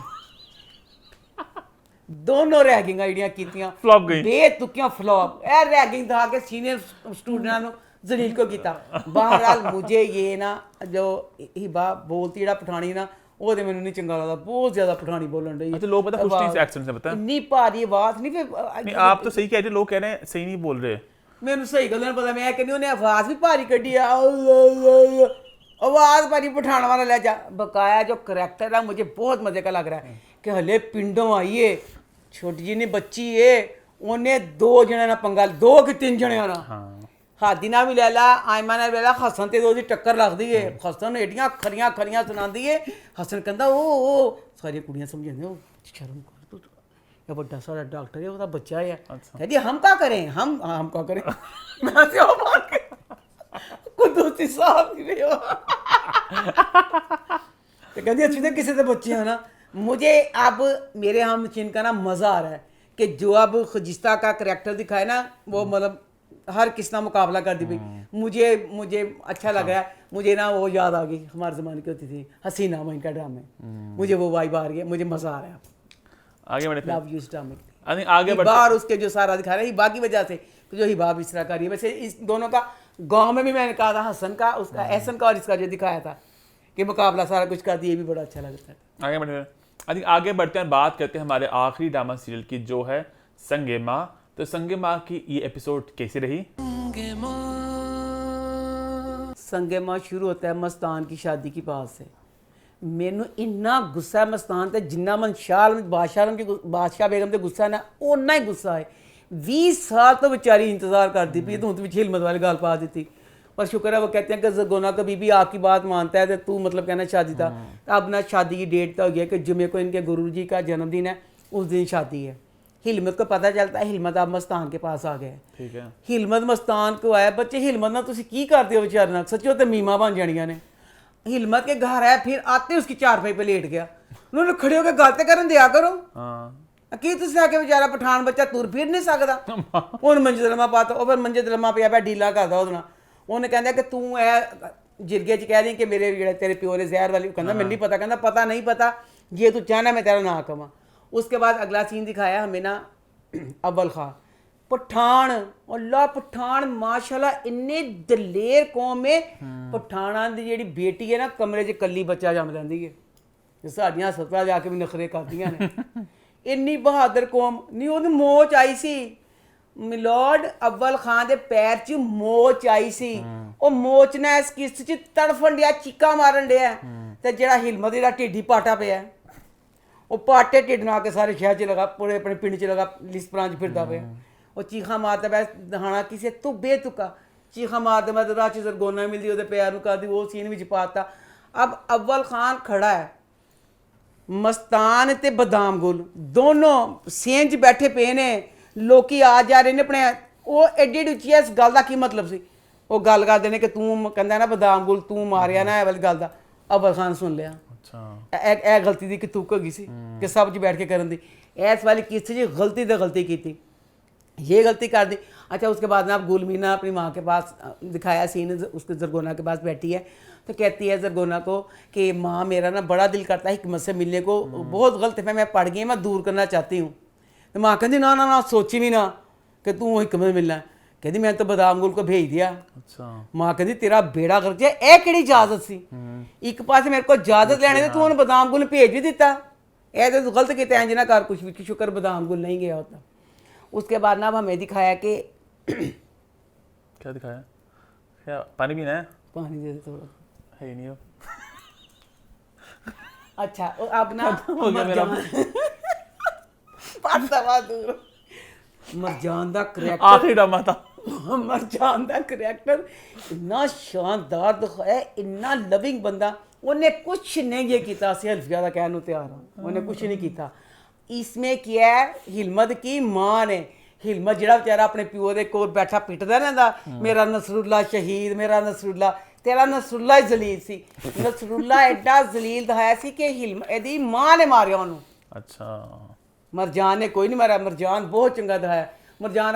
ਦੋਨੋਂ ਰੈਗਿੰਗਾਂ ਜਿਹੜੀਆਂ ਕੀਤੀਆਂ ਫਲॉप ਗਈ, ਬੇਤੁਕੀਆਂ ਫਲॉप। ਇਹ ਰੈਗਿੰਗ ਦਾ ਕੇ ਸੀਨੀਅਰ ਸਟੂਡੈਂਟਾਂ ਨੂੰ ਜ਼ਲੀਲ ਕੋ ਕੀਤਾ। ਬਹਰਾਲ ਮੁਝੇ ਇਹ ਨਾ ਜੋ ਹਿਬਾ ਬੋਲਤੀ ਜਿਹੜਾ ਪਠਾਣੀ ਨਾ, ਉਹ ਤੇ ਮੈਨੂੰ ਨਹੀਂ ਚੰਗਾ ਲੱਗਦਾ, ਬਹੁਤ ਜ਼ਿਆਦਾ ਪਠਾਣੀ ਬੋਲਣ ਡਈ। अच्छा लोग पता खुश नहीं एक्सेंट से पता है ਇੰਨੀ ਭਾਰੀ ਆਵਾਜ਼ ਨਹੀਂ। ਫਿਰ नहीं आप तो सही कह रहे, लोग कह रहे हैं सही नहीं बोल रहे। ਮੈਨੂੰ ਸਹੀ ਗੱਲ ਨਹੀਂ ਪਤਾ, ਮੈਂ ਕਹਿੰਦੀ ਉਹਨੇ ਆਵਾਜ਼ ਵੀ ਭਾਰੀ ਕੱਢੀ ਆ, आवाज भारी पठान वाला लहजा। बकाया जो करैक्टर है मुझे बहुत मजे का लग रहा है कि हले पिंडों आई है, छोटी जी ने बच्ची है, उन्हें 2 जने ना पंगा, 2 कि 3 जने ना। हादी ना भी ले ला, आयमा ने ले ला, हसन ते ओदी टक्कर लगदी है। हसन एडियां खरियां खरियां सुनांदी है। हसन कहंदा ओ सारी कुड़ियां समझांदे, ओ शर्म कर तू, ये बड़ा सारा डॉक्टर है, ओदा बच्चा है। कहदी हम क्या करें, हम क्या करें। मैं से ओ मार के कुदूसी साहब नहीं हो। तो कहती अच्छी तो किसी से बच्चे हैं ना। मुझे अब मेरे हम चिन का ना मज़ा आ रहा है कि जो अब खजिस्ता का करैक्टर दिखाए ना, वो मतलब हर किस ना मुकाबला कर दी भाई। मुझे अच्छा लग रहा है। मुझे ना वो याद आ गई हमारे ज़माने की होती थी हसीना मोइन का ड्रामे, मुझे वो वाइब आ रही है, मुझे मज़ा आ रहा है। आगे बढ़े लव यू ड्रामे आगे बढ़े बाहर उसके जो सारा दिखा रहा है हिबा की वजह से, जो हिबाब इस तरह का रही है। वैसे इस दोनों का गांव में भी मैंने कहा था, हसन का, उसका एहसन का और इसका जो दिखाया था कि मुकाबला सारा कुछ कर दिया, ये भी बड़ा अच्छा लगता है। आगे बढ़े आई थिंक आगे बढ़ते हैं, बात करते हैं हमारे आखिरी ड्रामा सीरियल की जो है संगे माँ। तो संगे माँ की ये एपिसोड कैसी रही? संगे माँ शुरू होता है मस्तान की शादी की बात से। मैनू इन्ना गुस्सा है मस्तान ते, जिन्ना मन बादशाह बेगम ते गुस्सा है ना, उन्ना ही गुस्सा है। 20 साल तो बेचारी इंतज़ार करती पी, तू तो हिलमत वाली गाल पा दी थी। पर शुक्र है वो कहते हैं कि ज़गोना कभी भी आपकी बात मानता है, तो तू मतलब कहना शादी था। अब ना शादी की डेट तो हो गया कि जुमे को इनके गुरुजी का जन्मदिन है, उस दिन शादी है। हिलमत को पता चलता है, हिलमत अब मस्तान के पास आ गया। ठीक है, हिलमत मस्तान को आया, बच्चे हिलमत ना तुसी की करते हो बेचारे ना, सच्चो तो मीमा बन जानिया ने। हिलमत के घर आया, फिर आते उसकी चारपाई पे लेट गया। ਉਹਨਾਂ ਨੂੰ ਖੜੇ ਹੋ ਕੇ ਗੱਲ ਤੇ ਕਰਨ ਦਿਆ ਕਰੋ। ਹਾਂ ਕੀ ਤੁਸੀਂ ਆ ਕੇ ਵਿਚਾਰਾ ਪਠਾਨ ਬੱਚਾ ਤੁਰ ਫਿਰ ਨਹੀਂ ਸਕਦਾ, ਉਹਨੂੰ ਮੰਜੇ ਤੇ ਲੰਮਾ ਪਾਤਾ, ਉਹ ਫਿਰ ਮੰਜੇ ਤੇ ਲੰਮਾ ਪਿਆ ਡੀਲਾ ਕਰਦਾ ਉਹਦੇ ਨਾਲ। ਉਹਨੇ ਕਹਿੰਦਾ ਕਿ ਤੂੰ ਇਹ ਜਿਰਗੇ 'ਚ ਕਹਿ ਰਹੀ ਕਿ ਮੇਰੇ ਜਿਹੜੇ ਤੇਰੇ ਪਿਓ ਨੇ ਜ਼ਹਿਰ ਵਾਲੀ, ਕਹਿੰਦਾ ਮੈਨੂੰ नहीं पता, कहता पता नहीं पता, ये तू चाहना मैं तेरा ना कमा। उसके बाद अगला सीन दिखाया हमें ना अव्वल खां पठान, अल्लाह पठान माशाल्लाह इन्ने दलेर कौम में। पठाना दी जेहड़ी बेटी है ना कमरे 'ਚ कल्ली बच्चा जम लैंदी है, साडियां हस्पताल जाके भी नखरे करदियां ने। इन्नी बहादुर कौम नहीं, ਉਹਨੂੰ ਮੋਚ ਆਈ ਸੀ ਮਿਲੋਡ ਅव्वल ਖਾਨ ਦੇ ਪੈਰ 'ਚ ਮੋਚ ਆਈ ਸੀ। ਉਹ ਮੋਚ ਨੇ ਇਸ ਕਿਸ਼ਤ 'ਚ ਤੜਫਣ ਡਿਆ, ਚੀਕਾਂ ਮਾਰਨ ਡਿਆ। ਤੇ ਜਿਹੜਾ ਹਿਲਮਤ ਦਾ ਢਿੱਡੀ ਪਾਟਾ ਪਿਆ, ਉਹ ਪਾਟੇ ਢਿੱਡ ਨਾਲ ਕੇ ਸਾਰੇ ਸ਼ਹਿਰ 'ਚ ਲਗਾ, ਪੂਰੇ ਆਪਣੇ ਪਿੰਡ 'ਚ ਲਗਾ, ਲਿਸਪਰਾਂ 'ਚ ਫਿਰਦਾ ਪਿਆ। ਉਹ ਚੀਖਾਂ ਮਾਰਦਾ ਪਿਆ, ਦਹਾਣਾ ਕਿਸੇ ਤੂੰ ਬੇਤੁਕਾ ਚੀਖਾਂ ਮਾਰਦਾ। ਮੈਂ ਤਾਂ ਰਾਹ 'ਚ ਜ਼ਰਗੋਨਾ ਮਿਲਦੀ ਉਹਦੇ ਪੈਰ ਨੂੰ ਕਰਦੀ, ਉਹ ਸੀਨ ਵਿੱਚ ਪਾਤਾ। अब अव्वल खान खड़ा है, मस्तान ते बदाम गुल दोनों सेंज बैठे पे ने, लोकी आ जा रहे ने अपने। वो एडी एडी उच्ची इस गल का की मतलब सी, वो गल करते हैं कि तू कहंदा ना बदाम गुल तू मारिया ना, वाली गल का अव्वल खान सुन लिया। अच्छा गलती दी कि तू कगी सी कि सब च बैठ के करन दी, इस वाली किस्त जी गलती तो गलती की थी, ये गलती कर दी। अच्छा उसके बाद ना गुलमीना अपनी माँ के पास दिखाया सीन, उसके जरगोना के पास बैठी है तो कहती है जरगोना को कि माँ मेरा ना बड़ा दिल करता है हिकमत से मिलने को, बहुत गलत है, मैं पढ़ गई, मैं दूर करना चाहती हूँ। तो माँ कहती ना ना ना सोची भी ना कि तू हिकमत मिलना है। कहती मैं तो बदाम गुल को भेज दिया। अच्छा माँ कहती तेरा बेड़ा कर जाए, ए केड़ी इजाजत सी, एक पास मेरे को इजाजत लेने थे, तू उन्हें बदाम गुल भेज भी दिता, ए तो गलत किया इंज ना कर कुछ भी, शुक्र बदाम गुल नहीं गया होता। उसके बाद ना अब हमें दिखाया कि क्या दिखाया, क्या पानी पीना है, पानी दे दे थोड़ा है ही नहीं अब। अच्छा अब ना हो गया मेरा मरजान दा करैक्टर, आखिरी ड्रामा था। मरजान दा करैक्टर इन्ना शानदार दिखाया, इन्ना लविंग बंदा, उन्हें कुछ नहीं ये किया, सिर्फ ज़्यादा कहने को तैयार हूँ, उन्हें कुछ नहीं किया। इसमें किया है हिलमत की माँ ने, हिलमत जरा बेचारा अपने प्यो के कोल बैठा पिटदा रहंदा, मेरा नसरुल्ला शहीद, मेरा नसरुल्ला, तेरा नसरुल्ला ही जलील सी। नसरुल्ला एडा जलील दिखाया सी कि हिलमत एदी माँ ने मारिया उन्होंने। अच्छा मरजान ने कोई नहीं मारा, मरजान बहुत चंगा दिखाया। मरजान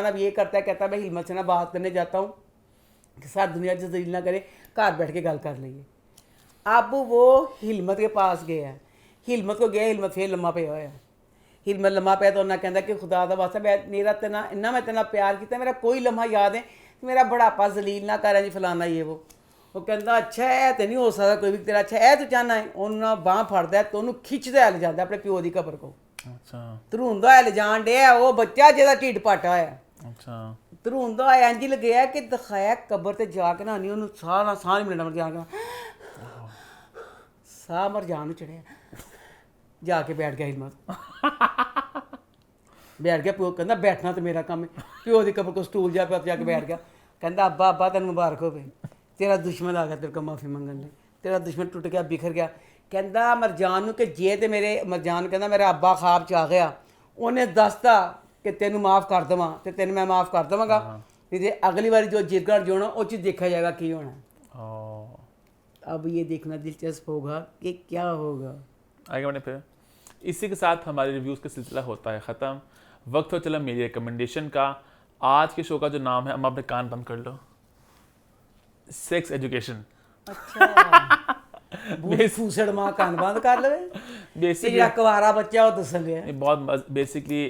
अब ये करता है, कहता है मैं हिलमत से ना बात करने जाता हूँ कि सारी दुनिया जलील ना करे, घर बैठ के गल कर लीजिए। अब वो हिलमत के पास गया, हिलमत को गया, हिलमत फिर लम्मा पे होया, हिलमत लम्मा पे तो उन्हें कहता कि खुदा दा वास्ता मेरा तेना इन्ना मैं तेना प्यार किया, मेरा कोई लम्हा याद है, मेरा बुढ़ापा जलील ना करे जी फलाना ये वो कहता अच्छा है तो नहीं हो सकता कोई भी तेरा, अच्छा है तू चाहना है। उन्होंने बांह फड़दा तो उन्होंने खिंचदा है ले जाता अपने प्यो की कबर को, धरूंदा है ले जान डे वो बच्चा जिहदा ढिड पाटा है, धरूंदा है इंज लगे कि दिखाया कबर ते जाके ना नहीं उन्होंने साह नहीं मिलना, जाके साह मरजान चढ़िया, जाके बैठ गया हिलमत, बैठ गया। प्यो कहता बैठना तो मेरा काम है, प्यो की कबर को स्टूल जाके बैठ गया, कहता अब्बा अब्बा तेन मुबारक हो, तेरा दुश्मन आ गया तेरे को माफ़ी मंगन ले, तेरा दुश्मन टुट गया बिखर गया। कहता मरजान कि जे तो मेरे मरजान कहता मेरा अब्बा ख्वाब च आ गया, उन्हें दसता कि तेन माफ़ कर देवां तो तेन मैं माफ़ कर देवांगा, नहीं अगली बार जो जिरगण जो होना उस देखा जाएगा की होना। अब ये देखना दिलचस्प होगा कि क्या होगा आगे बढ़ने फिर। इसी के साथ हमारे रिव्यूज़ का सिलसिला होता है ख़त्म। वक्त हो चला मेरी रिकमेंडेशन का। आज के शो का जो नाम है, हम अपने कान बंद कर लो, सेक्स एजुकेशन। अच्छा फूसड़ मां कान बंद कर ले, बेसिकली कुवारा बच्चा हो दसन है। बहुत बेसिकली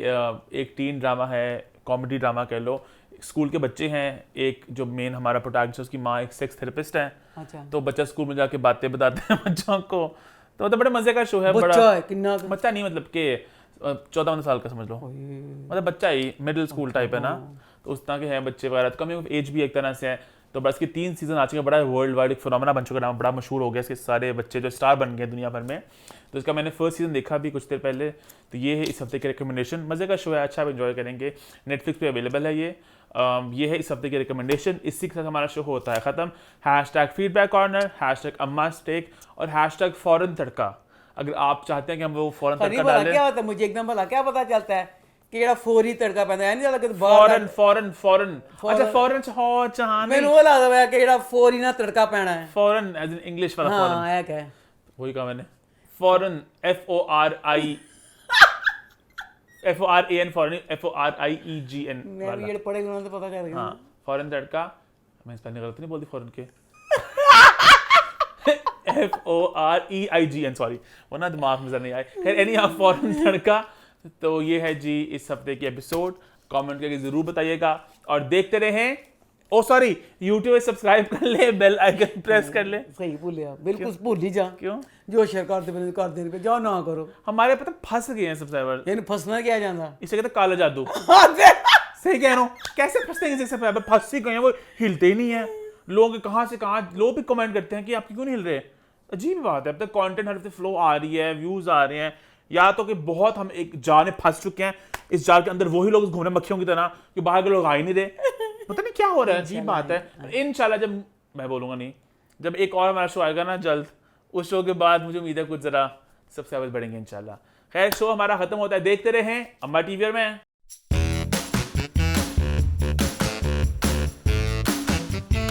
एक टीन ड्रामा है, कॉमेडी ड्रामा कह लो। स्कूल के बच्चे हैं, एक जो मेन हमारा प्रोटैगनिस्ट है उसकी माँ एक सेक्स थेरेपिस्ट है। अच्छा। तो बच्चा स्कूल में जाके बातें बताते हैं बच्चों को, तो मतलब बड़े मजे का शो है। बड़ा है कितना बच्चा नहीं, मतलब कि 14 साल का समझ लो, मतलब बच्चा ही मिडिल स्कूल टाइप है ना, तो उस तरह के हैं बच्चे वगैरह, तो कम एज भी एक तरह से है। तो बस इसके 3 सीजन आ चुके हैं, बड़ा वर्ल्ड वाइड एक फिनोमेना बन चुका है, बड़ा मशहूर हो गया, इसके सारे बच्चे जो स्टार बन गए दुनिया भर में। तो इसका मैंने फर्स्ट सीजन देखा भी कुछ देर पहले, तो ये है इस हफ्ते की रिकमेंडेशन। मज़े का शो है, अच्छा आप एंजॉय करेंगे, नेटफ्लिक्स पे अवेलेबल है ये है इस हफ्ते की रिकमेंडेशन। इसी के साथ हमारा शो होता है ख़त्म। #फीडबैक कॉर्नर, #अम्मास टेक और #फौरन तड़का। अगर आप चाहते हैं कि हम वो फौरन तड़का डालें, क्या होता है मुझे एकदम भला क्या पता चलता है कि ਜਿਹੜਾ ਫੌਰੀ ਤੜਕਾ ਪੈਂਦਾ ਹੈ ਨਹੀਂ ਲੱਗਦਾ ਫੌਰਨ ਅੱਛਾ ਫੌਰਨ ਚ ਹੋ ਚਾਹਾਂ ਮੈਨੂੰ ਉਹ ਲੱਗਦਾ ਹੈ ਕਿ ਜਿਹੜਾ ਫੌਰੀ ਨਾਲ ਤੜਕਾ ਪੈਣਾ ਹੈ, ਫੌਰਨ ਐਜ਼ ਇਨ ਇੰਗਲਿਸ਼ ਵਾਲਾ ਫੌਰਨ। ਹਾਂ ਇਹ ਕਹੇ वही कहा मैंने, फॉरेन FORAN फॉरेन FORIEGN मैं वाला। भी ये पढ़े लिखे तो पता चल गया। हाँ फॉरेन तड़का, मैं स्पेलिंग गलत नहीं बोलती फॉरेन के FOREIGN सॉरी, वो ना दिमाग में नहीं आए। खैर एनी फॉरेन तड़का। तो ये है जी इस हफ्ते की एपिसोड। कमेंट करके जरूर बताइएगा और देखते रहें। ओ सॉरी, यूट्यूब पे सब्सक्राइब कर ले, बेल आइकन प्रेस कर ले। सही भूल आप, बिल्कुल भूल ही जा। क्यों? जो शेयर कर देने पे जाओ ना करो। हमारे पता फंस गए हैं सब्सक्राइबर, यानी फंसना क्या जाता। इसे कहते हैं काला जादू। हाँ, सही कह रहा हूँ, कैसे फंसते हैं सब्सक्राइबर? फंस ही गए हैं, वो हिलते ही नहीं है। लोग कहाँ से कहाँ, लोग भी कमेंट करते हैं कि आप क्यों नहीं हिल रहे। अजीब बात है, अब तक कंटेंट हर हफ्ते फ्लो आ रही है, व्यूज आ रहे हैं, या तो कि बहुत हम एक जाल में फंस चुके हैं, इस जाल के अंदर वही लोग घूम रहे मक्खियों की तरह कि बाहर के लोग आ ही नहीं रहे। पता नहीं क्या हो रहा है, अजीब बात है। इंशाल्लाह जब, मैं बोलूंगा नहीं, जब एक और हमारा शो आएगा ना जल्द, उस शो के बाद मुझे उम्मीद है कुछ जरा सब्सक्राइबर्स बढ़ेंगे इंशाल्लाह। खैर शो हमारा खत्म होता है, देखते रहें अम्मा टीवी में।